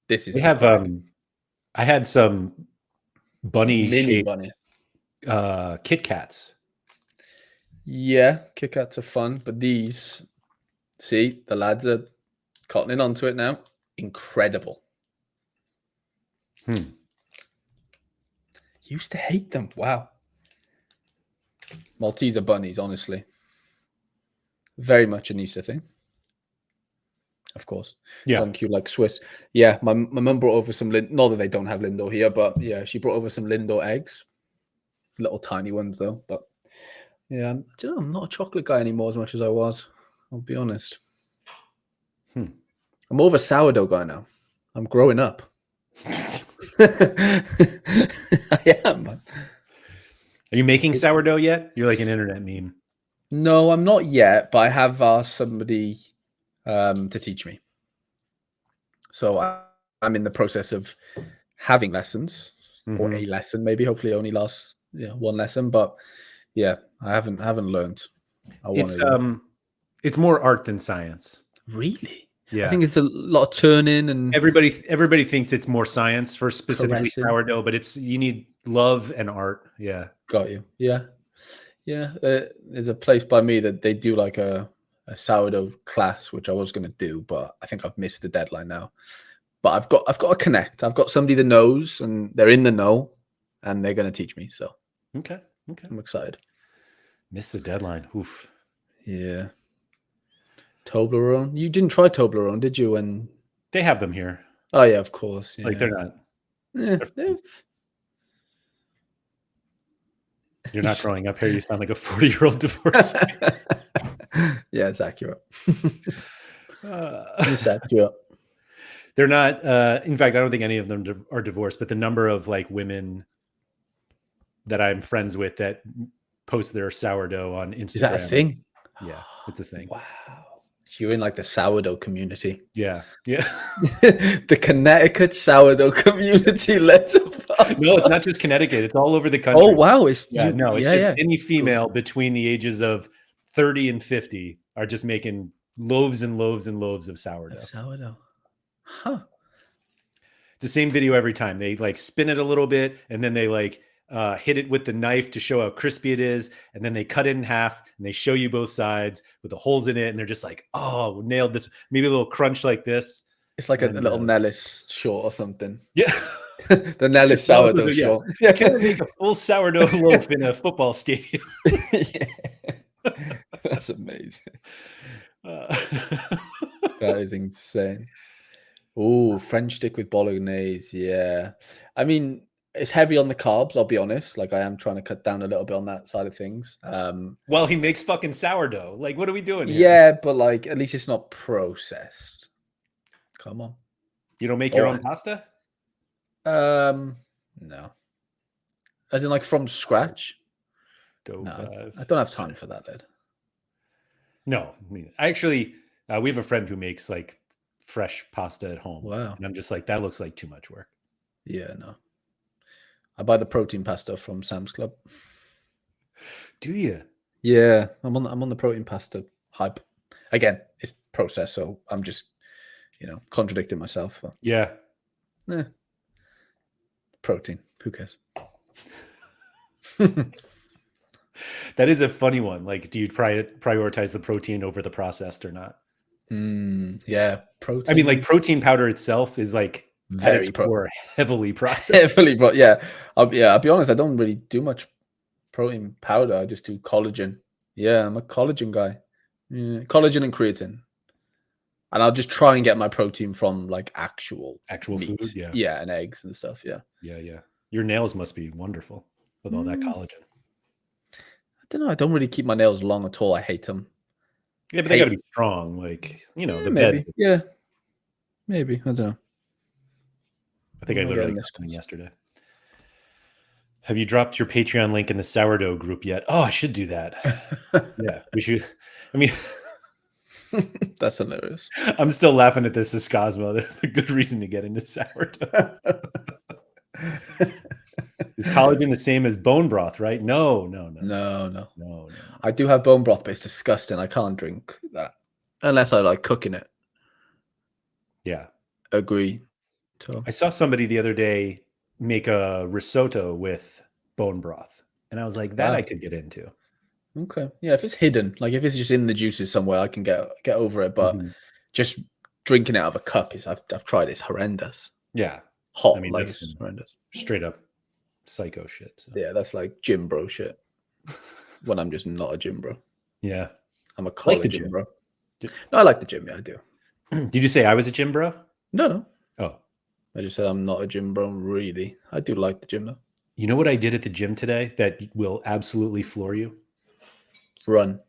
We have, I had some mini bunny Kit Kats. Yeah, Kit Kats are fun, but these, see, the lads are cottoning onto it now. Incredible. Used to hate them. Wow. Malteser bunnies, honestly. Very much an Easter thing. Of course. Yeah. Done cute like Swiss. Yeah, my mum brought over some, not that they don't have Lindor here, but yeah, she brought over some Lindor eggs. Little tiny ones though, but yeah, I'm not a chocolate guy anymore as much as I was. I'll be honest. I'm more of a sourdough guy now. I'm growing up. I am, man. Are you making sourdough yet? You're like an internet meme. No, I'm not yet, but I have asked somebody to teach me. So I'm in the process of having lessons, or a lesson, maybe. Hopefully, only lasts one lesson. But yeah, I haven't learned. It's more art than science. Really? Yeah. I think it's a lot of turning and Everybody thinks it's more science for specifically caressing. sourdough, but you need love and art. Yeah. Got you. Yeah. Yeah. There's a place by me that they do like a sourdough class, which I was going to do, but I think I've missed the deadline now. But I've got to connect. I've got somebody that knows, and they're in the know, and they're going to teach me. So Okay. I'm excited. Missed the deadline. Oof. Yeah. Toblerone. You didn't try Toblerone, did you? And They have them here. oh yeah, of course. Yeah. Like they're not. You're not growing up here. You sound like a 40-year-old divorcee. Yeah, it's accurate. It's accurate. They're not. In fact, I don't think any of them are divorced. But the number of like women that I'm friends with that post their sourdough on Instagram. Is that a thing? Yeah, it's a thing. Wow. You're in like the sourdough community. Yeah. Yeah. The Connecticut sourdough community. No, it's not just Connecticut. It's all over the country. Oh, wow. It's just any female between the ages of 30 and 50 are just making loaves and loaves and loaves of sourdough. Huh. It's the same video every time. They like spin it a little bit and then they like hit it with the knife to show how crispy it is. And then they cut it in half and they show you both sides with the holes in it. And they're just like, oh, nailed this. Maybe a little crunch like this. It's like a little Nellis short or something. Yeah. The Nellis sourdough short. Yeah. Can I make a full sourdough loaf in a football stadium? Yeah. That's amazing. That is insane. Oh, French stick with bolognese. Yeah. I mean, it's heavy on the carbs, I'll be honest. Like I am trying to cut down a little bit on that side of things. Well, he makes fucking sourdough. Like, what are we doing here? Yeah, but like at least it's not processed. Come on. You don't make your own pasta? No. As in like from scratch? No, I don't have time for that, Ed. No, I mean, we have a friend who makes like fresh pasta at home. Wow. And I'm just like, that looks like too much work. Yeah, no. I buy the protein pasta from Sam's Club. Do you? Yeah, I'm on the protein pasta hype. Again, it's processed, so I'm just, contradicting myself. But, yeah. Protein. Who cares? That is a funny one. Like, do you prioritize the protein over the processed or not? Yeah, protein. I mean, like protein powder itself is like very heavily processed. Heavily, but yeah. I'll be honest. I don't really do much protein powder. I just do collagen. Yeah, I'm a collagen guy. Collagen and creatine. And I'll just try and get my protein from like actual meat. Food. Yeah. Yeah, and eggs and stuff. Yeah. Yeah. Your nails must be wonderful with all that collagen. I don't know. I don't really keep my nails long at all. I hate them. Yeah, but they got to be strong. Like, the maybe. bed. Yeah. Maybe. I don't know. I think I literally got something yesterday. Have you dropped your Patreon link in the sourdough group yet? Oh, I should do that. Yeah, we should. I mean, that's hilarious. I'm still laughing at this as Cosmo. That's a good reason to get into sourdough. Is collagen the same as bone broth, right? No. I do have bone broth, but it's disgusting. I can't drink that unless I like cooking it. Yeah. Agree. I saw somebody the other day make a risotto with bone broth, and I was like, that I could get into. Okay. Yeah, if it's hidden, like if it's just in the juices somewhere, I can get over it. But just drinking it out of a cup I've tried. It's horrendous. Yeah. Hot. I mean, like it's horrendous. Straight up psycho shit. So. Yeah, that's like gym bro shit. When I'm just not a gym bro. Yeah. I'm a college gym bro. No, I like the gym. Yeah, I do. Did you say I was a gym bro? No. Oh. I just said I'm not a gym bro, really. I do like the gym, though. You know what I did at the gym today that will absolutely floor you? Run.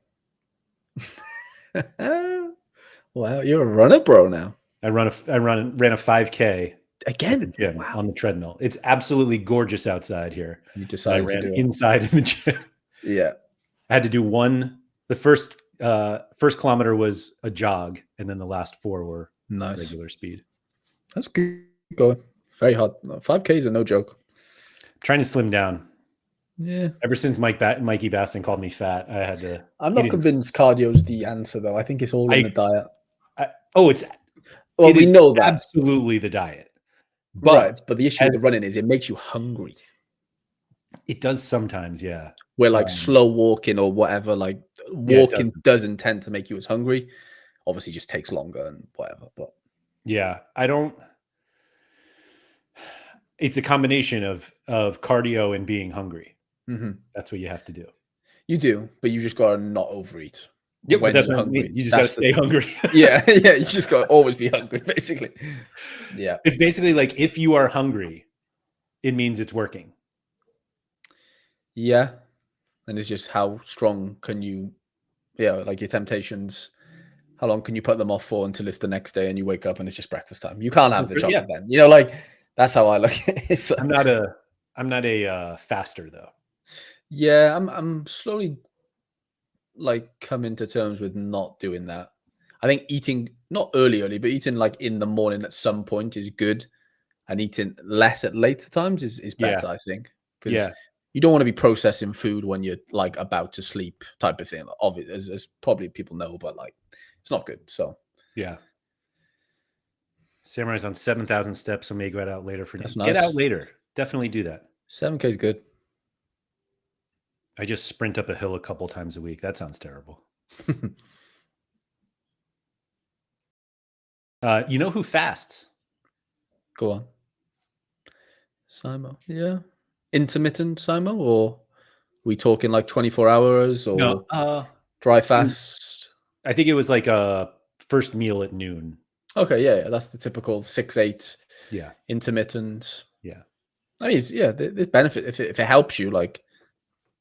Wow, you're a runner, bro, now. I ran a 5K again at the gym on the treadmill. It's absolutely gorgeous outside here. You decided I ran to do inside in the gym. Yeah. I had to do one. The first kilometer was a jog, and then the last 4 were regular speed. That's good. Going very hard. 5Ks are no joke. I'm trying to slim down. Yeah. Ever since Mikey Baston called me fat, I had to. I'm not convinced cardio is the answer, though. I think it's all in the diet. It's Well, It we is know that. absolutely the diet. Right. But But the issue with the running is it makes you hungry. it does sometimes, yeah. Where like slow walking or whatever, like Yeah, it walking doesn't tend to make you as hungry. Obviously, just takes longer and whatever. But yeah, I don't. It's a combination of cardio and being hungry. That's what you have to do. you do, but you just gotta not overeat Yep, but when that's you're what I hungry. mean. You just got to That's stay hungry. yeah, yeah. You just gotta always be hungry, basically. Yeah, It's basically like if you are hungry, it means it's working. yeah. And it's just how strong can you, like your temptations. How long can you put them off for until it's the next day and you wake up and it's just breakfast time? You can't have the Yeah, chocolate then. You know, like that's how I look at it. So, I'm not a faster though. yeah, I'm slowly like coming to terms with not doing that. I think eating not early, but eating like in the morning at some point is good, and eating less at later times is Yeah, better. I think because yeah, you don't want to be processing food when you're like about to sleep, type of thing. Obviously, as probably people know, but like it's not good. So yeah. Samurai's on 7,000 steps, so may go out later for that's get out nice. later. Definitely do that. 7K is good. I just sprint up a hill a couple times a week. That sounds terrible. You know who fasts? Go on, Simo. Yeah, intermittent Simo, or we talking like 24 hours No, or dry it- fast? I think it was like a first meal at noon. Okay, yeah, that's the typical 6-8 Yeah, intermittent. yeah, I mean, yeah, there's benefit if it helps you. Like,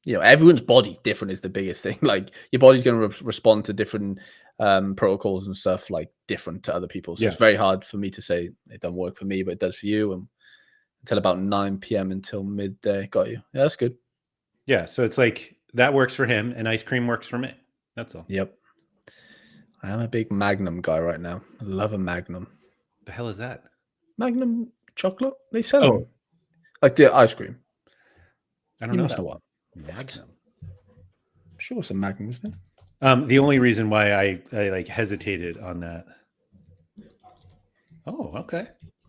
everyone's body's different is the biggest thing. Like, your body's going to respond to different protocols and stuff, like different to other people. So yeah, it's very hard for me to say it doesn't work for me, but it does for you. And until about 9 p.m. until midday, got you. Yeah, that's good. yeah. So it's like that works for him, and ice cream works for me. That's all. Yep. I am a big Magnum guy right now. I love a Magnum. The hell is that? Magnum chocolate? They sell Oh, them. Like the ice cream. I don't You know must that know one. what. Magnum. I'm sure it's a Magnum, isn't it? The only reason why I like hesitated on that. Oh, okay.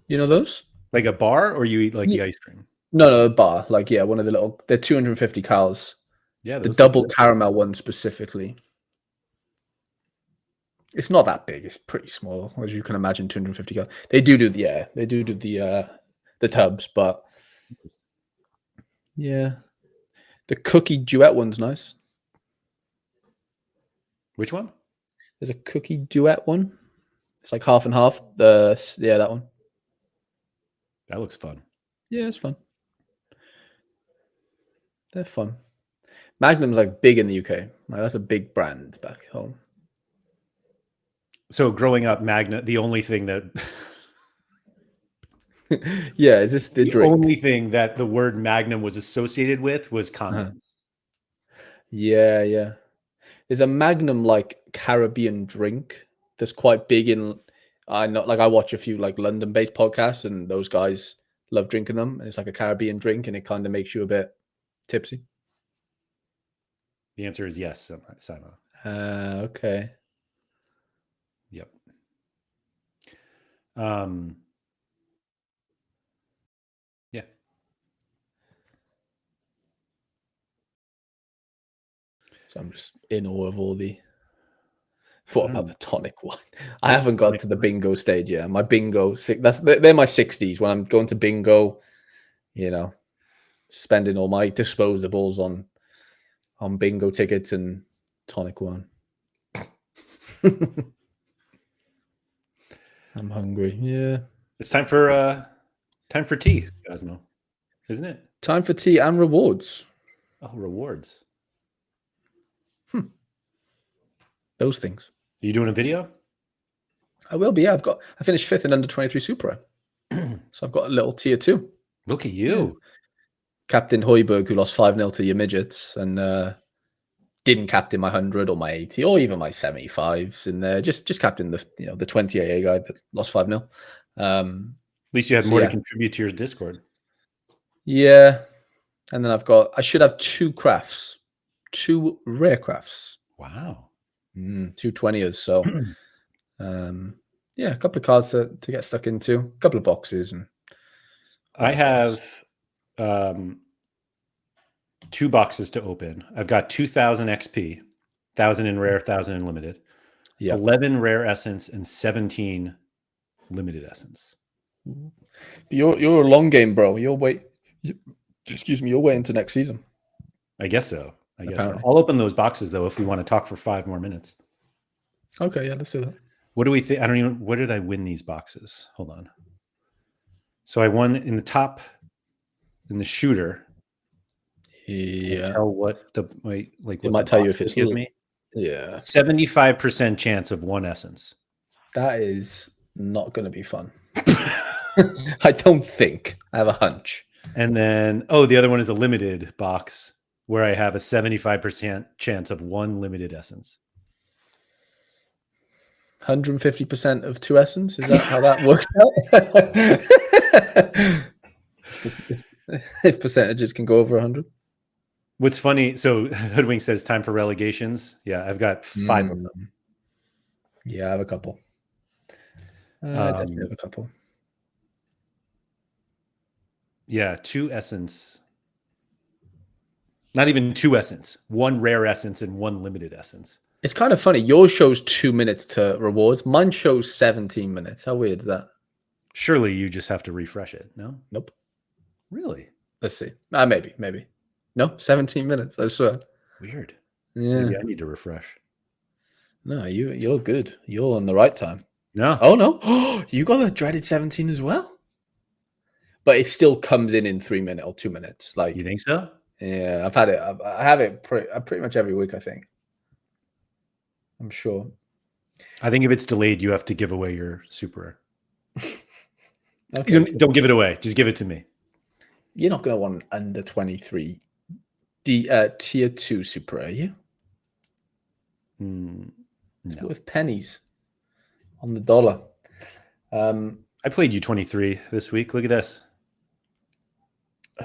You know those? Like a bar, or you eat like the ice cream? No, a bar. Like, yeah, one of the little, they're 250 calories. Yeah, The those look double good. caramel one specifically. It's not that big. It's pretty small, as you can imagine. 250 calories. They do the tubs, but yeah, the cookie duet one's nice. Which one? There's a cookie duet one. It's like half and half. That one. That looks fun. Yeah, it's fun. They're fun. Magnum's like big in the UK. Like, that's a big brand back home. So growing up, the only thing that Yeah, is this the drink? only thing that the word Magnum was associated with was condoms. Yeah, yeah. There's a Magnum like Caribbean drink that's quite big in. I know, like I watch a few like London-based podcasts, and those guys love drinking them. And it's like a Caribbean drink, and it kind of makes you a bit tipsy. The answer is yes, Simon. Okay. Yep. Yeah. So I'm just in awe of all the. What about Mm. the tonic one? I haven't got to the bingo stage yet. My bingo, they're my 60s when I'm going to bingo. Spending all my disposables on bingo tickets and tonic one. I'm hungry. Yeah. It's time for tea, Cosmo, isn't it? Time for tea and rewards. Oh, rewards. Those things. Are you doing a video? I will be. Yeah, I finished 5th in under 23 Super. So I've got a little tier 2. Look at you. Yeah. Captain Hoiberg, who lost 5-0 to your midgets, and didn't captain my 100 or my 80 or even my 75s in there. Just captain the 20 AA guy that lost 5-0. At least you had more to contribute to your Discord. Yeah. And then I should have 2 crafts. 2 rare crafts. Wow. 2 20s. So Yeah, a couple of cards to get stuck into, a couple of boxes, and I have 2 boxes to open. I've got 2,000 XP, 1,000 in rare, 1,000 in limited, 11 rare essence, and 17 limited essence. You're a long game, bro. You'll wait. Excuse me. You'll wait into next season. I guess so. I guess so. Apparently. I'll open those boxes though if we want to talk for 5 more minutes. Okay, yeah, let's do that. What do we think? I don't even. Where did I win these boxes? Hold on. So I won in the top, in the shooter. Yeah. Tell what the like. It what might the tell you if it's give me. Yeah. 75% chance of 1 essence. That is not going to be fun. I don't think. I have a hunch. And then, the other one is a limited box where I have a 75% chance of 1 limited essence. 150% of 2 essence? Is that how that works out? If percentages can go over 100? What's funny, so Hoodwink says time for relegations. Yeah, I've got 5 of them. Yeah, I have a couple. I definitely have a couple. Yeah, 2 essence. Not even 2 essence. 1 rare essence and 1 limited essence. It's kind of funny. Yours shows 2 minutes to rewards. Mine shows 17 minutes. How weird is that? Surely you just have to refresh it, no? Nope. Really? Let's see. Maybe. No, 17 minutes, I swear. Weird. Yeah. Maybe I need to refresh. No, you're good. You're on the right time. No. Oh, no. You got the dreaded 17 as well? But it still comes in 3 minutes or 2 minutes. Like, you think so? Yeah, I've had it. I have it pretty much every week, I think. I'm sure. I think if it's delayed, you have to give away your super rare. Okay. Don't give it away. Just give it to me. You're not going to want an under 23 tier 2 super, are you? No. It's worth pennies on the dollar. I played you 23 this week. Look at this.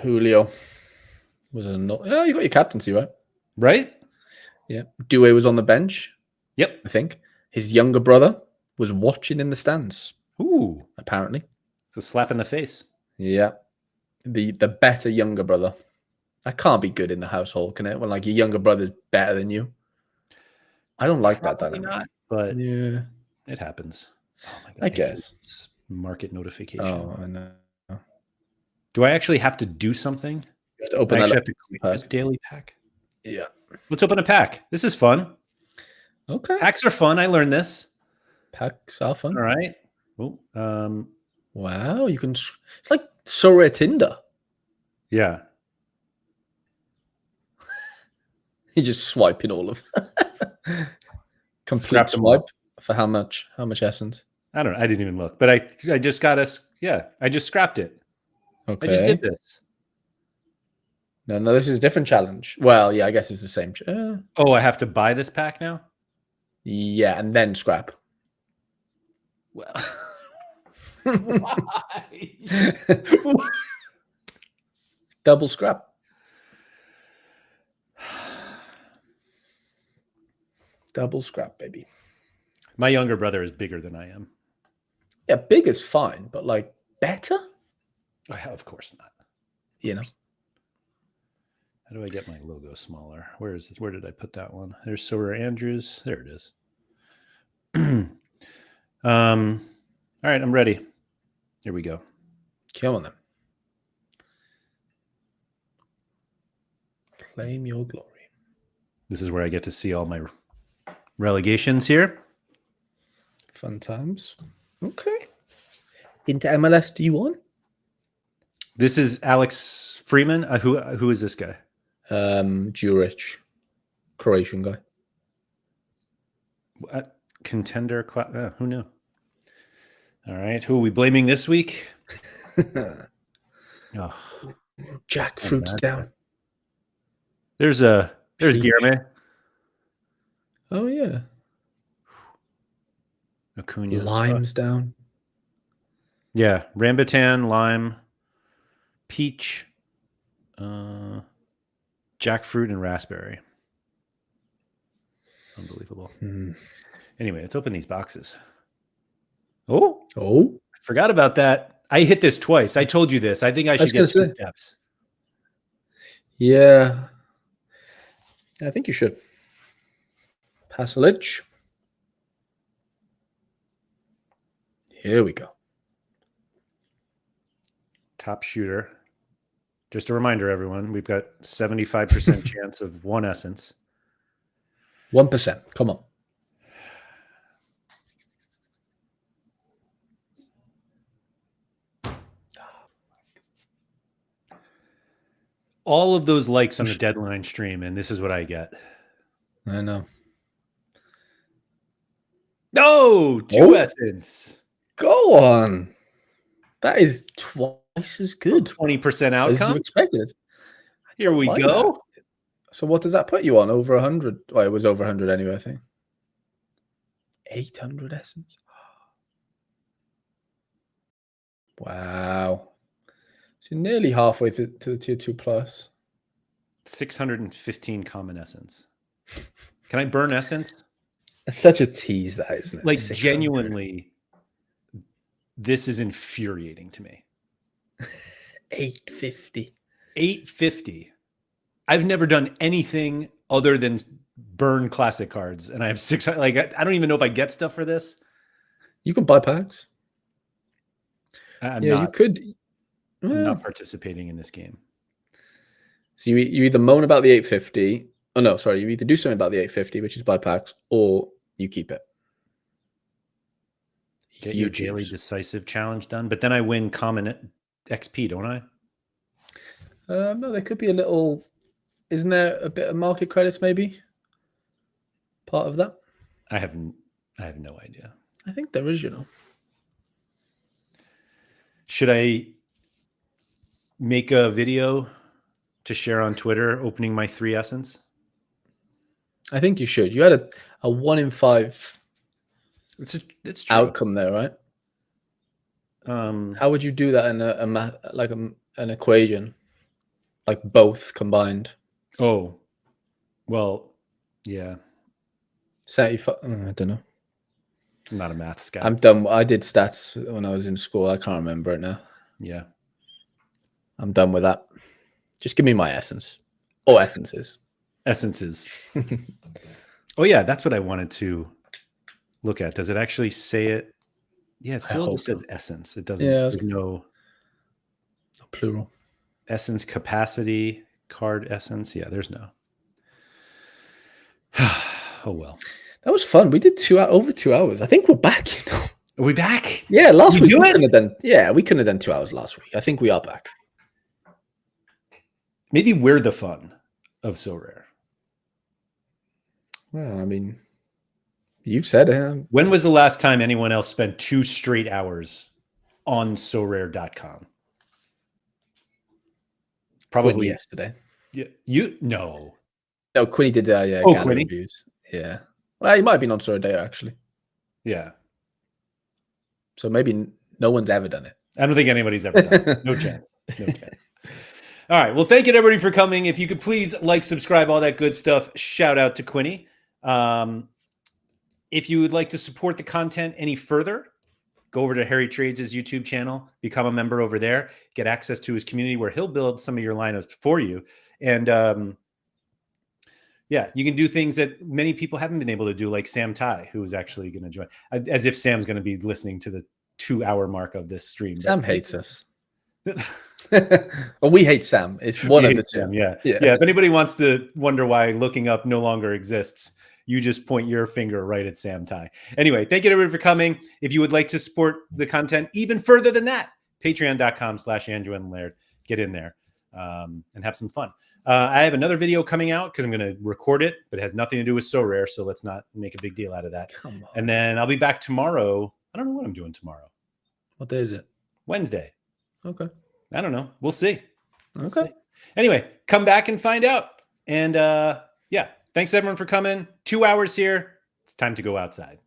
Julio was you got your captaincy, right? Right? Yeah. Dewey was on the bench. Yep. I think. His younger brother was watching in the stands. Ooh. Apparently. It's a slap in the face. Yeah. The better younger brother. That can't be good in the household, can it? When like your younger brother's better than you. I don't like that dynamic. Not, but yeah, it happens. Oh my god! I guess market notification. Oh, I know. Do I actually have to do something? You have to open I that have to click this daily pack. Yeah. Let's open a pack. This is fun. Okay. Packs are fun. I learned this. Packs are fun. All right. Oh, wow, you can. It's like Sorare Tinder. Yeah. You're just swiping all of. Complete swipe for how much? How much essence? I don't know. I didn't even look, but I just got us. Yeah, I just scrapped it. Okay. I just did this. No, this is a different challenge. Well, yeah, I guess it's the same. Oh, I have to buy this pack now? Yeah, and then scrap. Well, why? Double scrap. Double scrap, baby. My younger brother is bigger than I am. Yeah, big is fine, but like better? Of course not. You know. How do I get my logo smaller? Where is this? Where did I put that one? There's Sorare Andrews. There it is. All right, I'm ready. Here we go. Come on then. Claim your glory. This is where I get to see all my relegations here. Fun times. Okay. Into MLS D1? This is Alex Freeman. Who is this guy? Juric. Croatian guy. What? Contender class. Who knew? All right. Who are we blaming this week? Jackfruit's down. There's Guillermo. Oh yeah. Acuna. Lime's down. Yeah, rambutan, lime, peach, jackfruit, and raspberry. Unbelievable. Anyway, let's open these boxes. Oh, Forgot about that. I hit this twice. I told you this. I think I was should get gonna 2 say. steps. Yeah, I think you should. Passage. Here we go. Top shooter. Just a reminder, everyone, we've got 75% chance of 1 essence. 1%. Come on. All of those likes on the deadline stream, and this is what I get. I know. No, 2 Oh. essence. Go on. That is twice as good. 20% as you outcome. expected. Here we Like go. that. So what does that put you on? Over 100? Well, it was over 100 anyway, I think. 800 essence. Wow. So you're nearly halfway to the tier 2 plus. 615 common essence. Can I burn essence? It's such a tease, that, isn't it? Like 600. genuinely, this is infuriating to me. 850. 850. I've never done anything other than burn classic cards, and I have 600. Like I don't even know if I get stuff for this. You can buy packs. I'm You could. I'm not participating in this game. So you either moan about the 850. Oh no, sorry. You either do something about the 850, which is buy packs, or you keep it. Get your daily decisive challenge done, but then I win common XP, don't I? No, there could be a little. Isn't there a bit of market credits, maybe? Part of that? I have no idea. I think there is, Should I make a video to share on Twitter opening my 3 essence? I think you should. You had a 1 in 5 it's true. outcome there, right? How would you do that in an equation, like both combined? Oh, well, yeah. 75. I don't know. I'm not a math guy. I'm done. I did stats when I was in school. I can't remember it now. Yeah. I'm done with that. Just give me my essence. Or essences. Essences. Oh, yeah. That's what I wanted to look at. Does it actually say it? Yeah, it still just says essence. It doesn't. Yeah, there's no plural. Essence capacity, card essence. Yeah, there's no. Oh, well. That was fun. We did over 2 hours. I think we're back, Are we back? Yeah, last week we couldn't have done. Yeah, we couldn't have done 2 hours last week. I think we are back. Maybe we're the fun of Sorare. Well, I mean, you've said it. When was the last time anyone else spent 2 straight hours on sorare.com? Probably Quinny yesterday. Yeah, no. No, Quinny did gallery reviews. Yeah. Well, he might have been on Sorare actually. Yeah. So maybe no one's ever done it. I don't think anybody's ever done it. No chance. No chance. All right. Well, thank you to everybody for coming. If you could please like, subscribe, all that good stuff. Shout out to Quinny. If you would like to support the content any further, go over to Harry Trades' YouTube channel, become a member over there, get access to his community where he'll build some of your lineups for you. And yeah, you can do things that many people haven't been able to do, like Sam Tai, who is actually going to join. As if Sam's going to be listening to the 2-hour mark of this stream. Sam hates us. Well, we hate Sam. It's one of the two. Sam, yeah. If anybody wants to wonder why looking up no longer exists, you just point your finger right at Sam Tai. Anyway, thank you everybody for coming. If you would like to support the content even further than that, patreon.com/Andrew and Laird. Get in there and have some fun. I have another video coming out because I'm going to record it, but it has nothing to do with Sorare, so let's not make a big deal out of that. Come on. And then I'll be back tomorrow. I don't know what I'm doing tomorrow. What day is it? Wednesday. Okay. I don't know. We'll see. Okay. See. Anyway, come back and find out. And yeah, thanks everyone for coming. 2 hours here. It's time to go outside.